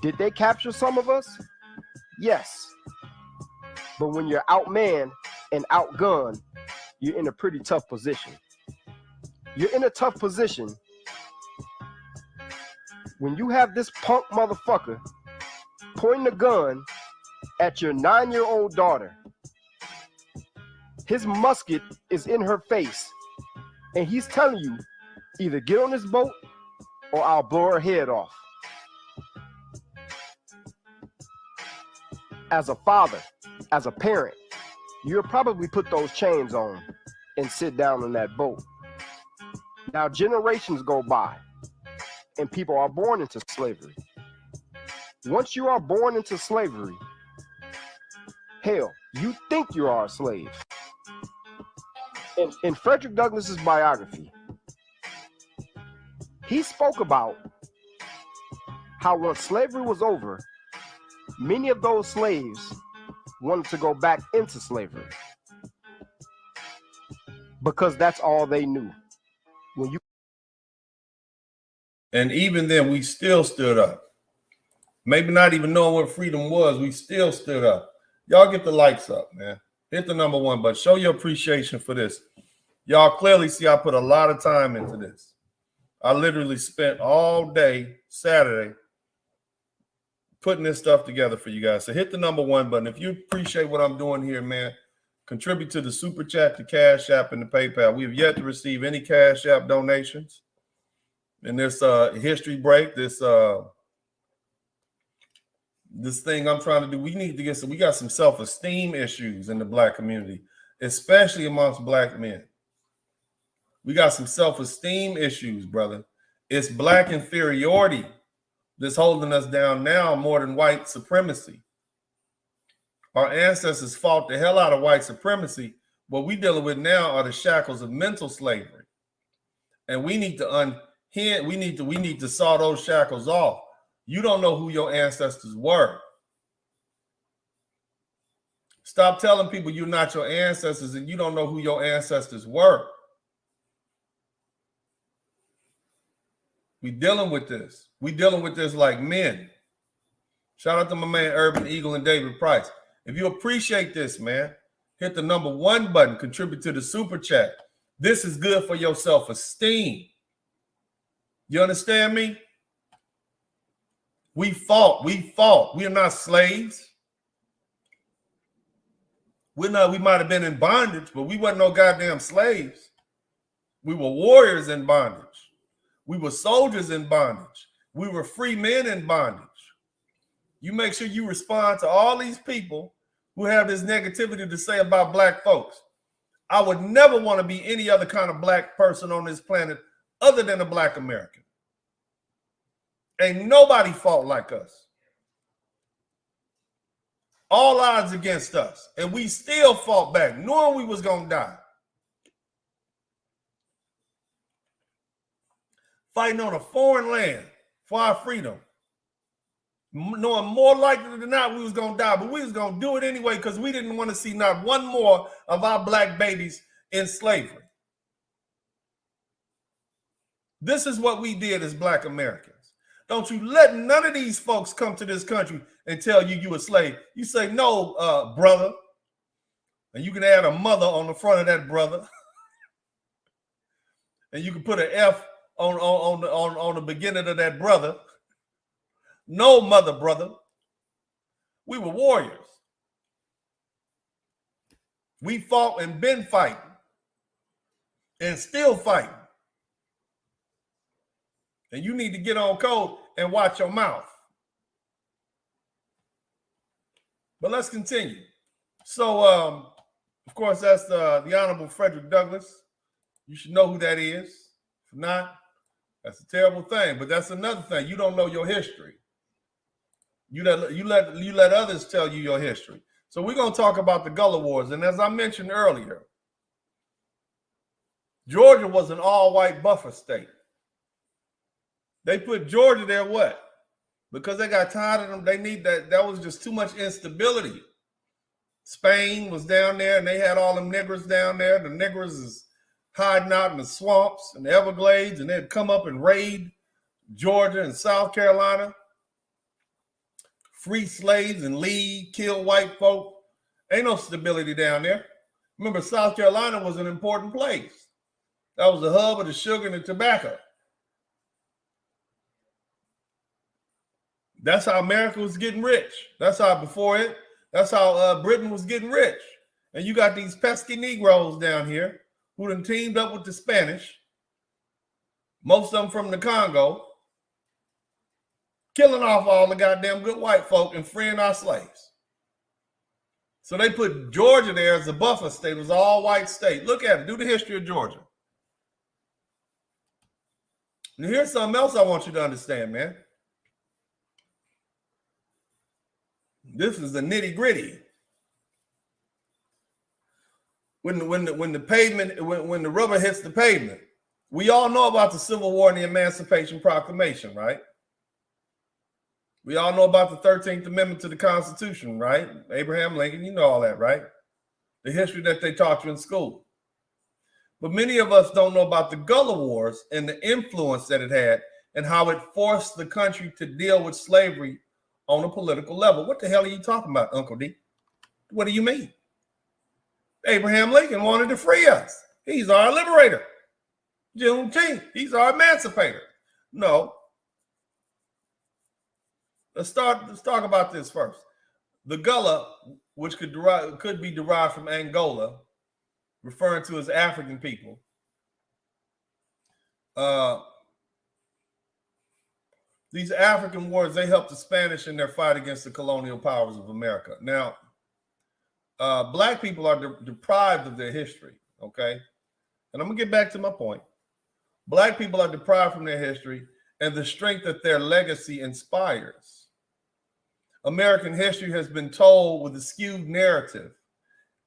Did they capture some of us? Yes. But when you're outmanned and outgunned, you're in a pretty tough position. You're in a tough position when you have this punk motherfucker pointing a gun at your 9-year-old daughter. His musket is in her face, and he's telling you, either get on this boat or I'll blow her head off. As a father, as a parent, you'll probably put those chains on and sit down in that boat. Now, generations go by and people are born into slavery. Once you are born into slavery, hell, you think you are a slave. In Frederick Douglass's biography, he spoke about how once slavery was over, many of those slaves wanted to go back into slavery because that's all they knew. And even then, we still stood up. Maybe not even knowing what freedom was, we still stood up. Y'all get the likes up, man. Hit the number one button. Show your appreciation for this. Y'all clearly see I put a lot of time into this. I literally spent all day Saturday putting this stuff together for you guys. So hit the number one button. If you appreciate what I'm doing here, man, contribute to the Super Chat, the Cash App, and the PayPal. We have yet to receive any Cash App donations in this history break, this thing I'm trying to do. We need to get we got some self-esteem issues in the Black community, especially amongst Black men. We got some self-esteem issues, brother. It's Black inferiority that's holding us down now more than white supremacy. Our ancestors fought the hell out of white supremacy. What we're dealing with now are the shackles of mental slavery. And we need to we need to saw those shackles off. You don't know who your ancestors were. Stop telling people you're not your ancestors and you don't know who your ancestors were. We dealing with this. We dealing with this like men. Shout out to my man Urban Eagle and David Price. If you appreciate this, man, hit the number one button, contribute to the Super Chat. This is good for your self-esteem. You understand me? We fought. We fought. We are not slaves. We might have been in bondage, but we wasn't no goddamn slaves. We were warriors in bondage. We were soldiers in bondage. We were free men in bondage. You make sure you respond to all these people who have this negativity to say about Black folks. I would never want to be any other kind of Black person on this planet other than a Black American. Ain't nobody fought like us. All odds against us. And we still fought back, knowing we was going to die. Fighting on a foreign land for our freedom. Knowing more likely than not we was going to die, but we was going to do it anyway because we didn't want to see not one more of our Black babies in slavery. This is what we did as Black Americans. Don't you let none of these folks come to this country and tell you you a slave. You say, no, brother. And you can add a mother on the front of that brother. And you can put an F on the beginning of that brother. No mother, brother. We were warriors. We fought and been fighting. And still fighting. And you need to get on code and watch your mouth. But let's continue. So, of course, that's the Honorable Frederick Douglass. You should know who that is. If not, that's a terrible thing. But that's another thing. You don't know your history. You let others tell you your history. So we're going to talk about the Gullah Wars. And as I mentioned earlier, Georgia was an all-white buffer state. They put Georgia there what? Because they got tired of them. They need that. That was just too much instability. Spain was down there and they had all them niggers down there. The niggers is hiding out in the swamps and the Everglades, and they'd come up and raid Georgia and South Carolina, free slaves and leave, kill white folk. Ain't no stability down there. Remember, South Carolina was an important place. That was the hub of the sugar and the tobacco. That's how America was getting rich. That's how that's how Britain was getting rich. And you got these pesky Negroes down here who done teamed up with the Spanish, most of them from the Congo, killing off all the goddamn good white folk and freeing our slaves. So they put Georgia there as a buffer state. It was an all-white state. Look at it. Do the history of Georgia. Now here's something else I want you to understand, man. This is the nitty-gritty. When the rubber hits the pavement, we all know about the Civil War and the Emancipation Proclamation, right? We all know about the 13th Amendment to the Constitution, right? Abraham Lincoln, you know all that, right? The history that they taught you in school. But many of us don't know about the Gullah Wars and the influence that it had and how it forced the country to deal with slavery on a political level. What the hell are you talking about, Uncle D? What do you mean? Abraham Lincoln wanted to free us. He's our liberator. Juneteenth, he's our emancipator. No. Let's talk about this first. The Gullah, which could be derived from Angola, referring to as African people. These African wars, they helped the Spanish in their fight against the colonial powers of America. Now, Black people are deprived of their history, okay? And I'm gonna get back to my point. Black people are deprived from their history and the strength that their legacy inspires. American history has been told with a skewed narrative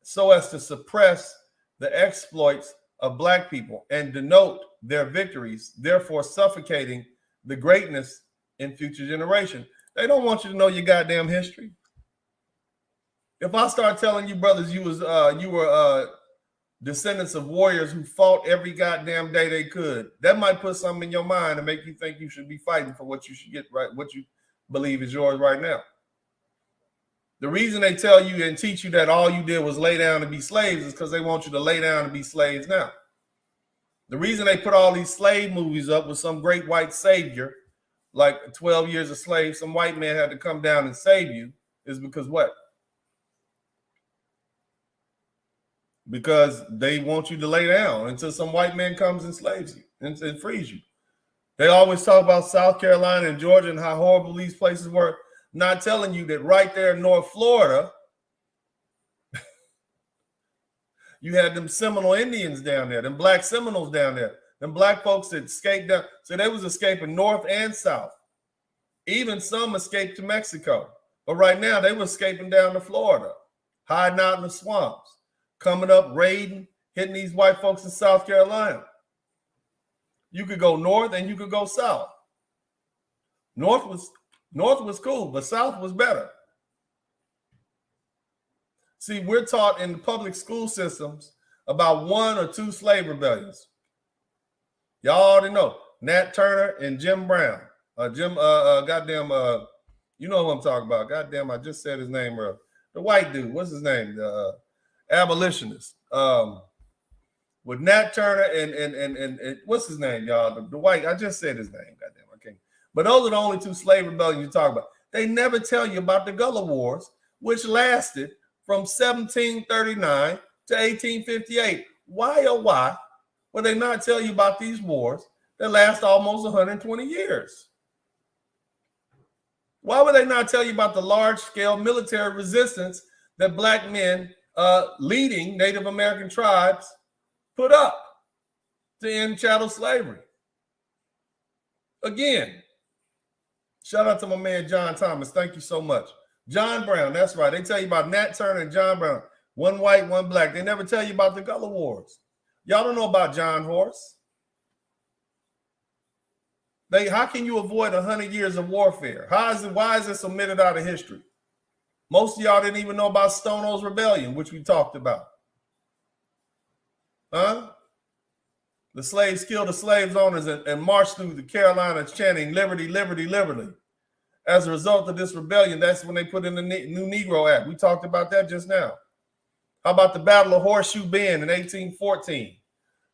so as to suppress the exploits of Black people and denote their victories, therefore suffocating the greatness in future generations. They don't want you to know your goddamn history. If I start telling you, brothers, you were descendants of warriors who fought every goddamn day they could, that might put something in your mind and make you think you should be fighting for what you should get right, what you believe is yours right now. The reason they tell you and teach you that all you did was lay down and be slaves is because they want you to lay down and be slaves now. The reason they put all these slave movies up with some great white savior, like 12 Years a Slave, some white man had to come down and save you, is because what? Because they want you to lay down until some white man comes and slaves you and frees you. They always talk about South Carolina and Georgia and how horrible these places were, not telling you that right there in North Florida, you had them Seminole Indians down there, them Black Seminoles down there, them Black folks that escaped down. So they was escaping north and south. Even some escaped to Mexico. But right now they were escaping down to Florida, hiding out in the swamps, coming up, raiding, hitting these white folks in South Carolina. You could go north and you could go south. North was cool, but south was better. See, we're taught in the public school systems about 1 or 2 slave rebellions. Y'all already know Nat Turner and Jim Brown. You know what I'm talking about. Goddamn, I just said his name earlier. The white dude, what's his name? The abolitionist. With Nat Turner and what's his name, y'all? The white, I just said his name. Goddamn, I can't. But those are the only 2 slave rebellions you talk about. They never tell you about the Gullah Wars, which lasted from 1739 to 1858. Why, oh why, would they not tell you about these wars that last almost 120 years? Why would they not tell you about the large-scale military resistance that Black men leading Native American tribes put up to end chattel slavery? Again, shout out to my man John Thomas. Thank you so much. John Brown, that's right. They tell you about Nat Turner and John Brown. 1 white, 1 black. They never tell you about the Gullah Wars. Y'all don't know about John Horse. How can you avoid 100 years of warfare? Why is this omitted out of history? Most of y'all didn't even know about Stono's rebellion, which we talked about. Huh? The slaves killed the slaves owners and marched through the Carolinas chanting liberty, liberty, liberty. As a result of this rebellion, that's when they put in the New Negro Act. We talked about that just now. How about the Battle of Horseshoe Bend in 1814?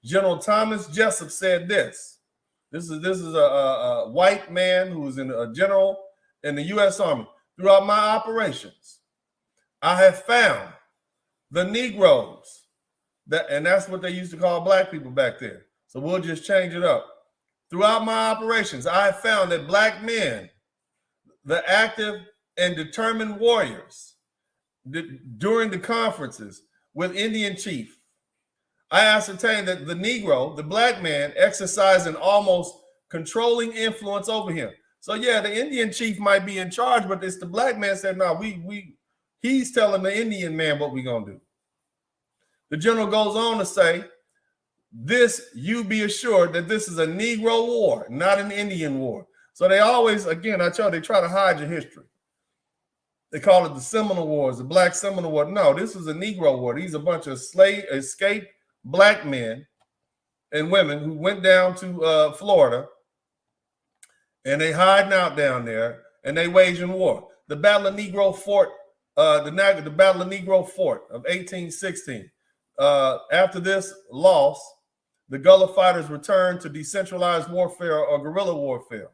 General Thomas Jessup said this. This is a white man who was a general in the U.S. Army. Throughout my operations, I have found the Negroes, and that's what they used to call Black people back there. So we'll just change it up. Throughout my operations, I have found that Black men, the active and determined warriors, during the conferences with Indian chief, I ascertained that the Negro, the black man, exercised an almost controlling influence over him. So yeah, the Indian chief might be in charge, but it's the black man said, no, he's telling the Indian man what we're gonna do. The general goes on to say, this, you be assured that this is a Negro war, not an Indian war. So they always, again, I tell you, they try to hide your history. They call it the Seminole Wars, the Black Seminole War. No, this is a Negro war. These are a bunch of escaped black men and women who went down to Florida, and they hiding out down there, and they waging war. The Battle of Negro Fort, the Battle of Negro Fort of 1816. After this loss, the Gullah fighters returned to decentralized warfare or guerrilla warfare.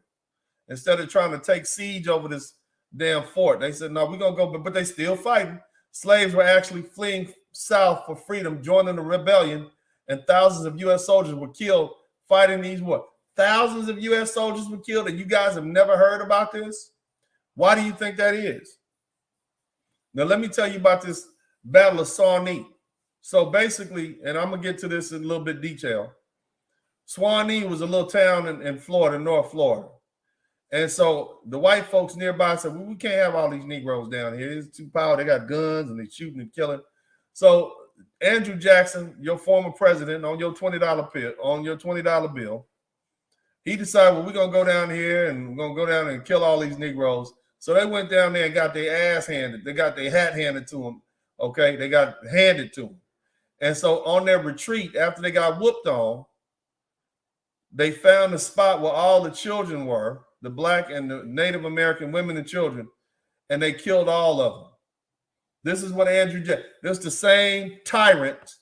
Instead of trying to take siege over this damn fort, they said, no, we're going to go, but they still fighting. Slaves were actually fleeing south for freedom, joining the rebellion, and thousands of U.S. soldiers were killed fighting these wars. Thousands of U.S. soldiers were killed, and you guys have never heard about this? Why do you think that is? Now, let me tell you about this Battle of Shawnee. So basically, and I'm going to get to this in a little bit detail, Shawnee was a little town in Florida, North Florida. And so the white folks nearby said, well, we can't have all these Negroes down here. It's too powerful. They got guns and they shooting and killing. So Andrew Jackson, your former president, on your $20 bill, he decided, well, we're going to go down here and we're going to go down and kill all these Negroes. So they went down there and got their ass handed. They got their hat handed to them. Okay, they got handed to them. And so on their retreat, after they got whooped on, they found the spot where all the children were, the black and the Native American women and children, and they killed all of them. This is what Andrew Jackson, this is the same tyrant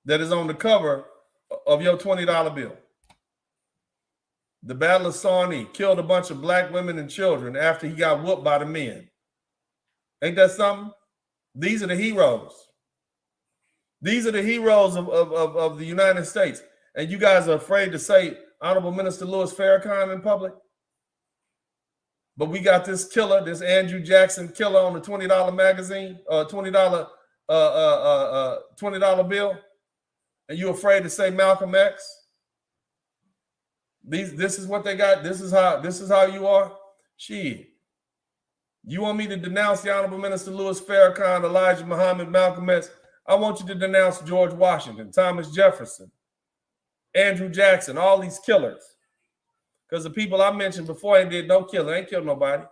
that is on the cover of your $20 bill. The Battle of Shawnee killed a bunch of black women and children after he got whooped by the men. Ain't that something? These are the heroes. These are the heroes of the United States. And you guys are afraid to say Honorable Minister Louis Farrakhan in public? But we got this killer, this Andrew Jackson killer on the $20 magazine, $20 bill, and you afraid to say Malcolm X? This is what they got. This is how you are. Shit. You want me to denounce the Honorable Minister Louis Farrakhan, Elijah Muhammad, Malcolm X? I want you to denounce George Washington, Thomas Jefferson, Andrew Jackson, all these killers. Because the people I mentioned before ain't did no killing, ain't killed nobody.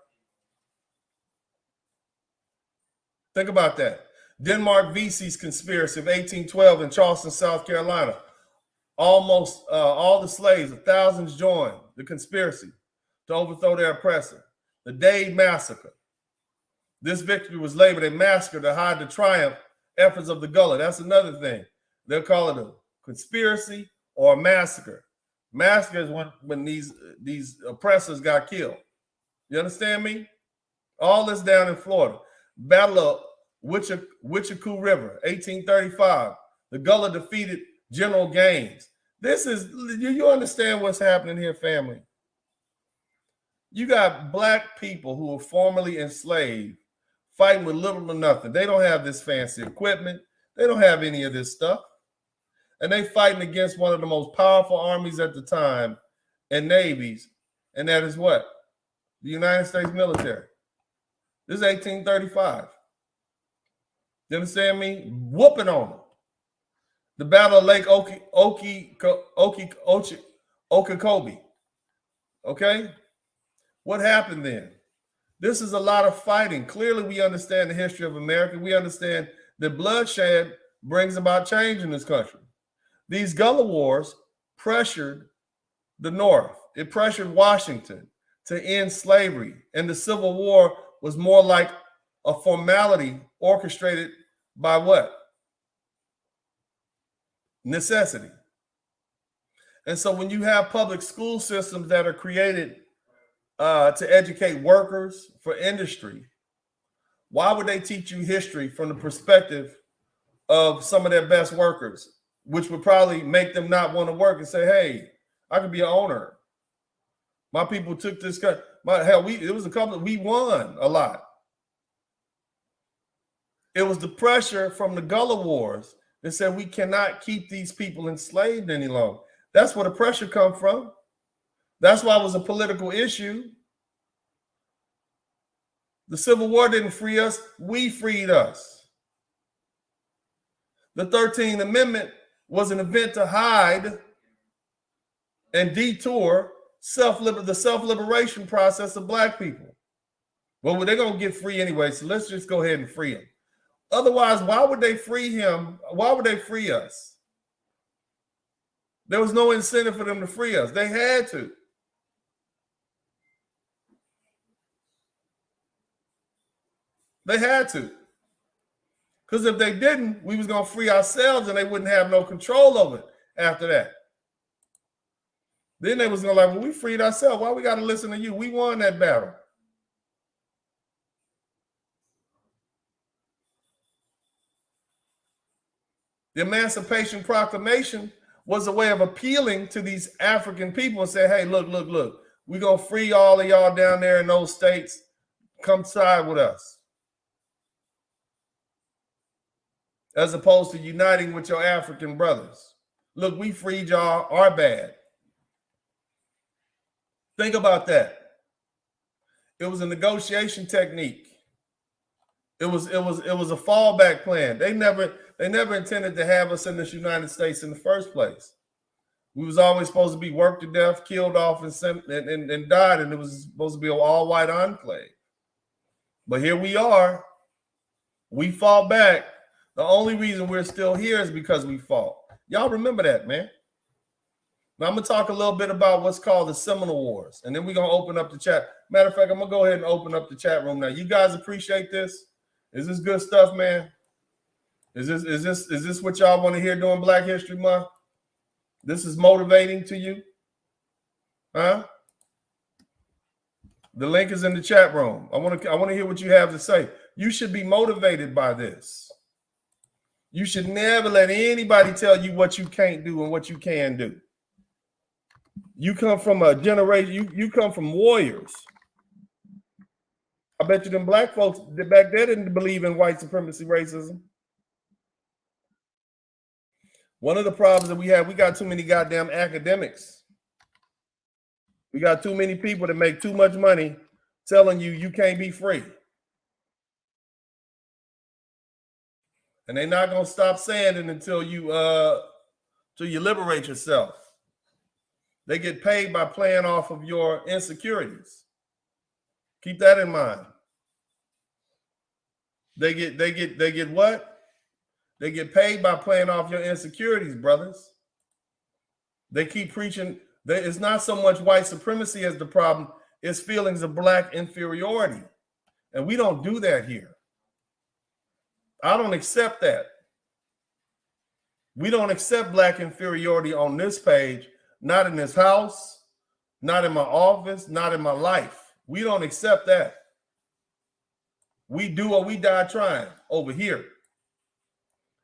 Think about that. Denmark Vesey's conspiracy of 1812 in Charleston, South Carolina. Almost all the slaves, thousands joined the conspiracy to overthrow their oppressor. The Dade Massacre. This victory was labeled a massacre to hide the triumph efforts of the Gullah. That's another thing. They'll call it a conspiracy or a massacre. Massacre is when these oppressors got killed. You understand me? All this down in Florida. Battle of Wichita River, 1835. The Gullah defeated General Gaines. This is, you understand what's happening here, family? You got black people who were formerly enslaved fighting with little or nothing. They don't have this fancy equipment. They don't have any of this stuff. And they fighting against one of the most powerful armies at the time and navies. And that is what? The United States military. This is 1835. You understand me? Whooping on them. The Battle of Lake Okeechobee. Okay? What happened then? This is a lot of fighting. Clearly, we understand the history of America. We understand that bloodshed brings about change in this country. These Gullah Wars pressured the North. It pressured Washington to end slavery. And the Civil War was more like a formality orchestrated by what? Necessity. And so when you have public school systems that are created to educate workers for industry, why would they teach you history from the perspective of some of their best workers, which would probably make them not want to work and say, hey, I could be an owner. My people took this cut. It was a couple, we won a lot. It was the pressure from the Gullah Wars that said we cannot keep these people enslaved any longer. That's where the pressure come from. That's why it was a political issue. The Civil War didn't free us. We freed us. The 13th Amendment was an event to hide and detour the self-liberation process of black people. Well, they're going to get free anyway, so let's just go ahead and free them. Otherwise, why would they free him? Why would they free us? There was no incentive for them to free us. They had to. They had to. Because if they didn't, we was going to free ourselves and they wouldn't have no control over it after that. Then they was going to like, well, we freed ourselves. Why we got to listen to you? We won that battle. The Emancipation Proclamation was a way of appealing to these African people and say, hey, look, we're going to free all of y'all down there in those states. Come side with us. As opposed to uniting with your African brothers. Look, we freed y'all, our bad. Think about that. It was a negotiation technique. It was a fallback plan. They never intended to have us in this United States in the first place. We was always supposed to be worked to death, killed off, and died, and it was supposed to be an all-white enclave. But here we are. We fought back. The only reason we're still here is because we fought. Y'all remember that, man. Now, I'm going to talk a little bit about what's called the Seminole Wars, and then we're going to open up the chat. Matter of fact, I'm going to go ahead and open up the chat room now. You guys appreciate this? Is this good stuff, man? Is this what y'all want to hear during Black History Month? This is motivating to you? Huh? The link is in the chat room. I want to hear what you have to say. You should be motivated by this. You should never let anybody tell you what you can't do and what you can do. You come from a generation, you come from warriors. I bet you them black folks back there didn't believe in white supremacy racism. One of the problems that we got too many goddamn academics. We got too many people that make too much money telling you you can't be free. And they're not gonna stop saying it until you liberate yourself. They get paid by playing off of your insecurities. Keep that in mind. They get what? They get paid by playing off your insecurities, brothers. They keep preaching that it's not so much white supremacy as the problem, it's feelings of black inferiority. And we don't do that here. I don't accept that. We don't accept black inferiority on this page, not in this house, not in my office, not in my life. We don't accept that. We do or we die trying over here.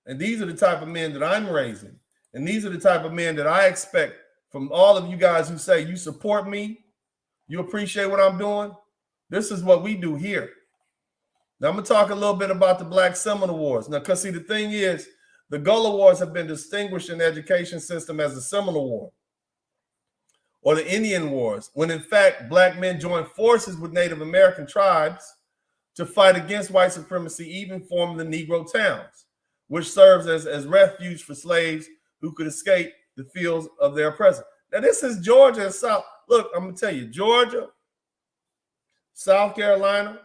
And these are the type of men that I'm raising. And these are the type of men that I expect from all of you guys who say you support me, you appreciate what I'm doing. This is what we do here. Now, I'm going to talk a little bit about the Black Seminole Wars. Now, because see, the thing is, the Gullah Wars have been distinguished in the education system as the Seminole War or the Indian Wars, when in fact, black men joined forces with Native American tribes to fight against white supremacy, even forming the Negro towns, which serves as refuge for slaves who could escape the fields of their oppressors. Now, this is Georgia and South. Look, I'm going to tell you, Georgia, South Carolina,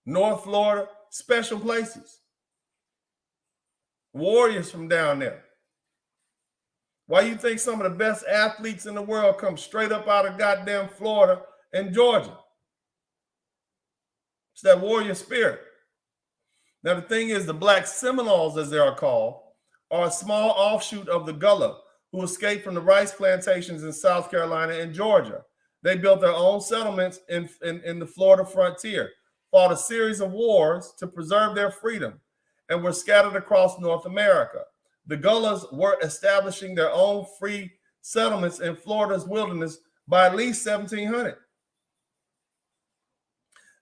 North Florida, special places. Warriors from down there. Why you think some of the best athletes in the world come straight up out of goddamn Florida and Georgia? It's that warrior spirit. Now, the thing is, the Black Seminoles, as they are called, are a small offshoot of the Gullah who escaped from the rice plantations in South Carolina and Georgia. They built their own settlements in the Florida frontier, fought a series of wars to preserve their freedom, and were scattered across North America. The Gullahs were establishing their own free settlements in Florida's wilderness by at least 1700.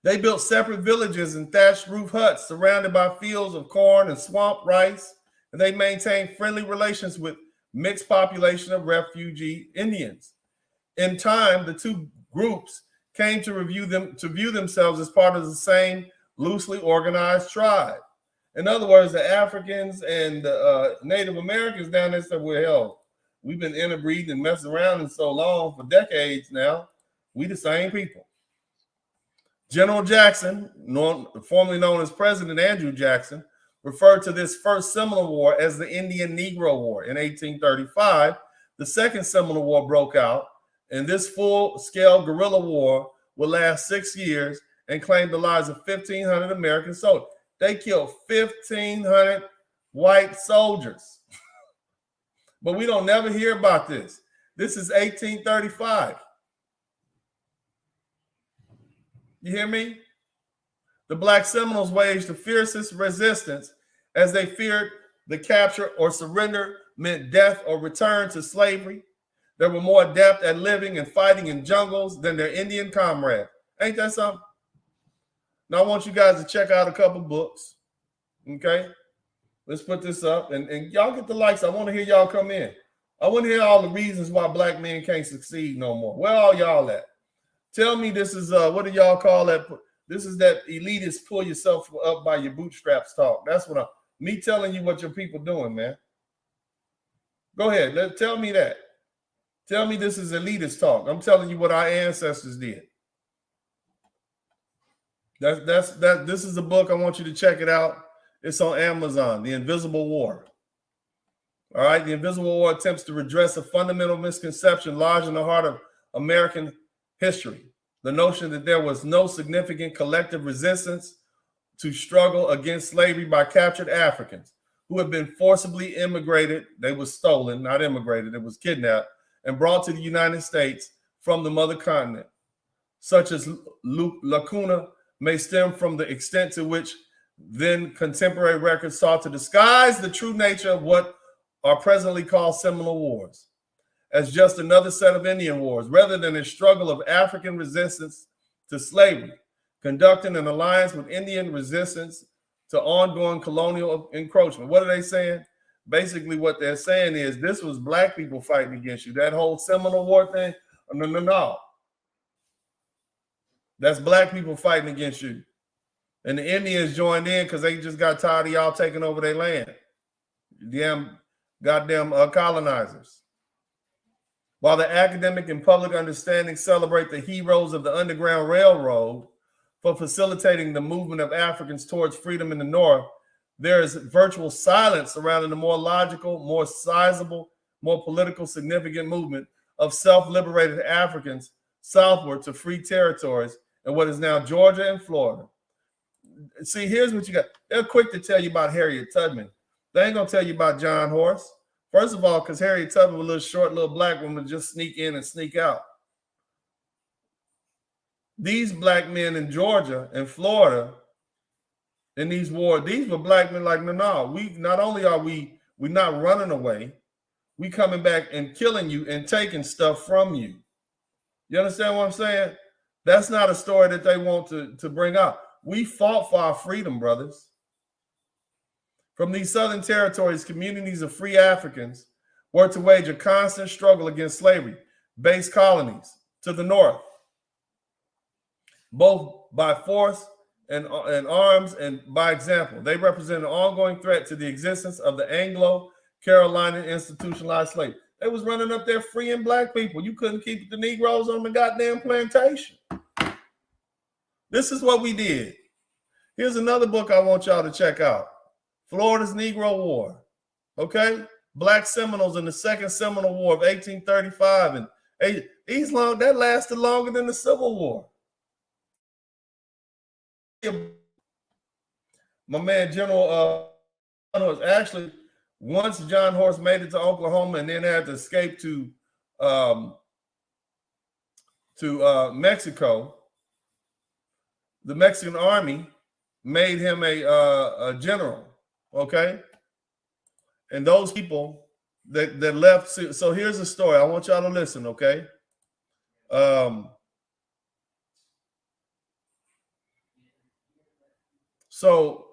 They built separate villages and thatched roof huts surrounded by fields of corn and swamp rice, and they maintained friendly relations with mixed population of refugee Indians. In time, the two groups came to view themselves as part of the same loosely organized tribe. In other words, the Africans and the Native Americans down there said, well, hell, we've been interbreeding and messing around and so long for decades now. We the same people. General Jackson, formerly known as President Andrew Jackson, referred to this first Seminole War as the Indian Negro War. In 1835, the second Seminole War broke out, and this full-scale guerrilla war would last 6 years and claim the lives of 1,500 American soldiers. They killed 1,500 white soldiers. But we don't never hear about this. This is 1835. You hear me? The Black Seminoles waged the fiercest resistance as they feared the capture or surrender meant death or return to slavery. They were more adept at living and fighting in jungles than their Indian comrades. Ain't that something? Now I want you guys to check out a couple books. Okay? Let's put this up. And y'all get the likes. I want to hear y'all come in. I want to hear all the reasons why black men can't succeed no more. Where all y'all at? Tell me this is, what do y'all call that? This is that elitist pull yourself up by your bootstraps talk. That's what me telling you what your people doing, man. Go ahead. Tell me that. Tell me this is elitist talk. I'm telling you what our ancestors did. This is a book. I want you to check it out. It's on Amazon, The Invisible War. All right. The Invisible War attempts to redress a fundamental misconception lodged in the heart of American history. The notion that there was no significant collective resistance to struggle against slavery by captured Africans who had been forcibly immigrated. They were stolen, not immigrated. It was kidnapped and brought to the United States from the mother continent. Such as lacuna may stem from the extent to which then contemporary records sought to disguise the true nature of what are presently called Seminole Wars as just another set of Indian wars, rather than a struggle of African resistance to slavery, conducting an alliance with Indian resistance to ongoing colonial encroachment. What are they saying? Basically, what they're saying is this was black people fighting against you. That whole Seminole War thing, no. That's black people fighting against you. And the Indians joined in because they just got tired of y'all taking over their land. Damn goddamn colonizers. While the academic and public understanding celebrate the heroes of the Underground Railroad for facilitating the movement of Africans towards freedom in the North, there is virtual silence surrounding the more logical, more sizable, more political significant movement of self-liberated Africans southward to free territories in what is now Georgia and Florida. See, here's what you got. They're quick to tell you about Harriet Tubman. They ain't gonna tell you about John Horse. First of all, because Harriet Tubman was a little short, little black woman, just sneak in and sneak out. These black men in Georgia and Florida in these wars, these were black men like, no, we not only are we not running away, we coming back and killing you and taking stuff from you. You understand what I'm saying? That's not a story that they want to bring up. We fought for our freedom, brothers. From these southern territories, communities of free Africans were to wage a constant struggle against slavery-based colonies to the north, both by force and arms and by example. They represent an ongoing threat to the existence of the Anglo-Carolinian institutionalized slave. They was running up there freeing black people. You couldn't keep the Negroes on the goddamn plantation. This is what we did. Here's another book I want y'all to check out. Florida's Negro War. Okay? Black Seminoles in the Second Seminole War of 1835. And that lasted longer than the Civil War. My man, General Horse, actually, once John Horse made it to Oklahoma and then had to escape to Mexico, the Mexican army made him a general, okay? And those people that left, so here's the story. I want y'all to listen, okay? So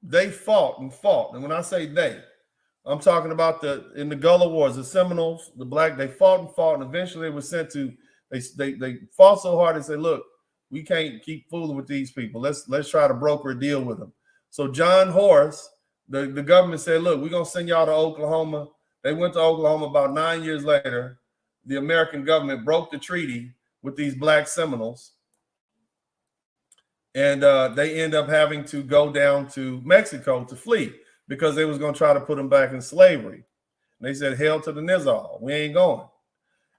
they fought and fought. And when I say they, I'm talking about in the Gullah Wars, the Seminoles, the black, they fought and fought, and eventually they were sent to, they fought so hard and said, look, we can't keep fooling with these people. Let's try to broker a deal with them. So John Horace, the government said, look, we're going to send y'all to Oklahoma. They went to Oklahoma. About 9 years later, the American government broke the treaty with these black Seminoles. And they end up having to go down to Mexico to flee because they was going to try to put them back in slavery. And they said, hell to the Nizal, we ain't going.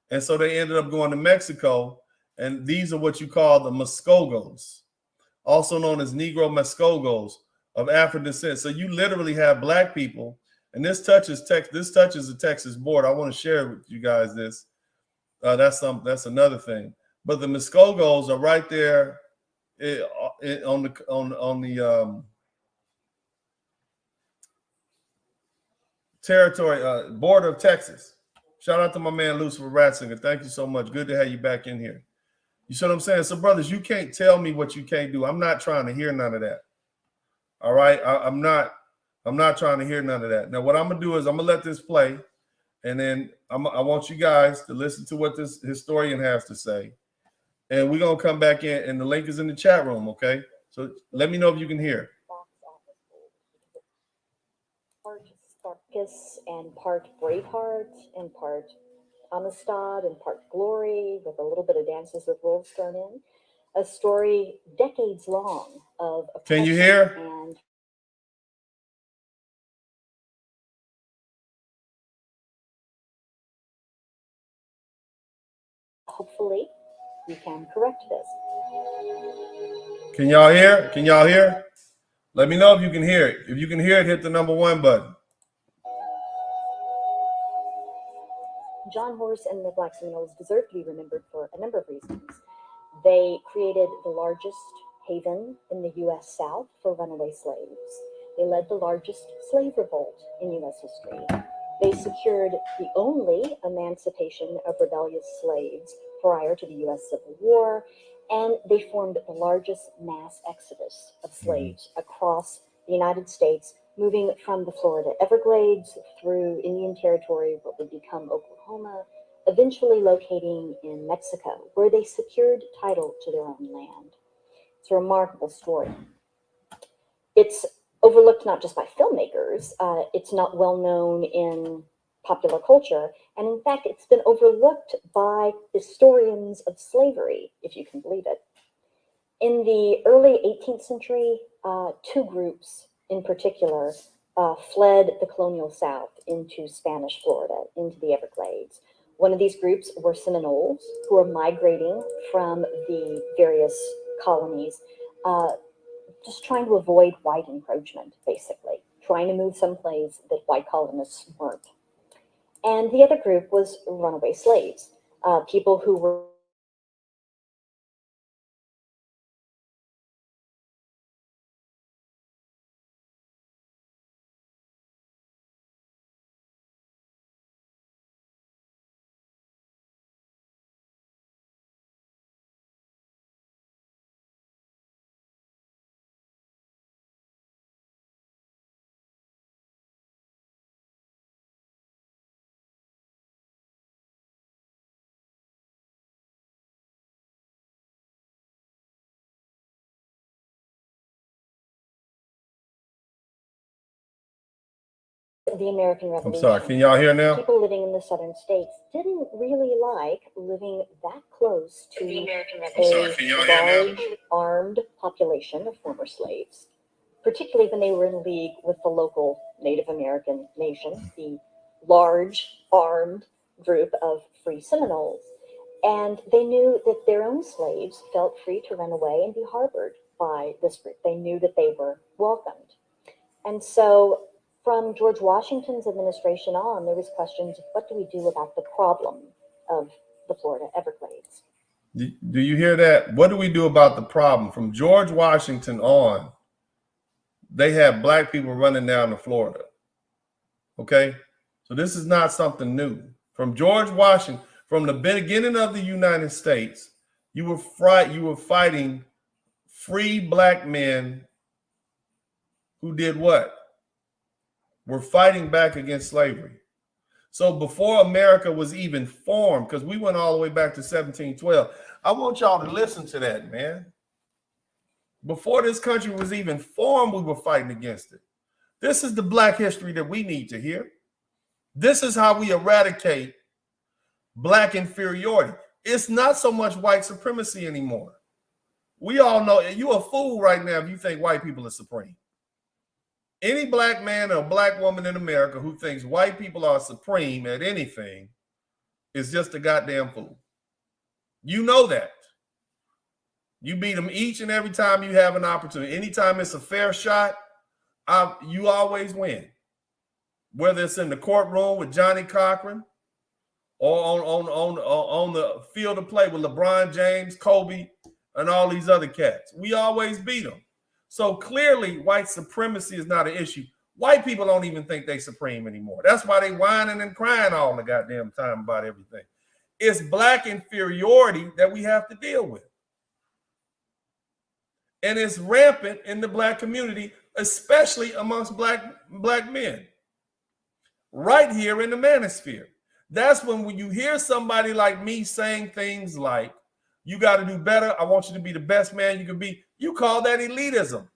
And so they ended up going to Mexico. And these are what you call the Muskogos, also known as Negro Muskogos of African descent. So you literally have black people, and this touches the Texas border. I want to share with you guys this. That's another thing. But the Muskogos are right there on the territory border of Texas. Shout out to my man Lucifer Ratzinger. Thank you so much. Good to have you back in here. You see what I'm saying? So, brothers, you can't tell me what you can't do. I'm not trying to hear none of that. All right, I'm not trying to hear none of that. Now, what I'm gonna do is I'm gonna let this play, and then I want you guys to listen to what this historian has to say, and we're gonna come back in, and the link is in the chat room. Okay, so let me know if you can hear. Part Spartacus and part Braveheart and part Amistad and part Glory with a little bit of Dances with Wolves thrown in. A story decades long of Can you hear? And hopefully we can correct this. Can y'all hear? Can y'all hear? Let me know if you can hear it. If you can hear it, hit the #1 button. John Horace and the Black Seminoles deserve to be remembered for a number of reasons. They created the largest haven in the U.S. South for runaway slaves. They led the largest slave revolt in U.S. history. They secured the only emancipation of rebellious slaves prior to the U.S. Civil War, and they formed the largest mass exodus of slaves across the United States, moving from the Florida Everglades through Indian Territory, what would become Oklahoma, eventually locating in Mexico, where they secured title to their own land. It's a remarkable story. It's overlooked not just by filmmakers, it's not well known in popular culture, and in fact, it's been overlooked by historians of slavery, if you can believe it. In the early 18th century, two groups in particular fled the colonial South into Spanish Florida, into the Everglades. One of these groups were Seminoles, who were migrating from the various colonies, just trying to avoid white encroachment, basically, trying to move someplace that white colonists weren't. And the other group was runaway slaves, people who were the American Revolution. I'm sorry, can y'all hear now? People living in the southern states didn't really like living that close to a large armed population of former slaves, particularly when they were in league with the local Native American nation, the large armed group of free Seminoles. And they knew that their own slaves felt free to run away and be harbored by this group. They knew that they were welcomed. And so from George Washington's administration on, there was questions of what do we do about the problem of the Florida Everglades? Do you hear that? What do we do about the problem? From George Washington on, they have black people running down to Florida. Okay? So this is not something new. From George Washington, from the beginning of the United States, you were fighting free black men who did what? Were fighting back against slavery. So before America was even formed, because we went all the way back to 1712, I want y'all to listen to that, man. Before this country was even formed, we were fighting against it. This is the Black history that we need to hear. This is how we eradicate Black inferiority. It's not so much white supremacy anymore. We all know you're a fool right now if you think white people are supreme. Any Black man or Black woman in America who thinks white people are supreme at anything is just a goddamn fool. You know that. You beat them each and every time you have an opportunity. Anytime it's a fair shot, you always win. Whether it's in the courtroom with Johnny Cochran or on the field of play with LeBron James, Kobe, and all these other cats. We always beat them. So clearly, white supremacy is not an issue. White people don't even think they supreme anymore. That's why they whining and crying all the goddamn time about everything. It's Black inferiority that we have to deal with. And it's rampant in the Black community, especially amongst black men. Right here in the manosphere. That's when you hear somebody like me saying things like, you got to do better. I want you to be the best man you can be. You call that elitism.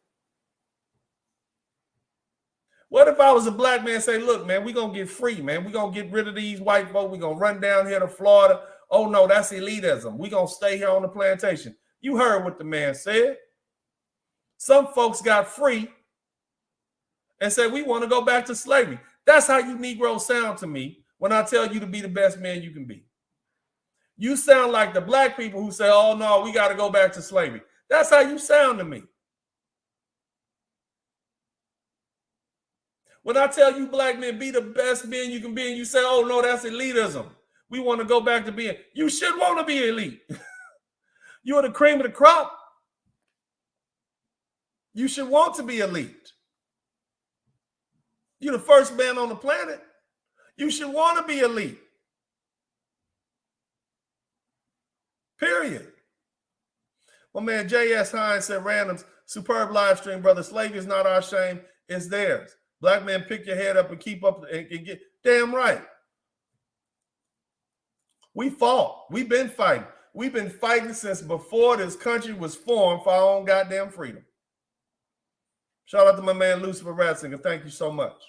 What if I was a Black man and say, look, man, we're going to get free, man. We're going to get rid of these white folk. We're going to run down here to Florida. Oh, no, that's elitism. We're going to stay here on the plantation. You heard what the man said. Some folks got free and said, we want to go back to slavery. That's how you Negroes sound to me when I tell you to be the best man you can be. You sound like the Black people who say, oh, no, we got to go back to slavery. That's how you sound to me. When I tell you Black men, be the best man you can be, and you say, oh, no, that's elitism. We want to go back to being, you should want to be elite. You're the cream of the crop. You should want to be elite. You're the first man on the planet. You should want to be elite. Period. My man J.S. Hines said, randoms, superb live stream, brother. Slavery is not our shame, it's theirs. Black men, pick your head up and keep up and get damn right. We fought. We've been fighting. We've been fighting since before this country was formed for our own goddamn freedom. Shout out to my man Lucifer Ratzinger. Thank you so much.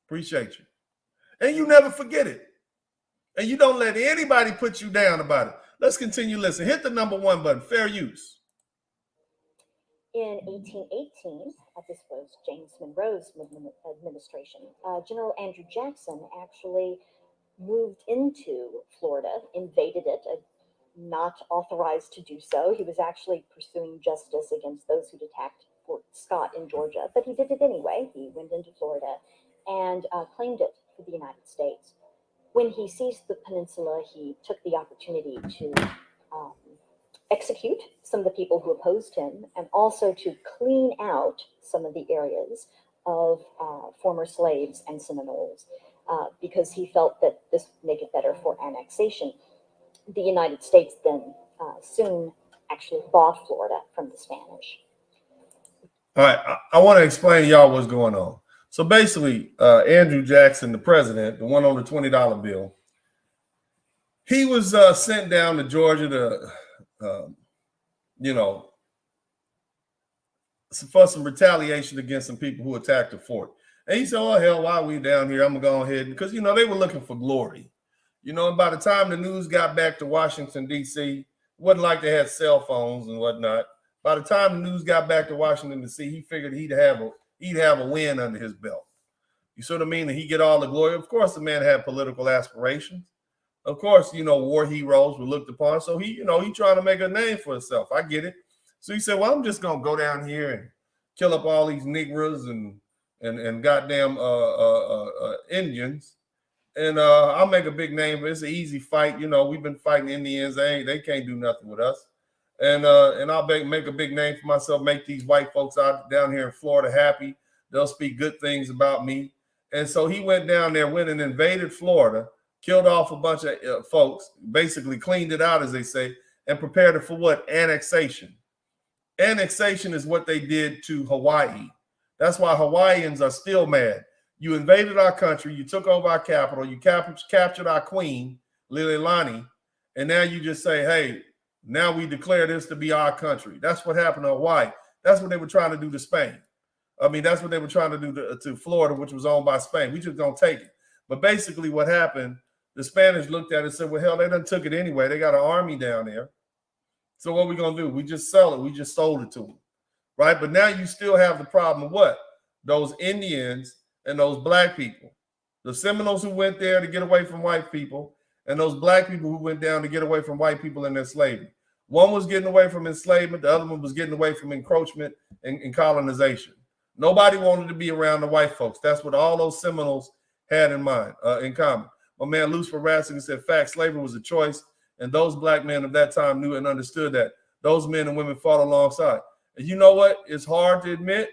Appreciate you. And you never forget it. And you don't let anybody put you down about it. Let's continue listening. Hit the number 1 button, fair use. In 1818, this was James Monroe's administration, General Andrew Jackson actually moved into Florida, invaded it, not authorized to do so. He was actually pursuing justice against those who'd attacked Fort Scott in Georgia, but he did it anyway. He went into Florida and claimed it for the United States. When he seized the peninsula, he took the opportunity to execute some of the people who opposed him and also to clean out some of the areas of former slaves and Seminoles because he felt that this would make it better for annexation. The United States then soon actually bought Florida from the Spanish. All right, I want to explain to y'all what's going on. So basically, Andrew Jackson, the president, the one on the $20 bill, he was sent down to Georgia to, for some retaliation against some people who attacked the fort. And he said, oh, hell, why are we down here? I'm going to go ahead. Because, they were looking for glory. And by the time the news got back to Washington, D.C., it wasn't like they had cell phones and whatnot. By the time the news got back to Washington, D.C., he figured he'd have a win under his belt. You see what I mean? And he get all the glory. Of course, the man had political aspirations. Of course, war heroes were looked upon. So he trying to make a name for himself. I get it. So he said, well, I'm just going to go down here and kill up all these Negroes and goddamn Indians. And I'll make a big name. It's an easy fight. We've been fighting Indians. They can't do nothing with us. And I'll make a big name for myself, make these white folks out down here in Florida happy. They'll speak good things about me. And so he went down there, went and invaded Florida, killed off a bunch of folks, basically cleaned it out, as they say, and prepared it for what? Annexation. Annexation is what they did to Hawaii. That's why Hawaiians are still mad. You invaded our country, you took over our capital, you captured our queen, Lililani, and now you just say, hey, now we declare this to be our country. That's what happened to Hawaii. That's what they were trying to do to Spain. I mean, that's what they were trying to do to Florida, which was owned by Spain. We just don't take it. But basically what happened, the Spanish looked at it and said, well, hell, they done took it anyway. They got an army down there. So what are we going to do? We just sell it. We just sold it to them, right? But now you still have the problem of what? Those Indians and those black people. The Seminoles who went there to get away from white people, and those black people who went down to get away from white people in their slavery. One was getting away from enslavement. The other one was getting away from encroachment and colonization. Nobody wanted to be around the white folks. That's what all those Seminoles had in mind, in common. My man Lucifer Ratzinger said, fact, slavery was a choice, and those black men of that time knew and understood that. Those men and women fought alongside. And you know what? It's hard to admit,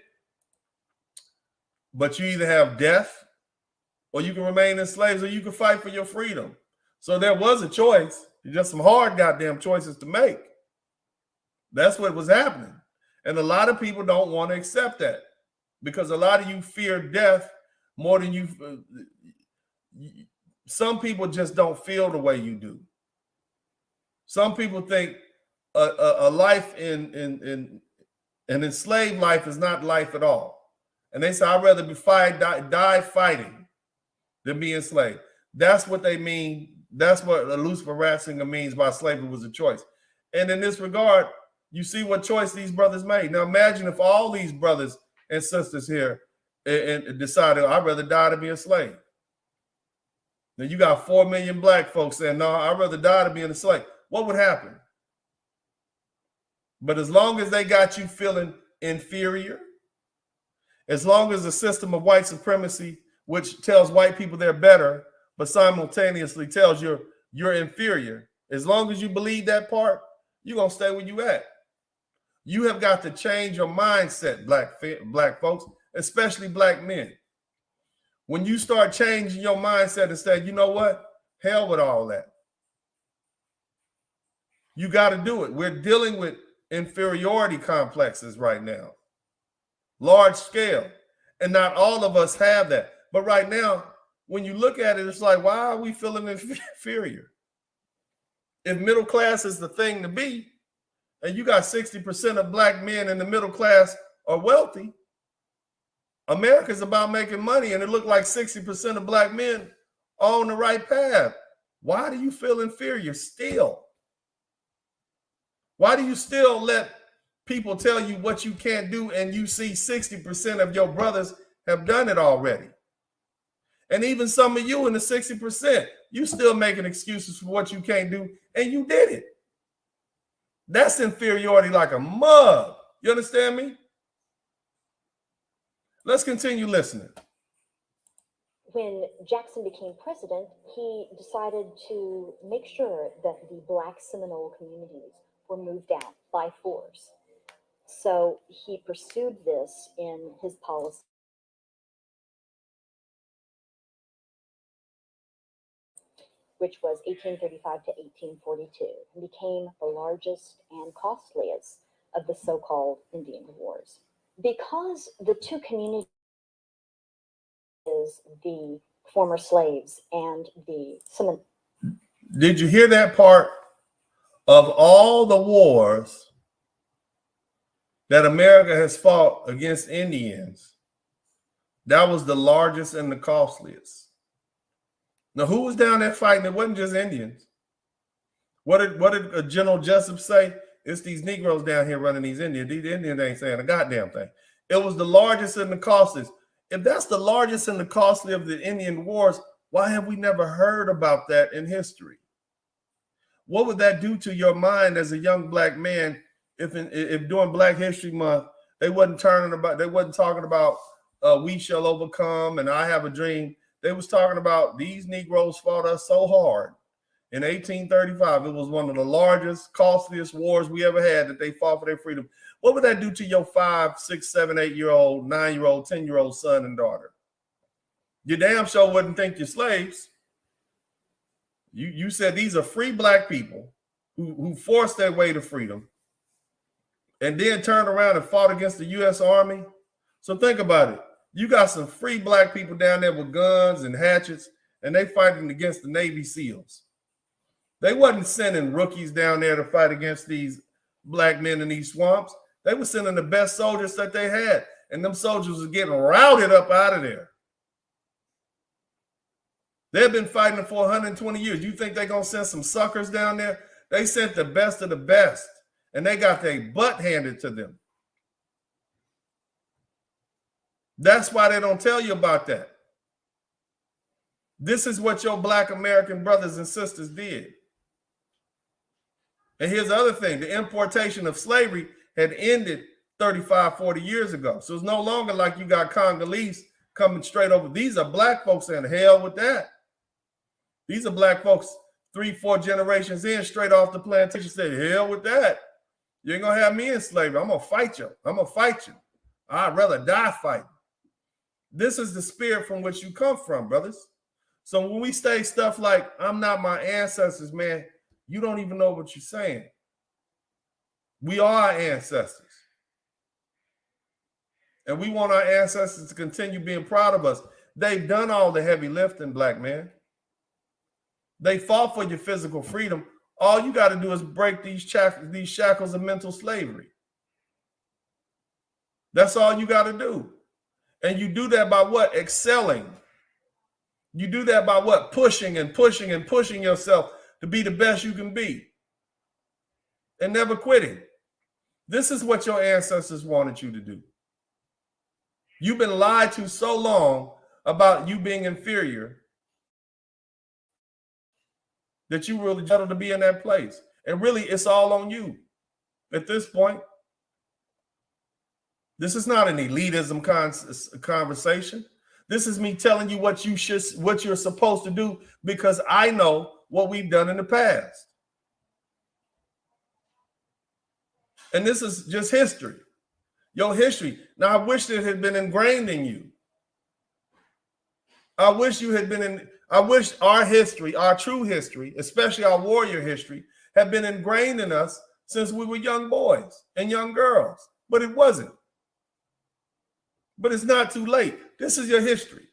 but you either have death, or you can remain enslaved, or you can fight for your freedom. So there was a choice. Just some hard goddamn choices to make. That's what was happening. And a lot of people don't want to accept that, because a lot of you fear death more than you. Some people just don't feel the way you do. Some people think a life in an enslaved life is not life at all. And they say, I'd rather die fighting than be enslaved. That's what they mean. That's what Lucifer Ratzinger means by slavery was a choice. And in this regard, you see what choice these brothers made. Now imagine if all these brothers and sisters here and decided, I'd rather die to be a slave. Now you got 4 million black folks saying, no, I'd rather die to be a slave. What would happen? But as long as they got you feeling inferior, as long as the system of white supremacy, which tells white people they're better, but simultaneously tells you're inferior, as long as you believe that part, you're going to stay where you at. You have got to change your mindset, black folks, especially black men. When you start changing your mindset and say, you know what? Hell with all that. You got to do it. We're dealing with inferiority complexes right now, large scale. And not all of us have that. But right now, when you look at it, it's like, why are we feeling inferior? If middle class is the thing to be, and you got 60% of black men in the middle class are wealthy, America's about making money, and it looked like 60% of black men are on the right path. Why do you feel inferior still? Why do you still let people tell you what you can't do, and you see 60% of your brothers have done it already? And even some of you in the 60%, you still making excuses for what you can't do, and you did it. That's inferiority like a mug. You understand me? Let's continue listening. When Jackson became president, he decided to make sure that the Black Seminole communities were moved out by force. So he pursued this in his policy, which was 1835 to 1842, and became the largest and costliest of the so-called Indian Wars. Because the two communities, the former slaves and the Seminoles. Did you hear that part? Of all the wars that America has fought against Indians, that was the largest and the costliest. Now, who was down there fighting? It wasn't just Indians. What did General Jessup say? It's these Negroes down here running these Indians. These Indians ain't saying a goddamn thing. It was the largest and the costliest. If that's the largest and the costly of the Indian wars, why have we never heard about that in history? What would that do to your mind as a young black man if during Black History Month they wasn't talking about we shall overcome and I have a dream? They was talking about these Negroes fought us so hard in 1835. It was one of the largest, costliest wars we ever had that they fought for their freedom. What would that do to your 5, 6, 7, 8-year-old, 9-year-old, 10-year-old son and daughter? You damn sure wouldn't think you're slaves. You said these are free black people who forced their way to freedom and then turned around and fought against the U.S. Army So think about it. You got some free black people down there with guns and hatchets, and they fighting against the Navy SEALs. They wasn't sending rookies down there to fight against these black men in these swamps. They were sending the best soldiers that they had, and them soldiers were getting routed up out of there. They've been fighting for 120 years. You think they're going to send some suckers down there? They sent the best of the best, and they got their butt handed to them. That's why they don't tell you about that. This is what your black American brothers and sisters did. And here's the other thing. The importation of slavery had ended 35, 40 years ago. So it's no longer like you got Congolese coming straight over. These are black folks saying, hell with that. These are black folks 3, 4 generations in, straight off the plantation, say, hell with that. You ain't gonna have me in slavery. I'm gonna fight you. I'm gonna fight you. I'd rather die fighting. This is the spirit from which you come from, brothers. So when we say stuff like, I'm not my ancestors, man, you don't even know what you're saying. We are our ancestors. And we want our ancestors to continue being proud of us. They've done all the heavy lifting, black man. They fought for your physical freedom. All you got to do is break these shackles of mental slavery. That's all you got to do. And you do that by what? Excelling. You do that by what? Pushing and pushing and pushing yourself to be the best you can be. And never quitting. This is what your ancestors wanted you to do. You've been lied to so long about you being inferior that you really settled to be in that place. And really, it's all on you at this point. This is not an elitism conversation. This is me telling you what you're supposed to do, because I know what we've done in the past. And this is just history. Your history. Now, I wish it had been ingrained in you. I wish our history, our true history, especially our warrior history, had been ingrained in us since we were young boys and young girls. But it wasn't. But it's not too late. This is your history.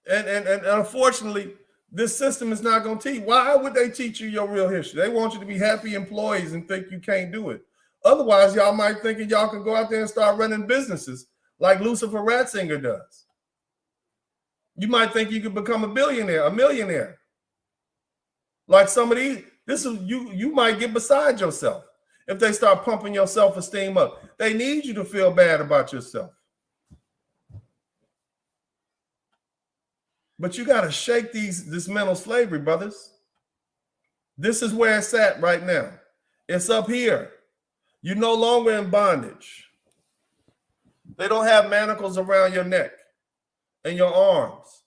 And unfortunately, this system is not going to teach. Why would they teach you your real history? They want you to be happy employees and think you can't do it. Otherwise, y'all might think y'all can go out there and start running businesses like Lucifer Ratzinger does. You might think you could become a millionaire. Like some of these, you might get beside yourself if they start pumping your self-esteem up. They need you to feel bad about yourself. But you got to shake this mental slavery, brothers. This is where it's at right now. It's up here. You're no longer in bondage. They don't have manacles around your neck and your arms.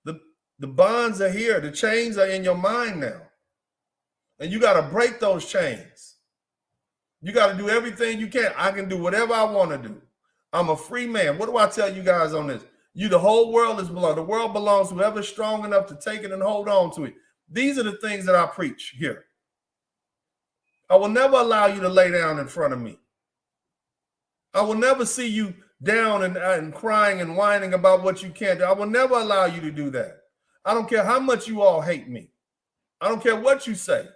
The bonds are here. The chains are in your mind now. And you got to break those chains. You got to do everything you can. I can do whatever I want to do. I'm a free man. What do I tell you guys on this? The whole world is belong. The world belongs to whoever's strong enough to take it and hold on to it. These are the things that I preach here. I will never allow you to lay down in front of me. I will never see you down and crying and whining about what you can't do. I will never allow you to do that. I don't care how much you all hate me. I don't care what you say.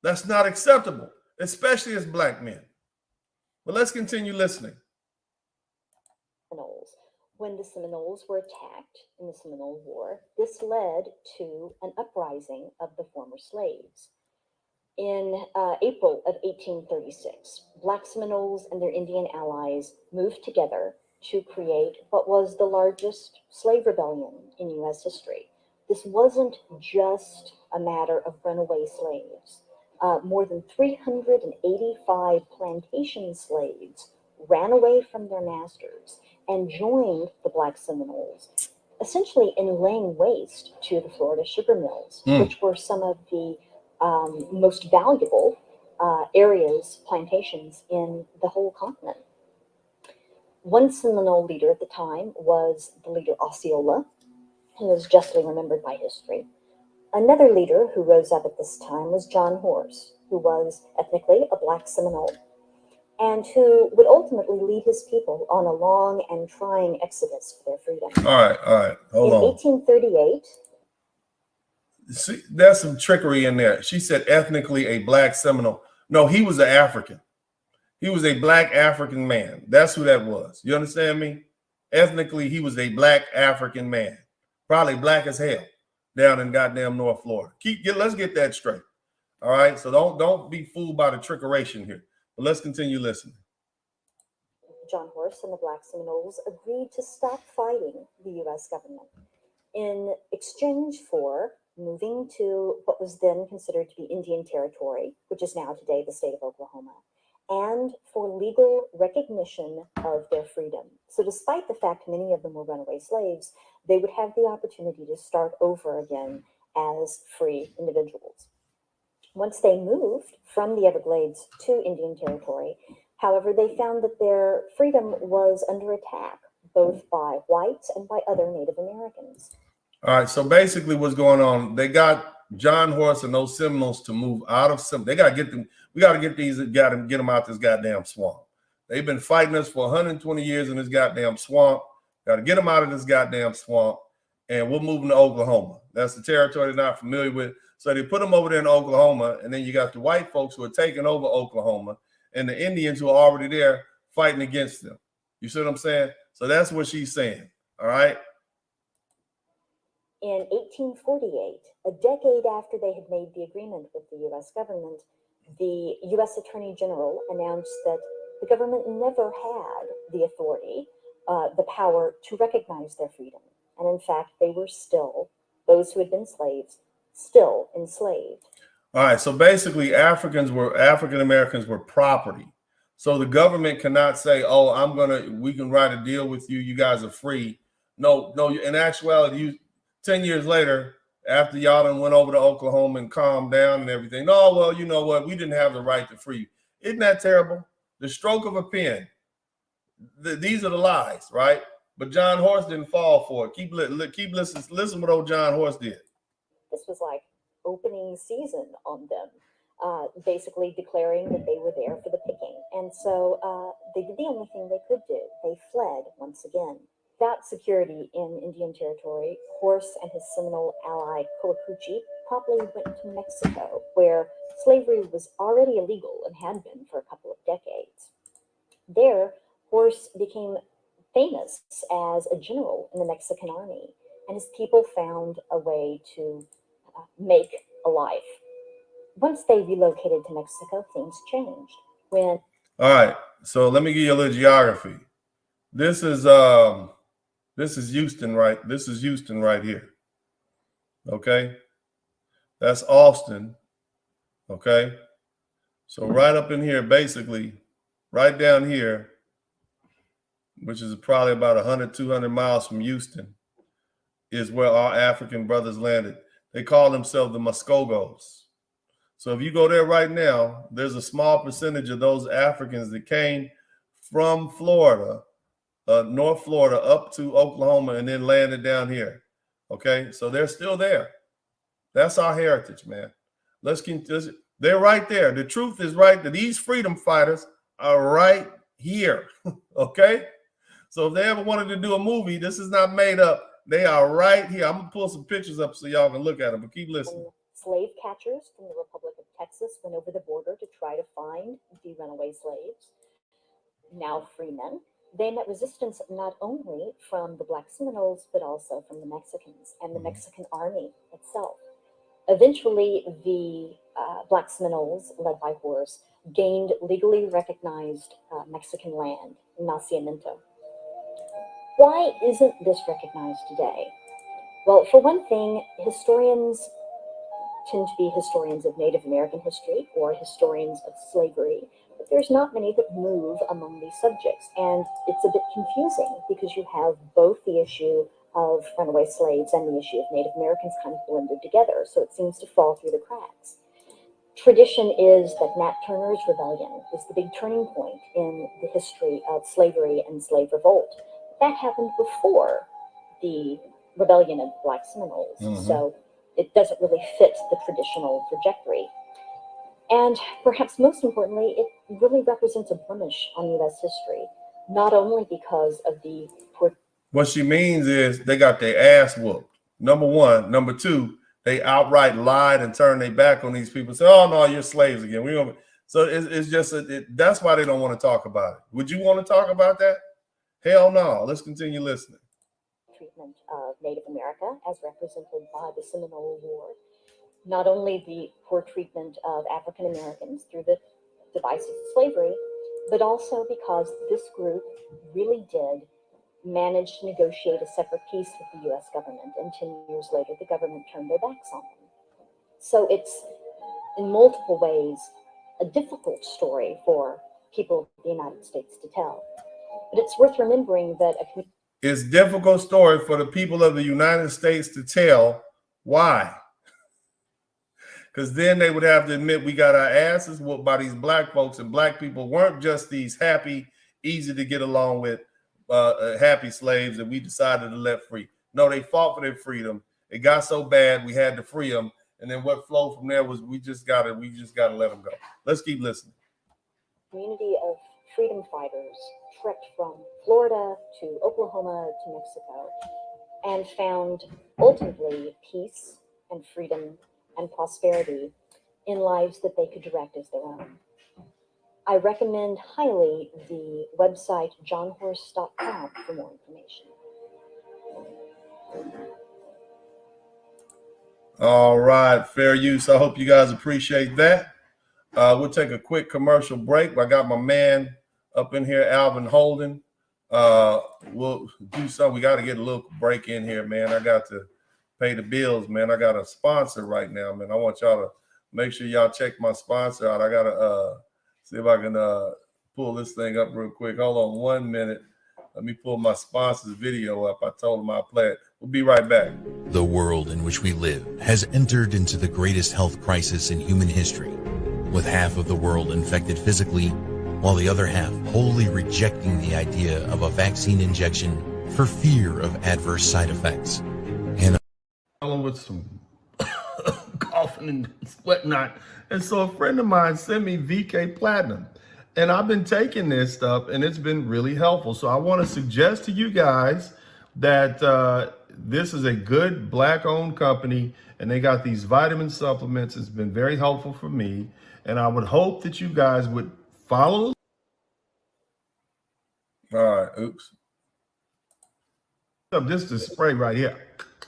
That's not acceptable, especially as black men. But let's continue listening. Seminoles. When the Seminoles were attacked in the Seminole War, this led to an uprising of the former slaves. In April of 1836, Black Seminoles and their Indian allies moved together to create what was the largest slave rebellion in U.S. history. This wasn't just a matter of runaway slaves. More than 385 plantation slaves ran away from their masters and joined the Black Seminoles, essentially in laying waste to the Florida sugar mills, which were some of the most valuable plantations in the whole continent. One Seminole leader at the time was the leader Osceola, who is justly remembered by history. Another leader who rose up at this time was John Horse. who was ethnically a black Seminole, and who would ultimately lead his people on a long and trying exodus for their freedom. All right, hold on. In 1838, see, there's some trickery in there. She said ethnically a black Seminole. No, he was an African. He was a black African man. That's who that was. You understand me? Ethnically, he was a black African man, probably black as hell, down in goddamn North Florida. Let's get that straight. All right. So don't be fooled by the trickeration here. But let's continue listening. John Horse and the Black Seminoles agreed to stop fighting the U.S. government in exchange for moving to what was then considered to be Indian Territory, which is now today the state of Oklahoma, and for legal recognition of their freedom. So despite the fact many of them were runaway slaves, they would have the opportunity to start over again as free individuals. Once they moved from the Everglades to Indian Territory, however, they found that their freedom was under attack, both by whites and by other Native Americans. All right, so basically what's going on, they got John Horse and those Seminoles to move out of Seminole. They got to get them, we got to get them out this goddamn swamp. They've been fighting us for 120 years in this goddamn swamp. Got to get them out of this goddamn swamp, and we're moving to Oklahoma. That's the territory they're not familiar with. So they put them over there in Oklahoma, and then you got the white folks who are taking over Oklahoma, and the Indians who are already there fighting against them. You see what I'm saying? So that's what she's saying, all right? In 1848, a decade after they had made the agreement with the U.S. government, the U.S. Attorney General announced that the government never had the authority, the power to recognize their freedom. And in fact, they were still, those who had been slaves, still enslaved. All right, so basically African Americans were property. So the government cannot say, oh, we can write a deal with you, you guys are free. No, in actuality, 10 years later, after y'all done went over to Oklahoma and calmed down and everything, no, well, you know what, we didn't have the right to free you. Isn't that terrible? The stroke of a pen. These are the lies, right? But John Horse didn't fall for it. Keep listening. Listen what old John Horse did. This was like opening season on them, basically declaring that they were there for the picking. And so they did the only thing they could do. They fled once again. Without security in Indian Territory, Horse and his Seminole ally Coahuila promptly went to Mexico, where slavery was already illegal and had been for a couple of decades. There, Horse became famous as a general in the Mexican army, and his people found a way to make a life. Once they relocated to Mexico, things changed. All right, so let me give you a little geography. This is Houston, right? This is Houston right here. Okay, that's Austin. Okay, so right up in here, basically, right down here, which is probably about 100, 200 miles from Houston, is where our African brothers landed. They call themselves the Muskogos. So if you go there right now, there's a small percentage of those Africans that came from Florida, North Florida, up to Oklahoma and then landed down here. Okay, so they're still there. That's our heritage, man. They're right there. The truth is right that these freedom fighters are right here. Okay, so if they ever wanted to do a movie, this is not made up. They are right here. I'm gonna pull some pictures up so y'all can look at them, but keep listening. Slave catchers from the Republic of Texas went over the border to try to find the runaway slaves, now free men. They met resistance not only from the Black Seminoles, but also from the Mexicans and the Mexican army itself. Eventually, the Black Seminoles, led by Horse, gained legally recognized Mexican land, Nacimiento. Why isn't this recognized today? Well, for one thing, historians tend to be historians of Native American history or historians of slavery, but there's not many that move among these subjects. And it's a bit confusing because you have both the issue of runaway slaves and the issue of Native Americans kind of blended together. So it seems to fall through the cracks. Tradition is that Nat Turner's rebellion is the big turning point in the history of slavery and slave revolt. That happened before the rebellion of the Black Seminoles. So it doesn't really fit the traditional trajectory. And perhaps most importantly, it really represents a blemish on U.S. history, not only because of the poor. What she means is they got their ass whooped. Number one. Number two, they outright lied and turned their back on these people. Say, "Oh no, you're slaves again." We don't. So it's just that's why they don't want to talk about it. Would you want to talk about that? Hell no. Let's continue listening. Treatment of Native America, as represented by the Seminole War. Not only the poor treatment of African Americans through the device of slavery, but also because this group really did manage to negotiate a separate peace with the U.S. government, and 10 years later, the government turned their backs on them. So it's, in multiple ways, a difficult story for people of the United States to tell. But it's worth remembering that it's a difficult story for the people of the United States to tell. Why? Because then they would have to admit we got our asses whooped by these black folks, and black people weren't just these happy, easy to get along with, happy slaves that we decided to let free. No, they fought for their freedom. It got so bad we had to free them, and then what flowed from there was we just gotta let them go. Let's keep listening. Community of freedom fighters trekked from Florida to Oklahoma to Mexico and found ultimately peace and freedom and prosperity in lives that they could direct as their own. I recommend highly the website johnhorse.com for more information. All right, fair use. I hope you guys appreciate that. We'll take a quick commercial break. I got my man up in here, Alvin Holden. We'll do something. We got to get a little break in here, man. I got to pay the bills, man. I got a sponsor right now, man. I want y'all to make sure y'all check my sponsor out. I got to see if I can pull this thing up real quick. Hold on 1 minute. Let me pull my sponsor's video up. I told him I'll play it. We'll be right back. The world in which we live has entered into the greatest health crisis in human history, with half of the world infected physically, while the other half wholly rejecting the idea of a vaccine injection for fear of adverse side effects. And with some coughing and whatnot. And so a friend of mine sent me VK Platinum. And I've been taking this stuff and it's been really helpful. So I want to suggest to you guys that this is a good black-owned company and they got these vitamin supplements. It's been very helpful for me. And I would hope that you guys would follow. All right, oops. This is the spray right here.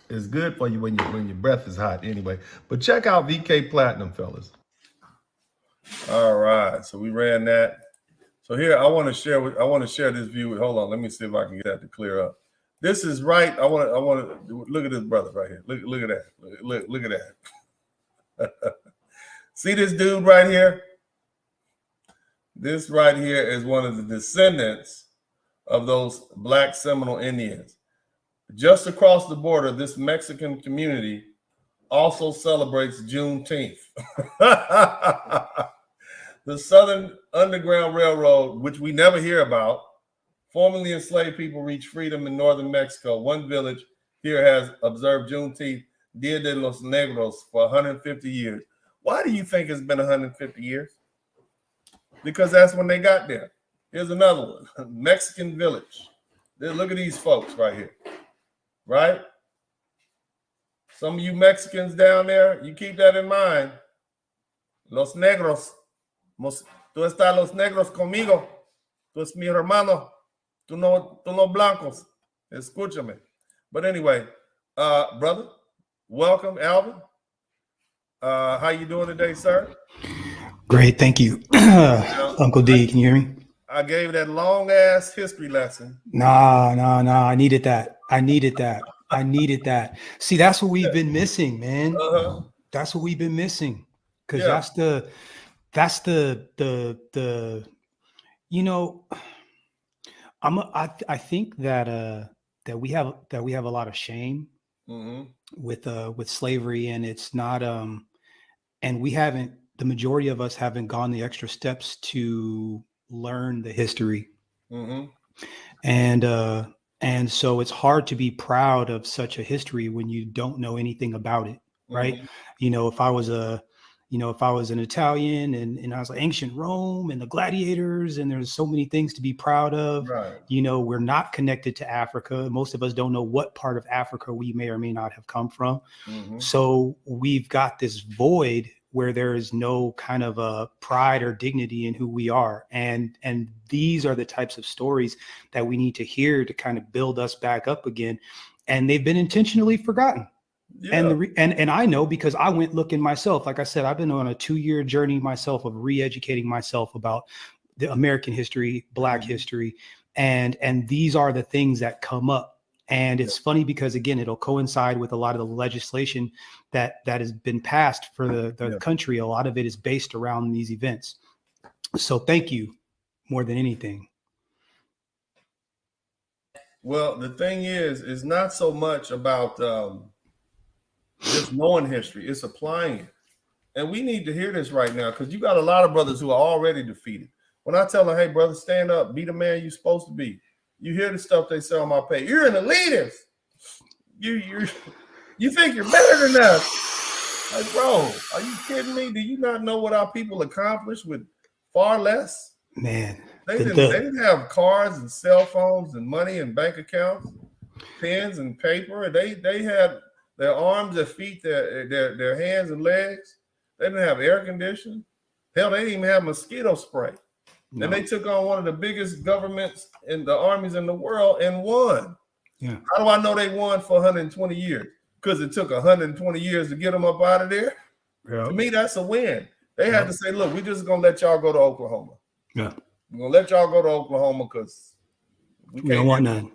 It's good for you when your breath is hot anyway. But check out VK Platinum, fellas. All right, so we ran that. So here I want to share this view with, hold on, let me see if I can get that to clear up. This is right. I want to look at this brother right here. Look at that. Look at that. See this dude right here? This right here is one of the descendants of those black Seminole Indians. Just across the border, this Mexican community also celebrates Juneteenth. The Southern Underground Railroad, which we never hear about, formerly enslaved people reached freedom in northern Mexico. One village here has observed Juneteenth, Dia de los Negros, for 150 years. Why do you think it's been 150 years? Because that's when they got there. Here's another one, Mexican village. Look at these folks right here, right? Some of you Mexicans down there, you keep that in mind. Los negros. Tú estás los negros conmigo. Tú es mi hermano. Tú no blancos. Escúchame. But anyway, brother, welcome, Alvin. How you doing today, sir? Great, thank you. Uncle D, can you hear me? I gave that long ass history lesson. Nah. I needed that. See, that's what we've been missing, man. That's what we've been missing. Because that's the you know, I think that we have a lot of shame with slavery, and it's not and we haven't, the majority of us haven't gone the extra steps to learn the history. And so it's hard to be proud of such a history when you don't know anything about it, right? You know, if I was a you know, if I was an Italian and I was like ancient Rome and the gladiators, and there's so many things to be proud of. Right. You know, we're not connected to Africa. Most of us don't know what part of Africa we may or may not have come from. So we've got this void where there is no kind of a pride or dignity in who we are. And these are the types of stories that we need to hear to kind of build us back up again. And they've been intentionally forgotten. Yeah. And I know because I went looking myself. Like I said, I've been on a 2-year journey myself of re-educating myself about the American history, Black history. And these are the things that come up. And it's funny because, again, it'll coincide with a lot of the legislation that has been passed for the country. A lot of it is based around these events. So thank you more than anything. Well, the thing is, it's not so much about just knowing history, it's applying it. And we need to hear this right now, because you got a lot of brothers who are already defeated. When I tell them, hey, brother, stand up, be the man you're supposed to be, you hear the stuff they say on my page. You're an elitist. You think you're better than us. Like, bro, are you kidding me? Do you not know what our people accomplished with far less? Man. They didn't have cars and cell phones and money and bank accounts, pens and paper. They had their arms, their feet, their hands and legs. They didn't have air conditioning. Hell, they didn't even have mosquito spray. No. And they took on one of the biggest governments in the armies in the world and won. Yeah. How do I know they won for 120 years? Because it took 120 years to get them up out of there. Yeah. To me, that's a win. They had to say, look, we're just going to let y'all go to Oklahoma. Yeah. We're going to let y'all go to Oklahoma because we can't want none.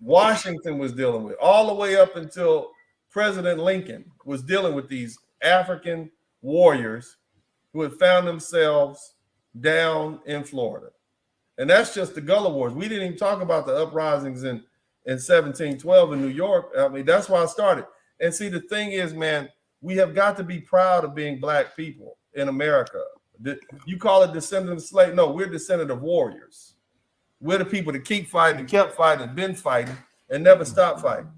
Washington was dealing with, all the way up until President Lincoln was dealing with these African warriors who had found themselves down in Florida. And that's just the Gullah Wars. We didn't even talk about the uprisings in 1712 in New York. I mean, that's why I started. And see, the thing is, man, we have got to be proud of being Black people in America. You call it descendant of slave. No, we're descendant of warriors. We're the people that keep fighting, kept fighting, been fighting, and never stop fighting.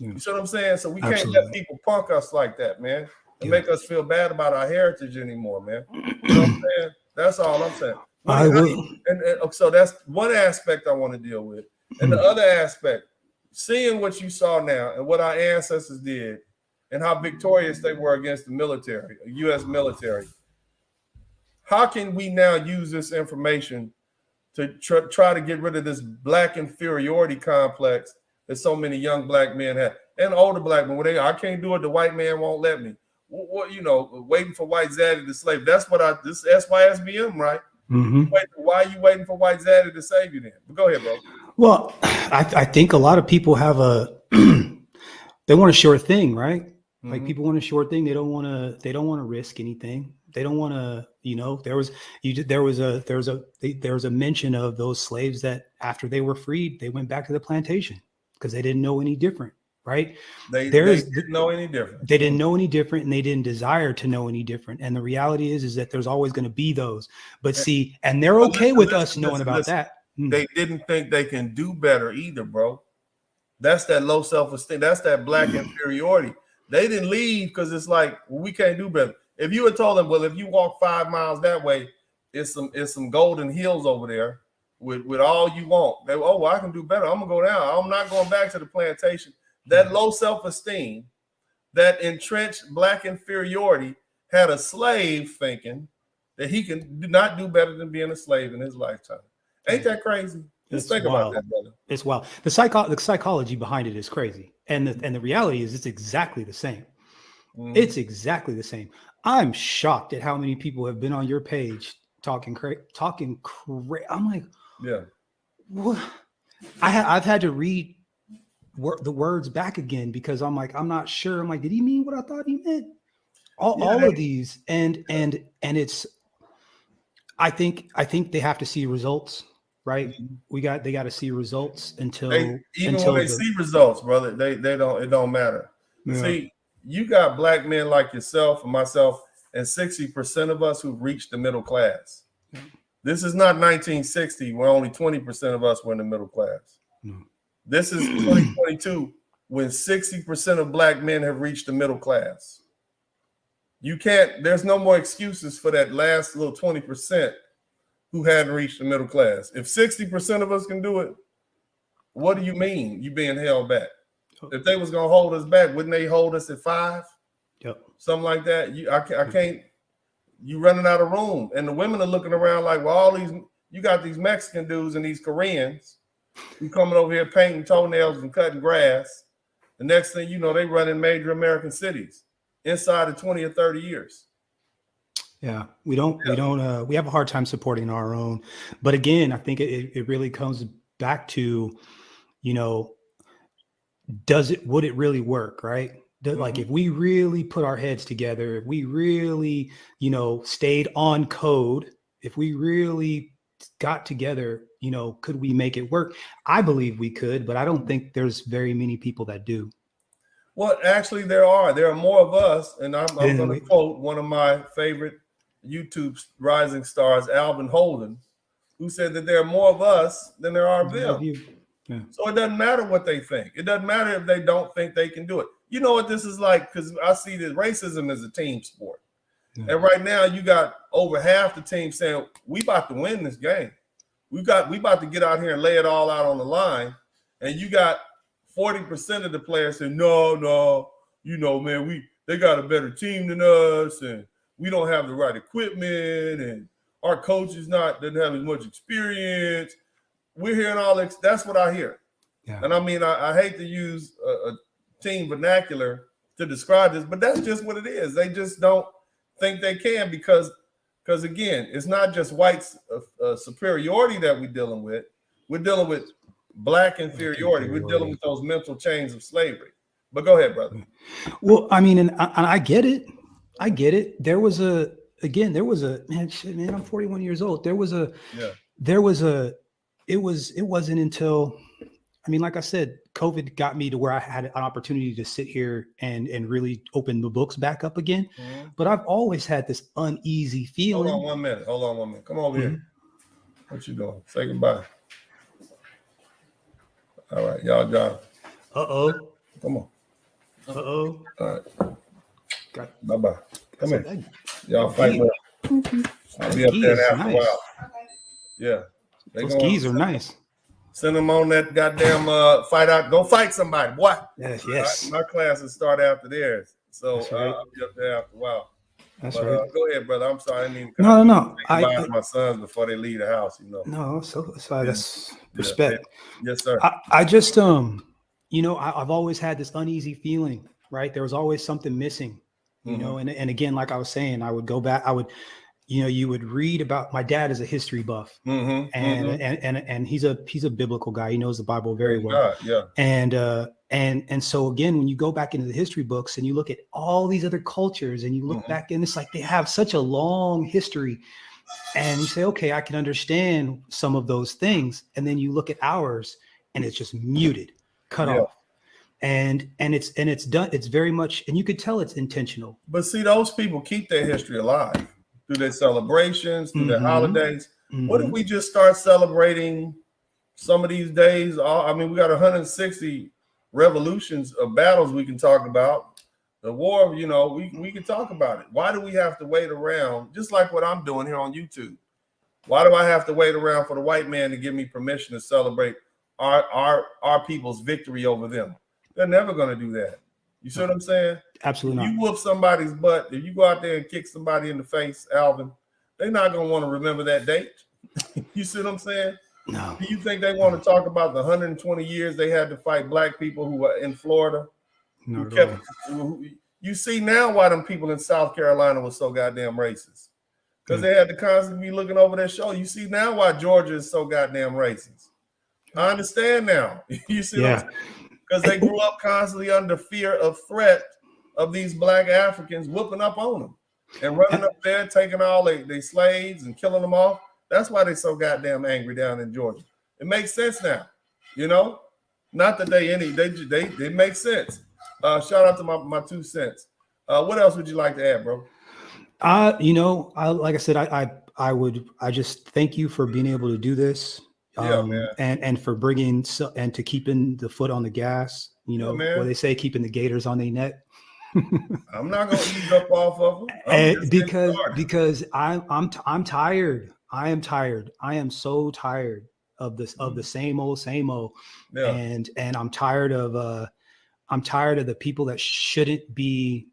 You see what I'm saying? So we can't let people punk us like that, man, and make us feel bad about our heritage anymore, man. You know what I'm saying? That's all I'm saying. And so that's one aspect I want to deal with. And the other aspect, seeing what you saw now and what our ancestors did and how victorious they were against the military, U.S. military. How can we now use this information to try to get rid of this Black inferiority complex that so many young Black men have, and older Black men? I can't do it. The white man won't let me. What waiting for white zaddy to slave. That's what this SYSBM, right? Why are you waiting for white zaddy to save you then? But go ahead, bro. Well, I think a lot of people have they want a sure thing, right? Like people want a sure thing. They don't want to risk anything. They don't want to, there was a mention of those slaves that after they were freed, they went back to the plantation because they didn't know any different, right? They didn't know any different. They didn't know any different, and they didn't desire to know any different. And the reality is that there's always going to be those. But see, and they're okay with us knowing about that. They didn't think they can do better either, bro. That's that low self-esteem. That's that Black inferiority. They didn't leave because it's like, well, we can't do better. If you had told them, well, if you walk 5 miles that way, it's some golden hills over there with all you want. They, well, I can do better. I'm gonna go down. I'm not going back to the plantation. That low self-esteem, that entrenched Black inferiority had a slave thinking that he can not do better than being a slave in his lifetime. Ain't that crazy? Just think about that, brother. It's wild. The psychology behind it is crazy. And the reality is it's exactly the same. It's exactly the same. I'm shocked at how many people have been on your page talking crazy. I'm like, yeah. What? I've had to read the words back again because I'm like, I'm not sure. I'm like, did he mean what I thought he meant? All of these, and it's. I think they have to see results, right? They got to see results until when they see results, brother, they don't. It don't matter. Yeah. See. You got Black men like yourself and myself and 60% of us who've reached the middle class. This is not 1960 where only 20% of us were in the middle class. This is 2022 when 60% of Black men have reached the middle class. You can't, there's no more excuses for that last little 20% who hadn't reached the middle class. If 60% of us can do it, what do you mean you being held back? If they was gonna hold us back, wouldn't they hold us at 5? Yep. Something like that. I can't, you running out of room. And the women are looking around like, well, all these, you got these Mexican dudes and these Koreans who coming over here painting toenails and cutting grass. The next thing you know, they run in major American cities inside of 20 or 30 years. Yeah, we have a hard time supporting our own. But again, I think it really comes back to, would it really work, right? Like if we really put our heads together, if we really, stayed on code, if we really got together, could we make it work? I believe we could, but I don't think there's very many people that do. Well, actually, there are more of us, and I'm going to quote one of my favorite YouTube rising stars, Alvin Holden, who said that there are more of us than there are of them. Yeah. So it doesn't matter what they think. It doesn't matter if they don't think they can do it. You know what this is like? Because I see that racism is a team sport. Yeah. And right now you got over half the team saying, we about to win this game. We about to get out here and lay it all out on the line. And you got 40% of the players saying, no, man, they got a better team than us, and we don't have the right equipment, and our coach doesn't have as much experience. We're hearing all this. That's what I hear. Yeah. And I mean, I hate to use a team vernacular to describe this, but that's just what it is. They just don't think they can because again, it's not just white superiority that we're dealing with. We're dealing with Black inferiority. We're dealing with those mental chains of slavery. But go ahead, brother. Well, I mean, and I get it. There was a man, I'm 41 years old. It wasn't until, I mean, like I said, COVID got me to where I had an opportunity to sit here and really open the books back up again. Mm-hmm. But I've always had this uneasy feeling. Hold on 1 minute. Come over here. What you doing? Say goodbye. All right, y'all done. Uh-oh. Come on. Uh-oh. All right. Bye-bye. Come here. Y'all fight well. I'll be up there after a while. Yeah. Those keys are nice. Send them on that goddamn fight out. Go fight somebody, boy. Yes. Right? My classes start after theirs. So I'll be up there after a while. That's right. Go ahead, brother. I'm sorry. I mean, no. I my sons before they leave the house, No, so that's respect. Yes, sir. I just I've always had this uneasy feeling, right? There was always something missing, and again, like I was saying, I would go back, you would read about, my dad is a history buff, and he's a biblical guy. He knows the Bible very well. Yeah. And so again, when you go back into the history books and you look at all these other cultures and you look back, and it's like they have such a long history, and you say, okay, I can understand some of those things. And then you look at ours and it's just muted, cut off. And it's done. It's very much, and you could tell it's intentional. But see, those people keep their history alive through their celebrations, through their holidays. What if we just start celebrating some of these days? I mean, we got 160 revolutions of battles we can talk about. The war, we can talk about it. Why do we have to wait around? Just like what I'm doing here on YouTube. Why do I have to wait around for the white man to give me permission to celebrate our people's victory over them? They're never going to do that. You see what I'm saying? Absolutely not. You whoop somebody's butt, if you go out there and kick somebody in the face, Alvin, they're not going to want to remember that date. You see what I'm saying? No. Do you think they want to talk about the 120 years they had to fight Black people who were in Florida? You see now why them people in South Carolina was so goddamn racist. Because they had to constantly be looking over their shoulder. You see now why Georgia is so goddamn racist. I understand now. You see what I'm saying? Because they grew up constantly under fear of threat of these Black Africans whooping up on them and running up there, taking all their slaves and killing them off. That's why they're so goddamn angry down in Georgia. It makes sense now, Not that they make sense. Shout out to my 2 cents. What else would you like to add, bro? Like I said, I just thank you for being able to do this. And for bringing and to keeping the foot on the gas, where they say keeping the gators on their neck. I'm not gonna ease up off of them because I'm tired. I am tired. I am so tired of this of the same old. Yeah. And I'm tired of the people that shouldn't be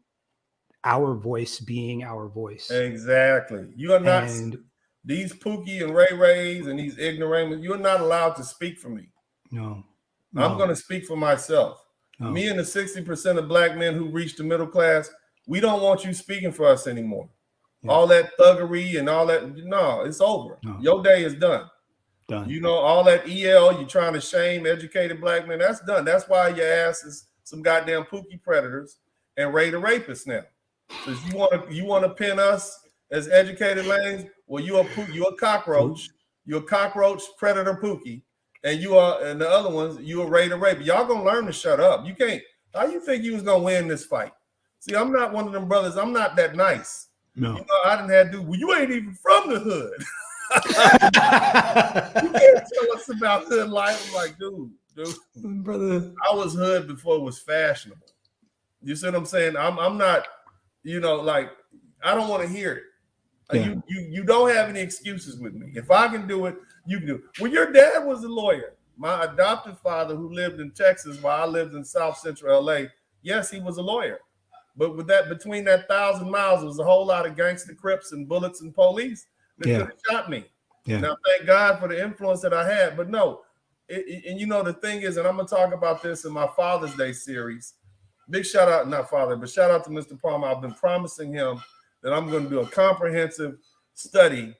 our voice being our voice. Exactly. You are not these Pookie and Ray Rays and these ignoramus, you're not allowed to speak for me. No. I'm going to speak for myself. No. Me and the 60% of black men who reach the middle class, we don't want you speaking for us anymore. Yeah. All that thuggery and all that, no, it's over. No. Your day is done. Done. You know, all that EL, you're trying to shame educated black men, that's done. That's why your ass is some goddamn Pookie predators and Ray the rapist now. So if you want to pin us as educated lanes, well, you're a cockroach. You're a cockroach predator Pookie. And the other ones, you a Ray the rapist. Y'all gonna learn to shut up. You can't. How you think you was gonna win this fight? See, I'm not one of them brothers. I'm not that nice. No. You know, I didn't have to do, well, you ain't even from the hood. You can't tell us about hood life. I'm like, dude, brother. I was hood before it was fashionable. You see what I'm saying? I'm not, you know, like, I don't want to hear it. Yeah. You don't have any excuses with me. If I can do it, you can do it. Well, your dad was a lawyer. My adopted father, who lived in Texas while I lived in South Central LA, yes, he was a lawyer. But with that, between that 1,000 miles, there was a whole lot of gangster Crips and bullets and police that could have shot me. Yeah. Now, thank God for the influence that I had. But no, and you know, the thing is, and I'm going to talk about this in my Father's Day series. Big shout out, not father, but shout out to Mr. Palmer. I've been promising him that I'm going to do a comprehensive study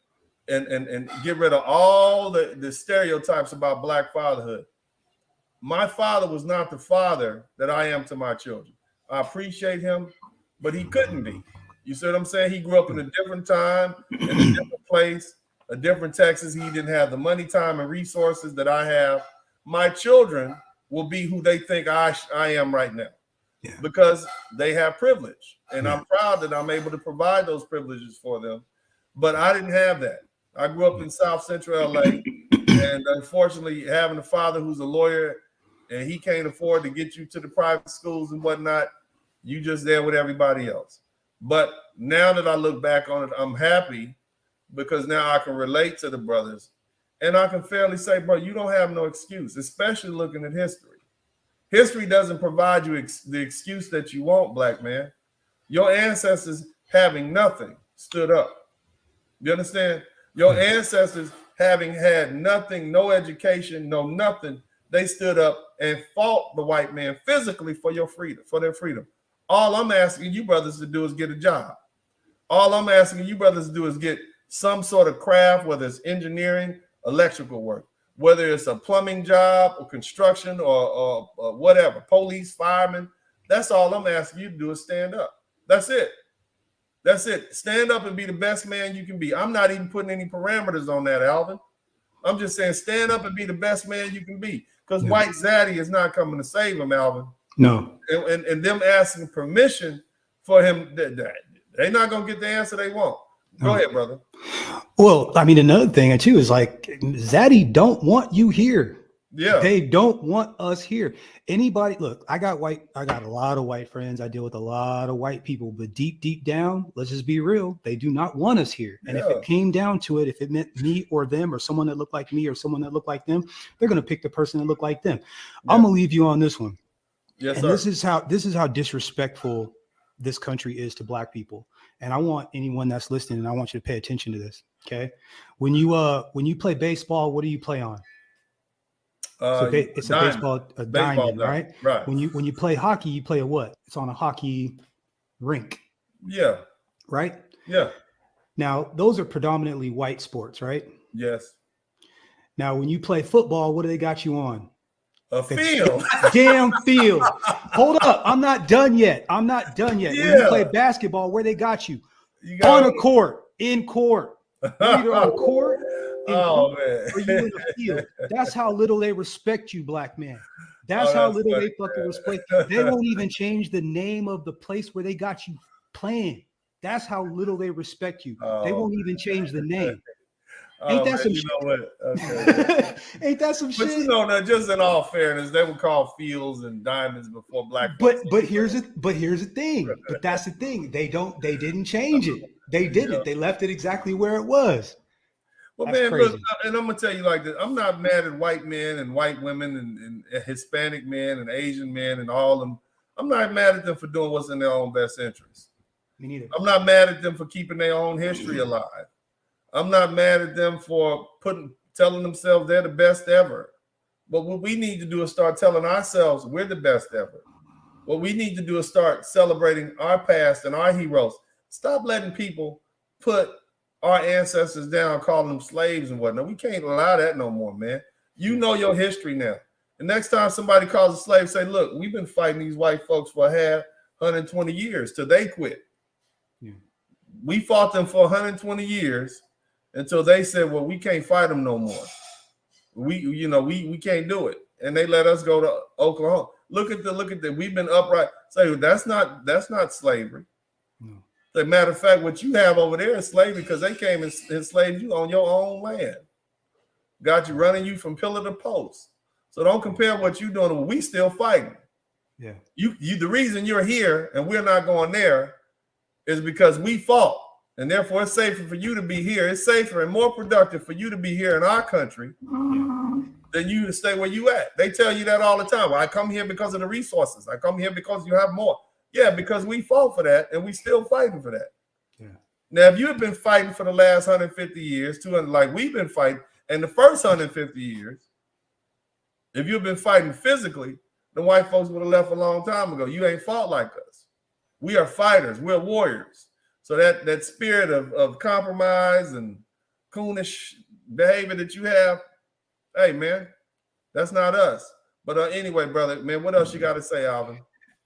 and get rid of all the stereotypes about black fatherhood. My father was not the father that I am to my children. I appreciate him, but he couldn't be. You see what I'm saying? He grew up in a different time, in a different place, a different Texas. He didn't have the money, time, and resources that I have. My children will be who they think I am right now. Yeah. Because they have privilege, and I'm proud that I'm able to provide those privileges for them. But I didn't have that. I grew up in South Central LA, and unfortunately, having a father who's a lawyer and he can't afford to get you to the private schools and whatnot, you just there with everybody else. But now that I look back on it, I'm happy because now I can relate to the brothers, and I can fairly say, bro, you don't have no excuse, especially looking at history. History doesn't provide you the excuse that you want, black man. Your ancestors, having nothing, stood up. You understand? Your ancestors, having had nothing, no education, no nothing, they stood up and fought the white man physically for your freedom, for their freedom. All I'm asking you brothers to do is get a job. All I'm asking you brothers to do is get some sort of craft, whether it's engineering, electrical work, whether it's a plumbing job or construction or whatever, police, fireman. That's all I'm asking you to do is stand up. That's it. That's it. Stand up and be the best man you can be. I'm not even putting any parameters on that, Alvin. I'm just saying stand up and be the best man you can be. Because White Zaddy is not coming to save him, Alvin. No. And them asking permission for him, they're not going to get the answer they want. Go ahead, brother. Well, I mean, another thing too is like Zaddy don't want you here. Yeah. They don't want us here. Anybody, look, I got a lot of white friends. I deal with a lot of white people, but deep down, let's just be real. They do not want us here. And if it came down to it, if it meant me or them or someone that looked like me or someone that looked like them, they're going to pick the person that looked like them. I'm going to leave you on this one. Yes, and sir. This is how disrespectful this country is to black people. And I want anyone that's listening, and I want you to pay attention to this. Okay. When you play baseball, what do you play on? It's a baseball diamond, right? Right. When you play hockey, you play a what? It's on a hockey rink. Yeah. Right? Yeah. Now, those are predominantly white sports, right? Yes. Now, when you play football, what do they got you on? A field. Damn field. Hold up. I'm not done yet. Yeah. When you play basketball, where they got you? On a court, in court. Either on a court, man. Or you in the field. That's how little they respect you, black man. That's how little they fucking respect you. They won't even change the name of the place where they got you playing. That's how little they respect you. They won't even change the name. Ain't that some you shit? know what? Okay. Ain't that some But shit? you know that just in all fairness, they would call fields and diamonds before black. But here's the thing. But that's the thing. They didn't change it. They didn't. Yeah. They left it exactly where it was. Well, That's man, crazy. look, and I'm gonna tell you like this. I'm not mad at white men and white women and Hispanic men and Asian men and all of them. I'm not mad at them for doing what's in their own best interest. Me neither. I'm not mad at them for keeping their own history alive. I'm not mad at them for telling themselves they're the best ever. But what we need to do is start telling ourselves we're the best ever. What we need to do is start celebrating our past and our heroes. Stop letting people put our ancestors down, calling them slaves and whatnot. We can't allow that no more, man. You know your history now. The next time somebody calls a slave, say, look, we've been fighting these white folks for 120 years till they quit. Yeah. We fought them for 120 years until they said, well, we can't fight them no more. We can't do it. And they let us go to Oklahoma. Look at the we've been upright. Say that's not slavery. No. As a matter of fact, what you have over there is slavery because they came and enslaved you on your own land. Got you running you from pillar to post. So don't compare what you're doing to what we still fighting. Yeah. You the reason you're here and we're not going there is because we fought. And therefore it's safer for you to be here. It's safer and more productive for you to be here in our country than you to stay where you at. They tell you that all the time. I come here because of the resources. I come here because you have more. Yeah, because we fought for that and we still fighting for that. Yeah. Now, if you have been fighting for the last 150 years, 200, like we've been fighting, and the first 150 years, if you've been fighting physically, the white folks would have left a long time ago. You ain't fought like us. We are fighters. We're warriors. So that spirit of compromise and coonish behavior that you have, hey, man, that's not us. But anyway, brother, man, what else you got to say, Alvin?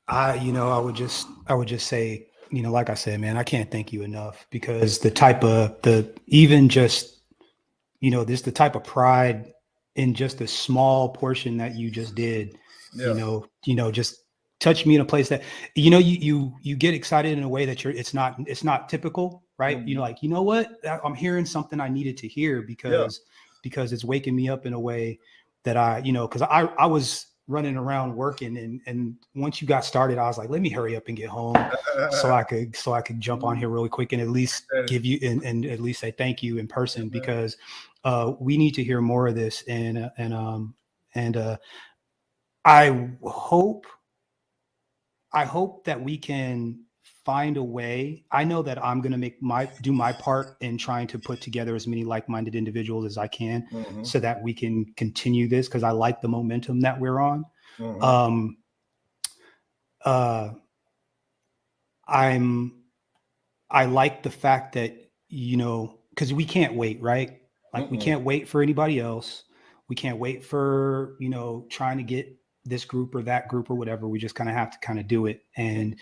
I would just say, like I said, man, I can't thank you enough because the type of the type of pride in just a small portion that you just did, just touch me in a place that, you get excited in a way that it's not typical, right? Mm-hmm. You're like, you know what, I'm hearing something I needed to hear because it's waking me up in a way that because I was running around working and once you got started, I was like, let me hurry up and get home so I could jump on here really quick and at least give you and at least say thank you in person because we need to hear more of this and I hope that we can find a way. I know that I'm going to do my part in trying to put together as many like-minded individuals as I can so that we can continue this because I like the momentum that we're on. I like the fact that, because we can't wait, right? Like we can't wait for anybody else. We can't wait for, trying to get this group or that group or whatever. We just kind of have to kind of do it. And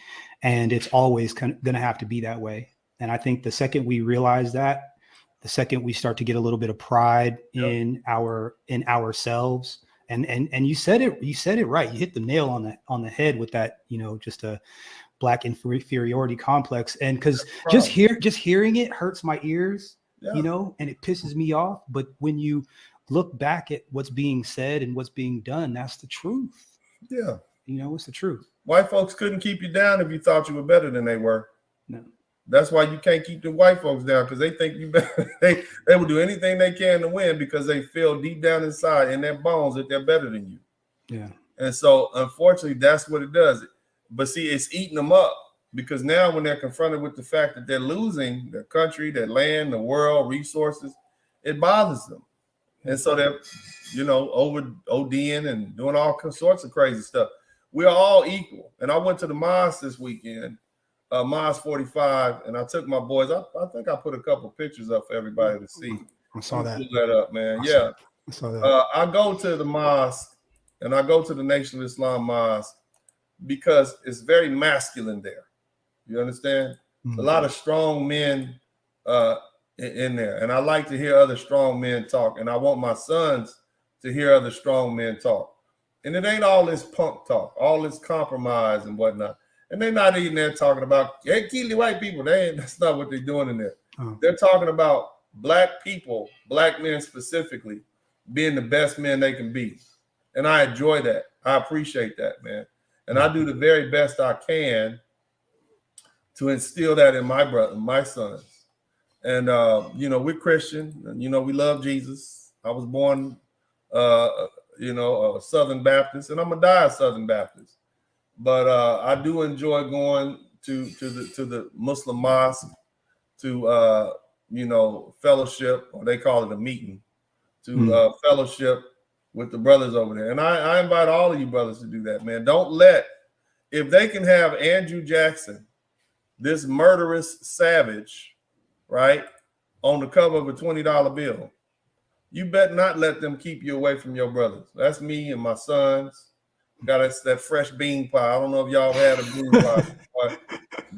it's always kind of going to have to be that way. And I think the second we realize that, the second we start to get a little bit of pride in ourselves, and you said it right. You hit the nail on the head with that, just a Black inferiority complex. And because just hearing it hurts my ears, and it pisses me off. But when you look back at what's being said and what's being done, that's the truth. Yeah. It's the truth. White folks couldn't keep you down if you thought you were better than they were. No. That's why you can't keep the white folks down because they think you better. They will do anything they can to win because they feel deep down inside in their bones that they're better than you. Yeah. And so, unfortunately, that's what it does. But see, it's eating them up because now when they're confronted with the fact that they're losing their country, their land, the world, resources, it bothers them. And so they're, over ODing and doing all sorts of crazy stuff. We are all equal. And I went to the mosque this weekend, Mosque 45, and I took my boys. I think I put a couple pictures up for everybody to see. I saw that. Pull that up, man. I saw that. I go to the mosque and I go to the Nation of Islam mosque because it's very masculine there. You understand? A lot of strong men in there. And I like to hear other strong men talk. And I want my sons to hear other strong men talk. And it ain't all this punk talk, all this compromise and whatnot. And they're not even there talking about, hey, kill the white people. That's not what they're doing in there. They're talking about black people, black men specifically, being the best men they can be. And I enjoy that. I appreciate that, man. And I do the very best I can to instill that in my brother, my sons. And, you know, we're Christian, and, you know, we love Jesus. I was born, you know, a Southern Baptist, and I'm gonna die a Southern Baptist. But I do enjoy going to the Muslim mosque to, you know, fellowship, or they call it a meeting, to fellowship with the brothers over there. And I invite all of you brothers to do that, man. Don't let, if they can have Andrew Jackson, this murderous savage, right, on the cover of a $20 bill, you better not let them keep you away from your brothers. That's me and my sons. Got that fresh bean pie. I don't know if y'all had a bean pie.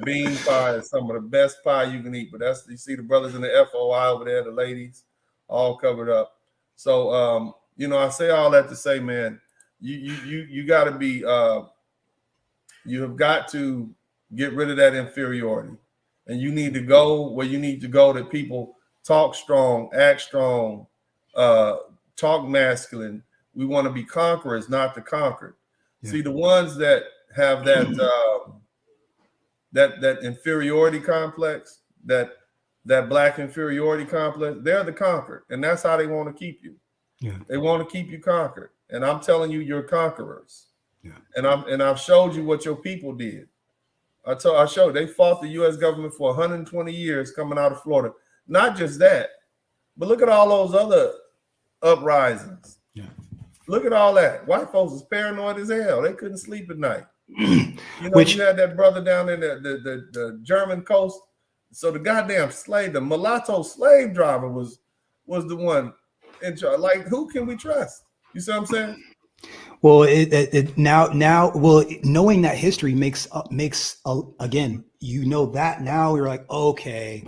Bean pie is some of the best pie you can eat. But that's, you see the brothers in the FOI over there, the ladies, all covered up. So you know, I say all that to say, man, you got to be, you have got to get rid of that inferiority, and you need to go where you need to go. That people talk strong, act strong, talk masculine. We want to be conquerors, not the conquered. Yeah. See, the ones that have that that inferiority complex, that black inferiority complex, they're the conquered, and that's how they want to keep you. Yeah. They want to keep you conquered, and I'm telling you, you're conquerors. Yeah. And I've showed you what your people did. I showed they fought the U.S. government for 120 years coming out of Florida. Not just that, but look at all those other uprisings. Yeah. Look at all that. White folks was paranoid as hell. They couldn't sleep at night. You know, you had that brother down in the German coast. So the goddamn slave, the mulatto slave driver was the one in charge. Like, who can we trust? You see what I'm saying? Well, now, well, knowing that history makes again, you know that now you're like, okay,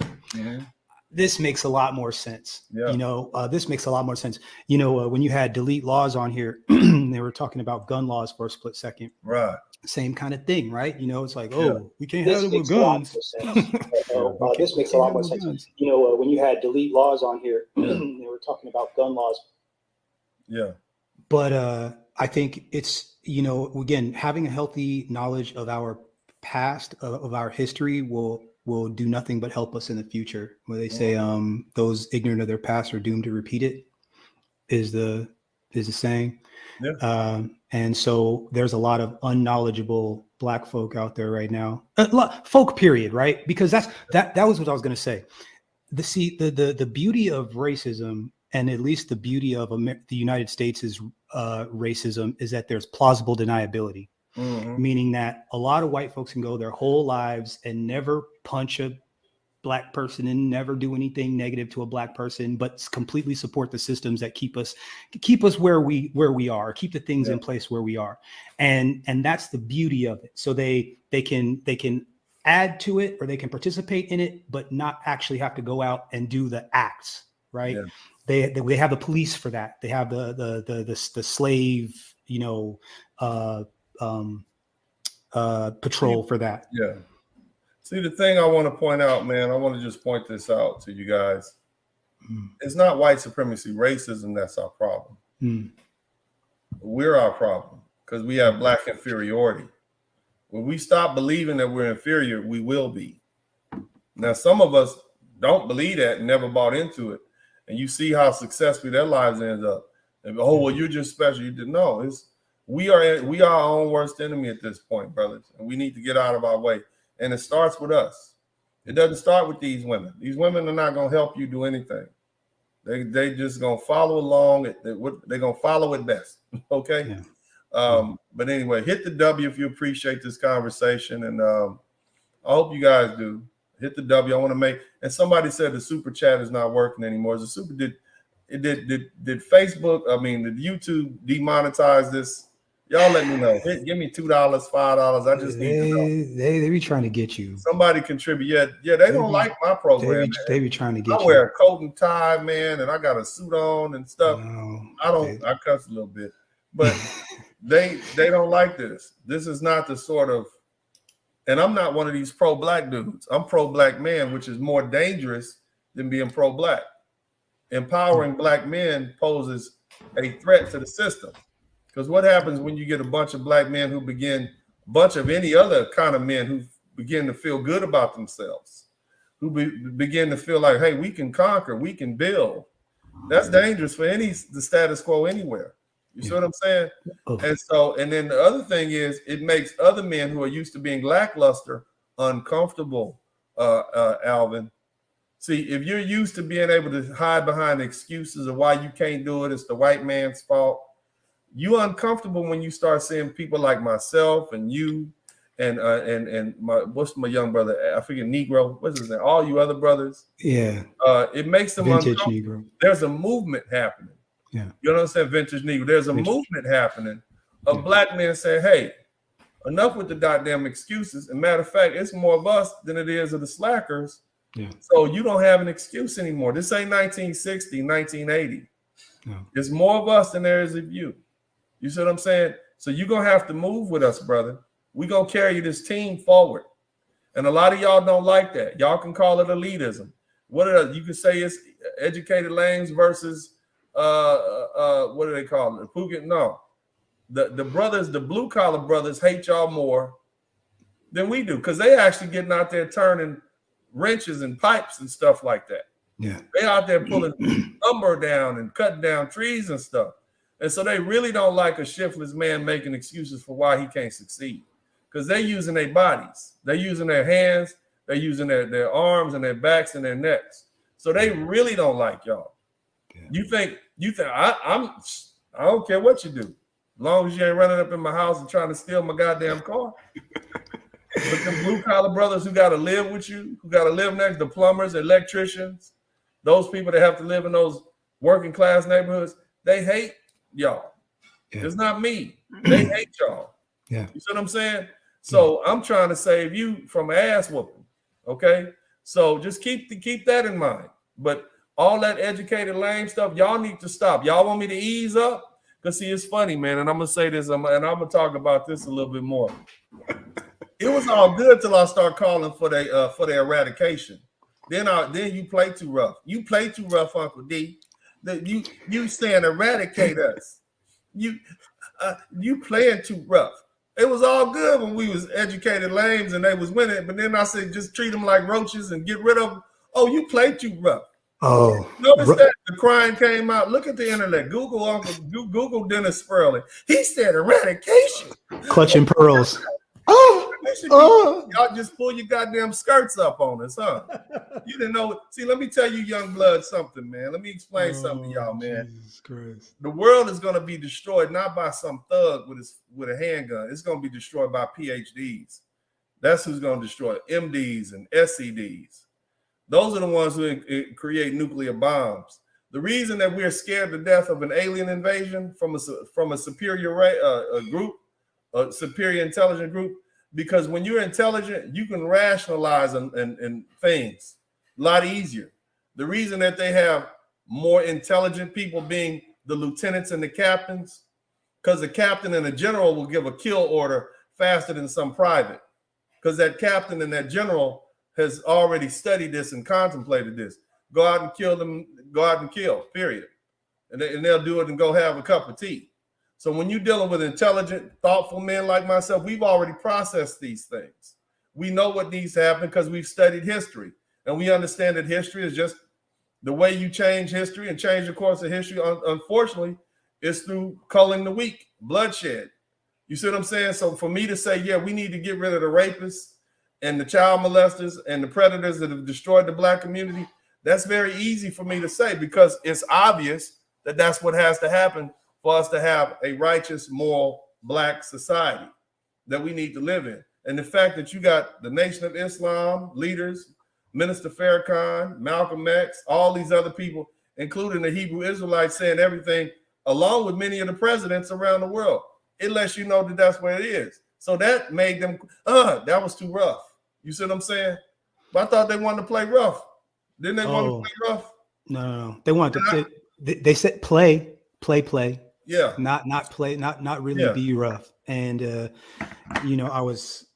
this makes a lot more sense. Yeah. You know, this makes a lot more sense. You know, when you had delete laws on here, they were talking about gun laws for a split second. Right. Same kind of thing, right? You know, it's like, oh, we can't have them with guns. This makes a lot more sense. You know, when you had delete laws on here, they were talking about gun laws. Yeah. But I think it's, you know, again, having a healthy knowledge of our past, of our history will do nothing but help us in the future. Where they say those ignorant of their past are doomed to repeat it is the saying. Yeah. And so there's a lot of unknowledgeable Black folk out there right now. Folk, period, right? Because that was what I was going to say. The beauty of racism, and at least the beauty of the United States' racism, is that there's plausible deniability, meaning that a lot of white folks can go their whole lives and never punch a Black person and never do anything negative to a Black person, but completely support the systems that keep us where we are, keep the things in place where we are, and that's the beauty of it. So they can add to it, or they can participate in it, but not actually have to go out and do the acts, right? Yeah. They have the police for that. They have the slave, you know, patrol for that. Yeah. See, the thing I want to point out, man, I want to just point this out to you guys. It's not white supremacy, racism that's our problem. We're our problem because we have Black inferiority. When we stop believing that we're inferior, we will be. Now, some of us don't believe that and never bought into it. And you see how successfully their lives end up. And, oh, well, you're just special. You didn't know. We are our own worst enemy at this point, brothers. And we need to get out of our way. And it starts with us. It doesn't start with these women. These women are not going to help you do anything. They just going to follow along. They're going to follow it best. Okay? Yeah. But anyway, hit the W if you appreciate this conversation. And I hope you guys do. Hit the W. I want to make, and somebody said the super chat is not working anymore. Did Facebook, did YouTube demonetize this? Y'all let me know. Give me $2, $5. I just need to know. They be trying to get you. Somebody contribute. Yeah, they don't like my program. They be trying to get you. I wear a coat and tie, man, and I got a suit on and stuff. I cuss a little bit. But they don't like this. This is not the sort of, and I'm not one of these pro-Black dudes. I'm pro-Black man, which is more dangerous than being pro-Black. empowering black men poses a threat to the system. Because what happens when you get a bunch of black men who begin, a bunch of any other kind of men who begin to feel good about themselves, who begin to feel like, hey, we can conquer, we can build. That's dangerous for the status quo anywhere. You see what I'm saying? And then the other thing is, it makes other men who are used to being lackluster uncomfortable, Alvin. See, if you're used to being able to hide behind excuses of why you can't do it, it's the white man's fault. You're uncomfortable when you start seeing people like myself and you and what's my young brother? I forget, Negro. What's his name? All you other brothers. Yeah. It makes them Vintage uncomfortable. Negro. There's a movement happening. Yeah. You know what I'm saying? Vintage Negro. There's a movement happening of black men saying, hey, enough with the goddamn excuses. And matter of fact, it's more of us than it is of the slackers. Yeah. So you don't have an excuse anymore. This ain't 1960, 1980. No. There's more of us than there is of you. You see what I'm saying? So you're going to have to move with us, brother. We're going to carry this team forward. And a lot of y'all don't like that. Y'all can call it elitism. You can say it's educated lames versus, what do they call it? No. The brothers, the blue collar brothers hate y'all more than we do, because they actually getting out there turning wrenches and pipes and stuff like that. Yeah. They out there pulling lumber down and cutting down trees and stuff. And so they really don't like a shiftless man making excuses for why he can't succeed, because they're using their bodies. They're using their hands. They're using their arms and their backs and their necks. So they really don't like y'all. Yeah. You think I don't care what you do, as long as you ain't running up in my house and trying to steal my goddamn car. But the blue collar brothers who got to live with you, who got to live next to plumbers, electricians, those people that have to live in those working class neighborhoods, they hate y'all. Yeah. It's not me. They hate y'all. Yeah. You see what I'm saying? So I'm trying to save you from ass whooping. Okay. So just keep that in mind. But all that educated lame stuff, y'all need to stop. Y'all want me to ease up? Because see, it's funny, man. And I'm gonna say this, and I'm gonna talk about this a little bit more. It was all good till I start calling for their eradication. Then you play too rough. You play too rough, Uncle D. You saying eradicate us. You playing too rough. It was all good when we was educated lames and they was winning, but then I said just treat them like roaches and get rid of them. Oh, you play too rough. Oh, notice that the crying came out. Look at the internet. Google Dennis Sperling. He said eradication. Clutching pearls. Y'all just pull your goddamn skirts up on us, huh? You didn't know. See, let me tell you, young blood, something, man. Let me explain something to y'all, man. Jesus Christ. The world is going to be destroyed not by some thug with a handgun. It's going to be destroyed by PhDs. That's who's going to destroy it. MDs and SCDs. Those are the ones who create nuclear bombs. The reason that we're scared to death of an alien invasion from a superior group, a superior intelligent group, because when you're intelligent, you can rationalize and things a lot easier. The reason that they have more intelligent people being the lieutenants and the captains, because the captain and the general will give a kill order faster than some private, because that captain and that general has already studied this and contemplated this. Go out and kill them, go out and kill, period. And they'll do it and go have a cup of tea. So when you're dealing with intelligent, thoughtful men like myself, we've already processed these things. We know what needs to happen because we've studied history. And we understand that history is just the way you change history and change the course of history. Unfortunately, it's through culling the weak, bloodshed. You see what I'm saying? So for me to say, yeah, we need to get rid of the rapists and the child molesters and the predators that have destroyed the black community, that's very easy for me to say, because it's obvious that that's what has to happen for us to have a righteous, moral black society that we need to live in. And the fact that you got the Nation of Islam leaders, Minister Farrakhan, Malcolm X, all these other people, including the Hebrew Israelites, saying everything, along with many of the presidents around the world, it lets you know that that's where it is. So that made them, that was too rough. You see what I'm saying? But I thought they wanted to play rough. Didn't they want to play rough? No. They wanted to. They said play. Yeah. Not play. Not really be rough. And I was.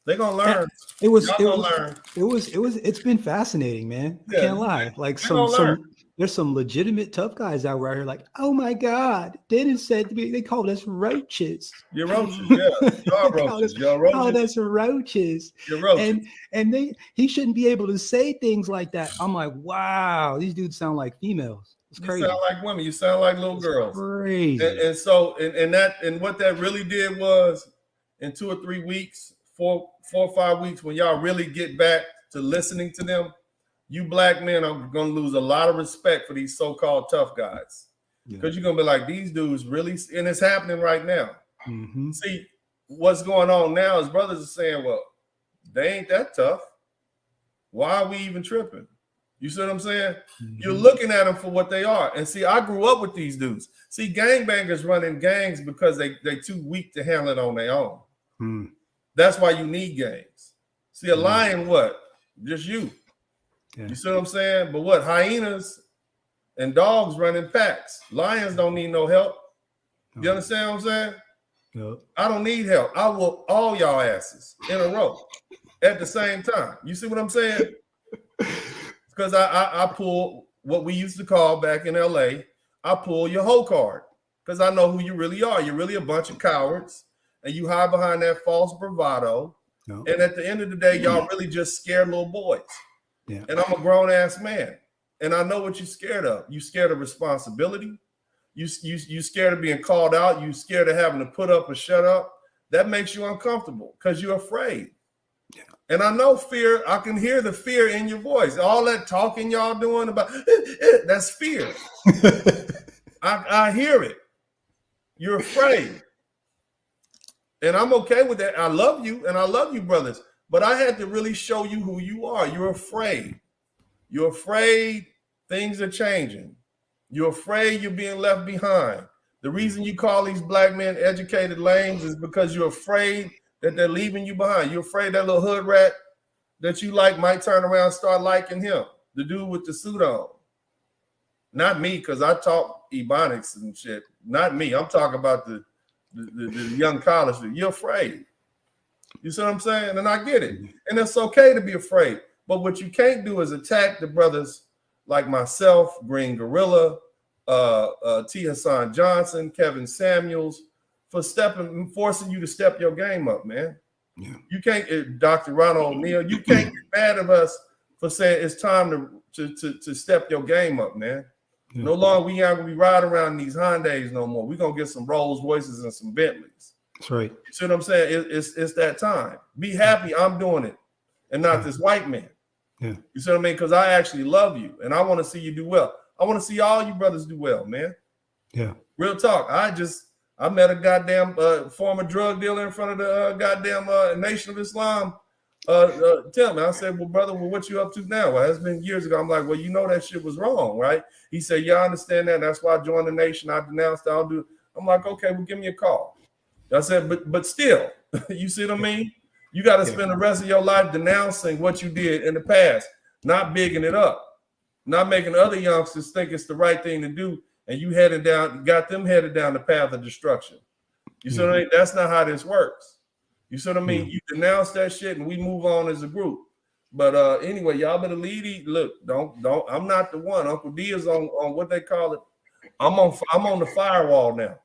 They're gonna learn. It's been fascinating, man. I can't lie. Like some there's some legitimate tough guys out here like, oh my God, Dennis said to me, they called us roaches. You're roaches, yeah. Y'all roaches. Y'all roaches. Called us roaches. You're roaches. And he shouldn't be able to say things like that. I'm like, wow, these dudes sound like females. It's crazy. You sound like women. You sound like little girls. Crazy. And so what that really did was, in 2 or 3 weeks, 4 or 5 weeks, when y'all really get back to listening to them, you black men are going to lose a lot of respect for these so-called tough guys, because you're going to be like, these dudes really, and it's happening right now. Mm-hmm. See, what's going on now is brothers are saying, well, they ain't that tough. Why are we even tripping? You see what I'm saying? Mm-hmm. You're looking at them for what they are. And see, I grew up with these dudes. See, gangbangers run in gangs because they too weak to handle it on their own. Mm. That's why you need gangs. See, a lion, what? Just you. Yeah. You see what I'm saying? But what? Hyenas and dogs run in packs. Lions don't need no help. You understand what I'm saying? No. I don't need help. I whoop all y'all asses in a row at the same time. You see what I'm saying? Because I pull what we used to call back in LA, I pull your whole card, because I know who you really are. You're really a bunch of cowards, and you hide behind that false bravado. No. And at the end of the day, y'all really just scared little boys. Yeah. And I'm a grown ass man, and I know what you're scared of. You scared of responsibility. You scared of being called out. You scared of having to put up or shut up. That makes you uncomfortable because you're afraid. Yeah. And I know fear. I can hear the fear in your voice. All that talking y'all doing about that's fear. I hear it. You're afraid. And I'm okay with that. I love you, and I love you, brothers. But I had to really show you who you are. You're afraid. You're afraid things are changing. You're afraid you're being left behind. The reason you call these black men educated lames is because you're afraid that they're leaving you behind. You're afraid that little hood rat that you like might turn around and start liking him, the dude with the suit on. Not me, because I talk ebonics and shit. Not me. I'm talking about the young college dude. You're afraid. You see what I'm saying? And I get it. And it's okay to be afraid. But what you can't do is attack the brothers like myself, Green Gorilla, T. Hassan Johnson, Kevin Samuels, for forcing you to step your game up, man. Yeah. You can't, Dr. Ronald O'Neill, you can't get mad at us for saying it's time to step your game up, man. Yeah. No longer we aren't gonna be riding around in these Hyundais no more. We're gonna get some Rolls Royces and some Bentleys. That's right. You see what I'm saying? It's that time. Be happy I'm doing it and not this white man. Yeah. You see what I mean? Because I actually love you and I want to see you do well. I want to see all you brothers do well, man. Yeah. Real talk. I met a goddamn former drug dealer in front of the goddamn Nation of Islam. Tell me, I said, well, brother, what you up to now? Well, it's been years ago. I'm like, well, you know that shit was wrong, right? He said, yeah, I understand that. That's why I joined the Nation. I denounced. I'll do. I'm like, okay, well, give me a call. I said, but still, you see what I mean? You got to spend the rest of your life denouncing what you did in the past, not bigging it up, not making other youngsters think it's the right thing to do, and you got them headed down the path of destruction. You see what I mean? That's not how this works. You see what I mean? You denounce that shit, and we move on as a group. But anyway, y'all better lead. Look, don't. I'm not the one. Uncle D is on what they call it. I'm on the firewall now.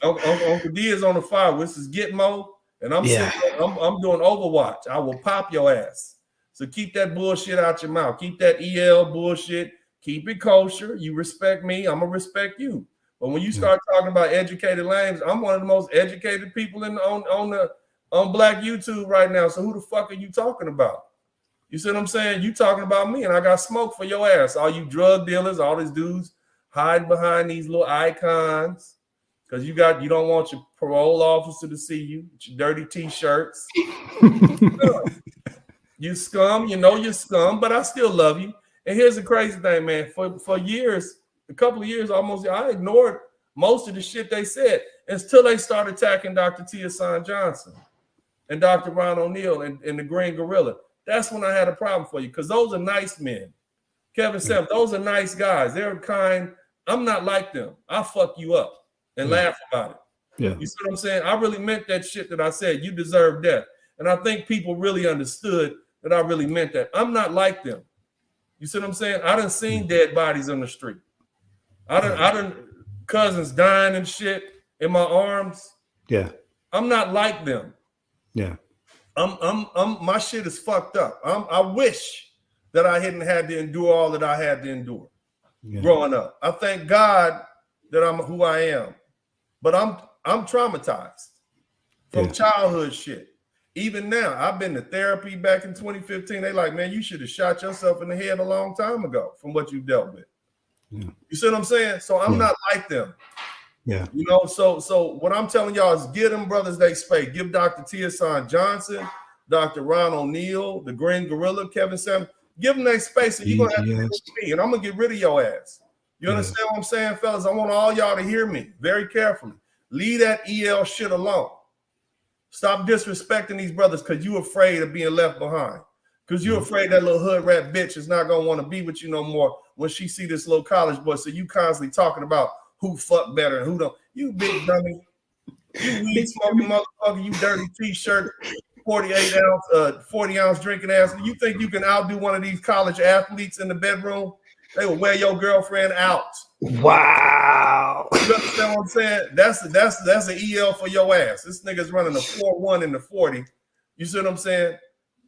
Uncle D is on the fire. This is Gitmo, and I'm doing Overwatch. I will pop your ass. So keep that bullshit out your mouth. Keep that EL bullshit. Keep it kosher. You respect me, I'm gonna respect you. But when you start talking about educated lames, I'm one of the most educated people on Black YouTube right now. So who the fuck are you talking about? You see what I'm saying? You talking about me, and I got smoke for your ass. All you drug dealers, all these dudes hiding behind these little icons. Because you don't want your parole officer to see you with your dirty t-shirts. You scum, you know you're scum, but I still love you. And here's the crazy thing, man. For years, a couple of years almost, I ignored most of the shit they said until they started attacking Dr. T. Hassan Johnson and Dr. Ron O'Neill and the Green Gorilla. That's when I had a problem for you, because those are nice men. Kevin Sam, those are nice guys. They're kind. I'm not like them. I'll fuck you up and laugh about it. Yeah. You see what I'm saying? I really meant that shit that I said. You deserve death. And I think people really understood that I really meant that. I'm not like them. You see what I'm saying? I done seen dead bodies on the street. I done cousins dying and shit in my arms. Yeah. I'm not like them. Yeah. My shit is fucked up. I wish that I hadn't had to endure all that I had to endure growing up. I thank God that I'm who I am, but I'm traumatized from childhood shit. Even now, I've been to therapy back in 2015. They like, man, you should have shot yourself in the head a long time ago from what you've dealt with. Yeah. You see what I'm saying? So I'm not like them. Yeah. You know, so what I'm telling y'all is give them brothers they space. Give Dr. Tiosan Johnson, Dr. Ron O'Neill, the Green Gorilla, Kevin Sam, give them their space, and you're gonna have to deal with me, and I'm gonna get rid of your ass. You understand what I'm saying, fellas? I want all y'all to hear me very carefully. Leave that EL shit alone. Stop disrespecting these brothers because you're afraid of being left behind. Because you're afraid that little hood rat bitch is not gonna want to be with you no more when she see this little college boy. So you constantly talking about who fuck better and who don't. You big dummy. You weed smoking motherfucker. You dirty t-shirt, 40 ounce drinking ass. You think you can outdo one of these college athletes in the bedroom? They will wear your girlfriend out. Wow. You understand what I'm saying? That's an EL for your ass. This nigga's running a 4.1 in the 40. You see what I'm saying?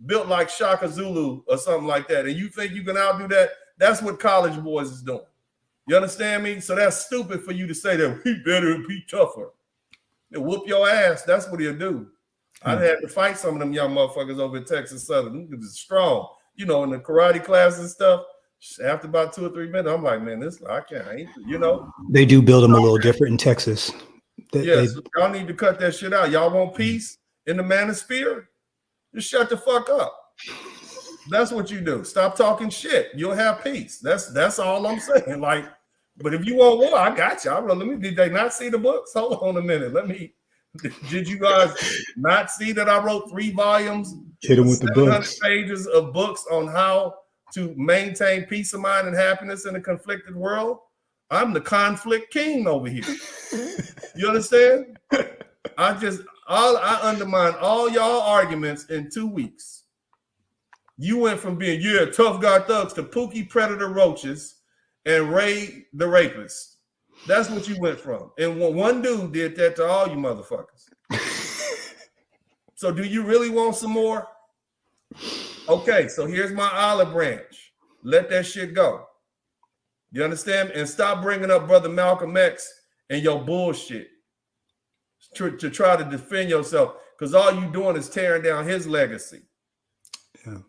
Built like Shaka Zulu or something like that. And you think you can outdo that? That's what college boys is doing. You understand me? So that's stupid for you to say that he better be tougher. He'll whoop your ass. That's what he'll do. I had to fight some of them young motherfuckers over in Texas Southern. Them niggas strong. You know, in the karate classes and stuff. After about 2 or 3 minutes, I'm like, man, I can't, you know. They do build them a little different in Texas. So y'all need to cut that shit out. Y'all want peace in the manosphere? Just shut the fuck up. That's what you do. Stop talking shit. You'll have peace. That's all I'm saying. Like, but if you want war, I got you. Did they not see the books? Hold on a minute. Did you guys not see that I wrote 3 volumes? Hit them with the books. Pages of books on how to maintain peace of mind and happiness in a conflicted world. I'm the conflict king over here. You understand? I undermine all y'all arguments in 2 weeks. You went from being tough guy thugs to Pookie Predator Roaches and Ray the Rapist. That's what you went from. And one dude did that to all you motherfuckers. So do you really want some more? Okay, so here's my olive branch. Let that shit go. You understand? And stop bringing up Brother Malcolm X and your bullshit to try to defend yourself, because all you doing is tearing down his legacy. Yeah.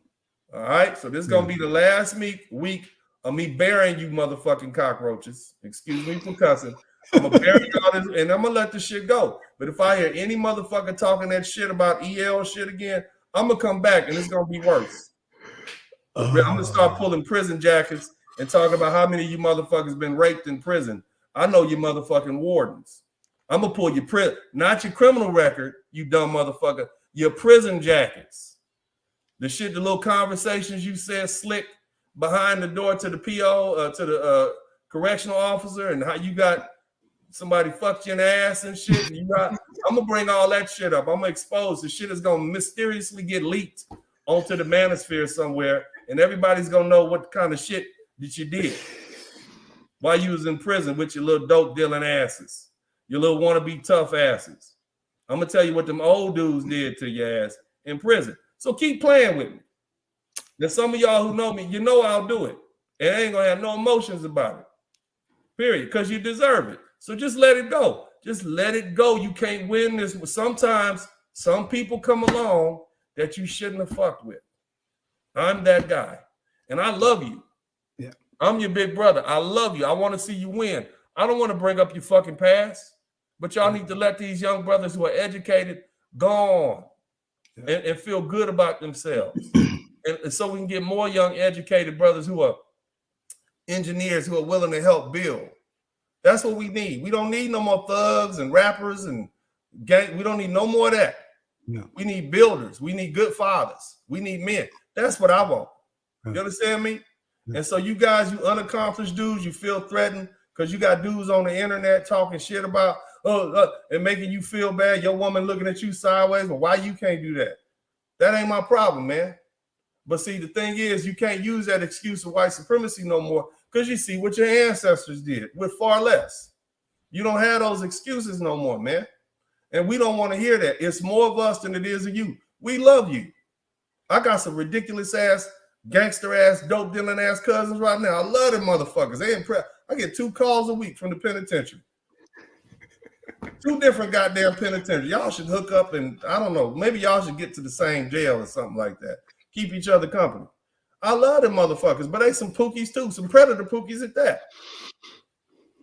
All right, so this is going to be the last week of me burying you motherfucking cockroaches. Excuse me for cussing. I'm going to bury all this, and I'm going to let this shit go. But if I hear any motherfucker talking that shit about EL shit again, I'm going to come back, and it's going to be worse. I'm going to start pulling prison jackets and talking about how many of you motherfuckers been raped in prison. I know you motherfucking wardens. I'm going to pull your not your criminal record, you dumb motherfucker, your prison jackets. The shit, the little conversations you said slick behind the door to the PO, to the correctional officer, and how you got somebody fucked you in the ass and shit. And I'm going to bring all that shit up. I'm going to expose the shit is going to mysteriously get leaked onto the manosphere somewhere, and everybody's going to know what kind of shit that you did while you was in prison with your little dope dealing asses, your little wannabe tough asses. I'm going to tell you what them old dudes did to your ass in prison. So keep playing with me. Now, some of y'all who know me, you know I'll do it. And I ain't going to have no emotions about it. Period. Because you deserve it. So just let it go. Just let it go. You can't win this. Sometimes some people come along that you shouldn't have fucked with. I'm that guy. And I love you. Yeah. I'm your big brother. I love you. I want to see you win. I don't want to bring up your fucking past. But y'all need to let these young brothers who are educated go on and feel good about themselves. And so we can get more young educated brothers who are engineers who are willing to help build. That's what we need. We don't need no more thugs and rappers and gang. We don't need no more of that. Yeah. We need builders. We need good fathers. We need men. That's what I want. You understand me? And so you guys, you unaccomplished dudes, you feel threatened because you got dudes on the internet talking shit about and making you feel bad. Your woman looking at you sideways. Well, why you can't do that? That ain't my problem, man. But see, the thing is, you can't use that excuse of white supremacy no more because you see what your ancestors did with far less. You don't have those excuses no more, man. And we don't want to hear that. It's more of us than it is of you. We love you. I got some ridiculous ass, gangster ass, dope dealing ass cousins right now. I love them motherfuckers. They impressed. I get 2 calls a week from the penitentiary. 2 different goddamn penitentiaries. Y'all should hook up and I don't know, maybe y'all should get to the same jail or something like that. Keep each other company. I love them motherfuckers, but they some pookies too, some predator pookies at that.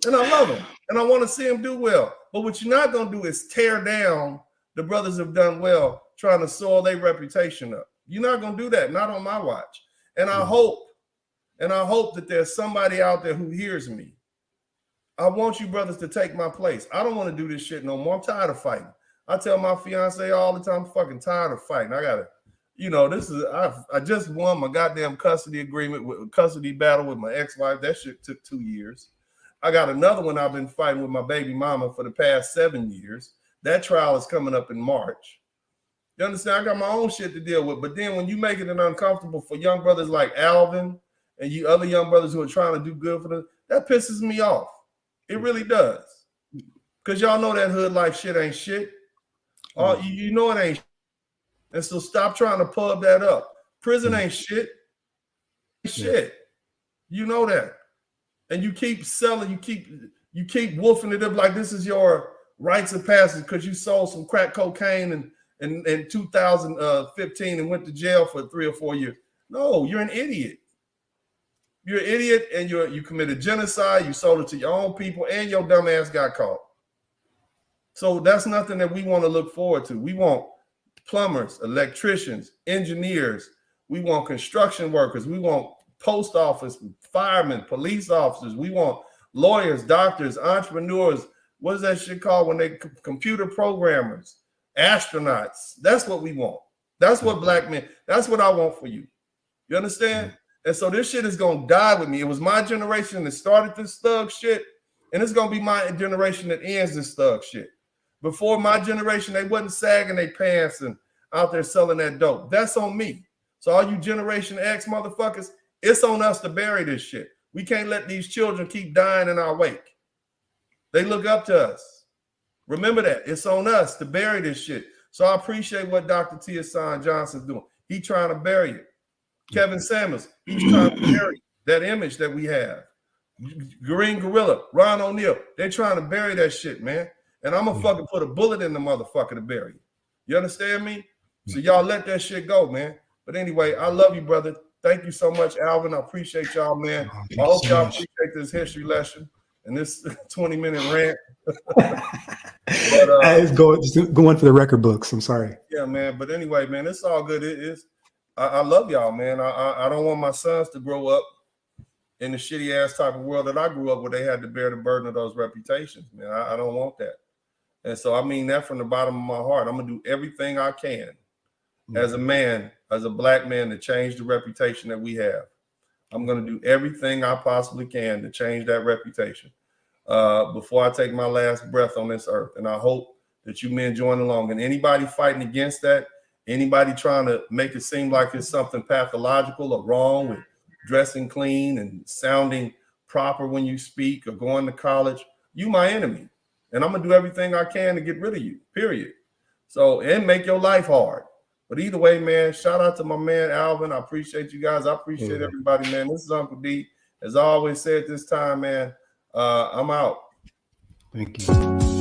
And I love them, and I want to see them do well. But what you're not going to do is tear down the brothers who've done well, trying to soil their reputation up. You're not going to do that, not on my watch. And I hope that there's somebody out there who hears me. I want you brothers to take my place. I don't want to do this shit no more. I'm tired of fighting. I tell my fiance all the time, I'm fucking tired of fighting. I gotta, I just won my goddamn custody battle with my ex-wife. That shit took 2 years. I got another one I've been fighting with my baby mama for the past 7 years. That trial is coming up in March. You understand? I got my own shit to deal with. But then when you make it uncomfortable for young brothers like Alvin and you other young brothers who are trying to do good for them, that pisses me off. It really does. Because y'all know that hood life shit ain't shit. You know it ain't. And so stop trying to pub that up. Prison ain't shit. Shit. You know that. And you keep selling, you keep wolfing it up like this is your rites of passage because you sold some crack cocaine in 2015 and went to jail for 3 or 4 years. No, you're an idiot. You're an idiot and you committed genocide, you sold it to your own people, and your dumb ass got caught. So that's nothing that we want to look forward to. We want plumbers, electricians, engineers. We want construction workers. We want post office, firemen, police officers. We want lawyers, doctors, entrepreneurs. What is that shit called when they computer programmers, astronauts? That's what we want. That's what black men, that's what I want for you. You understand? And so this shit is going to die with me. It was my generation that started this thug shit, and it's going to be my generation that ends this thug shit. Before my generation, they wasn't sagging their pants and out there selling that dope. That's on me. So all you Generation X motherfuckers, it's on us to bury this shit. We can't let these children keep dying in our wake. They look up to us. Remember that. It's on us to bury this shit. So I appreciate what Dr. T.S. Johnson's doing. He's trying to bury it. Kevin Samuels, he's trying to bury that image that we have. Green Gorilla, Ron O'Neal, they're trying to bury that shit, man. And I'm going to fucking put a bullet in the motherfucker to bury it. You understand me? So y'all let that shit go, man. But anyway, I love you, brother. Thank you so much, Alvin. I appreciate y'all, man. I hope y'all appreciate this history lesson and this 20-minute rant. It's going for the record books. I'm sorry. Yeah, man. But anyway, man, it's all good. It is. I love y'all, man. I don't want my sons to grow up in the shitty ass type of world that I grew up where they had to bear the burden of those reputations, man. I don't want that. And so I mean that from the bottom of my heart. I'm gonna do everything I can as a man, as a black man, to change the reputation that we have. I'm gonna do everything I possibly can to change that reputation before I take my last breath on this earth. And I hope that you men join along. And anybody fighting against that, anybody trying to make it seem like it's something pathological or wrong with dressing clean and sounding proper when you speak or going to college, you my enemy. And I'm going to do everything I can to get rid of you, period. So, and make your life hard. But either way, man, shout out to my man, Alvin. I appreciate you guys. I appreciate everybody, man. This is Uncle D. As I always said this time, man, I'm out. Thank you.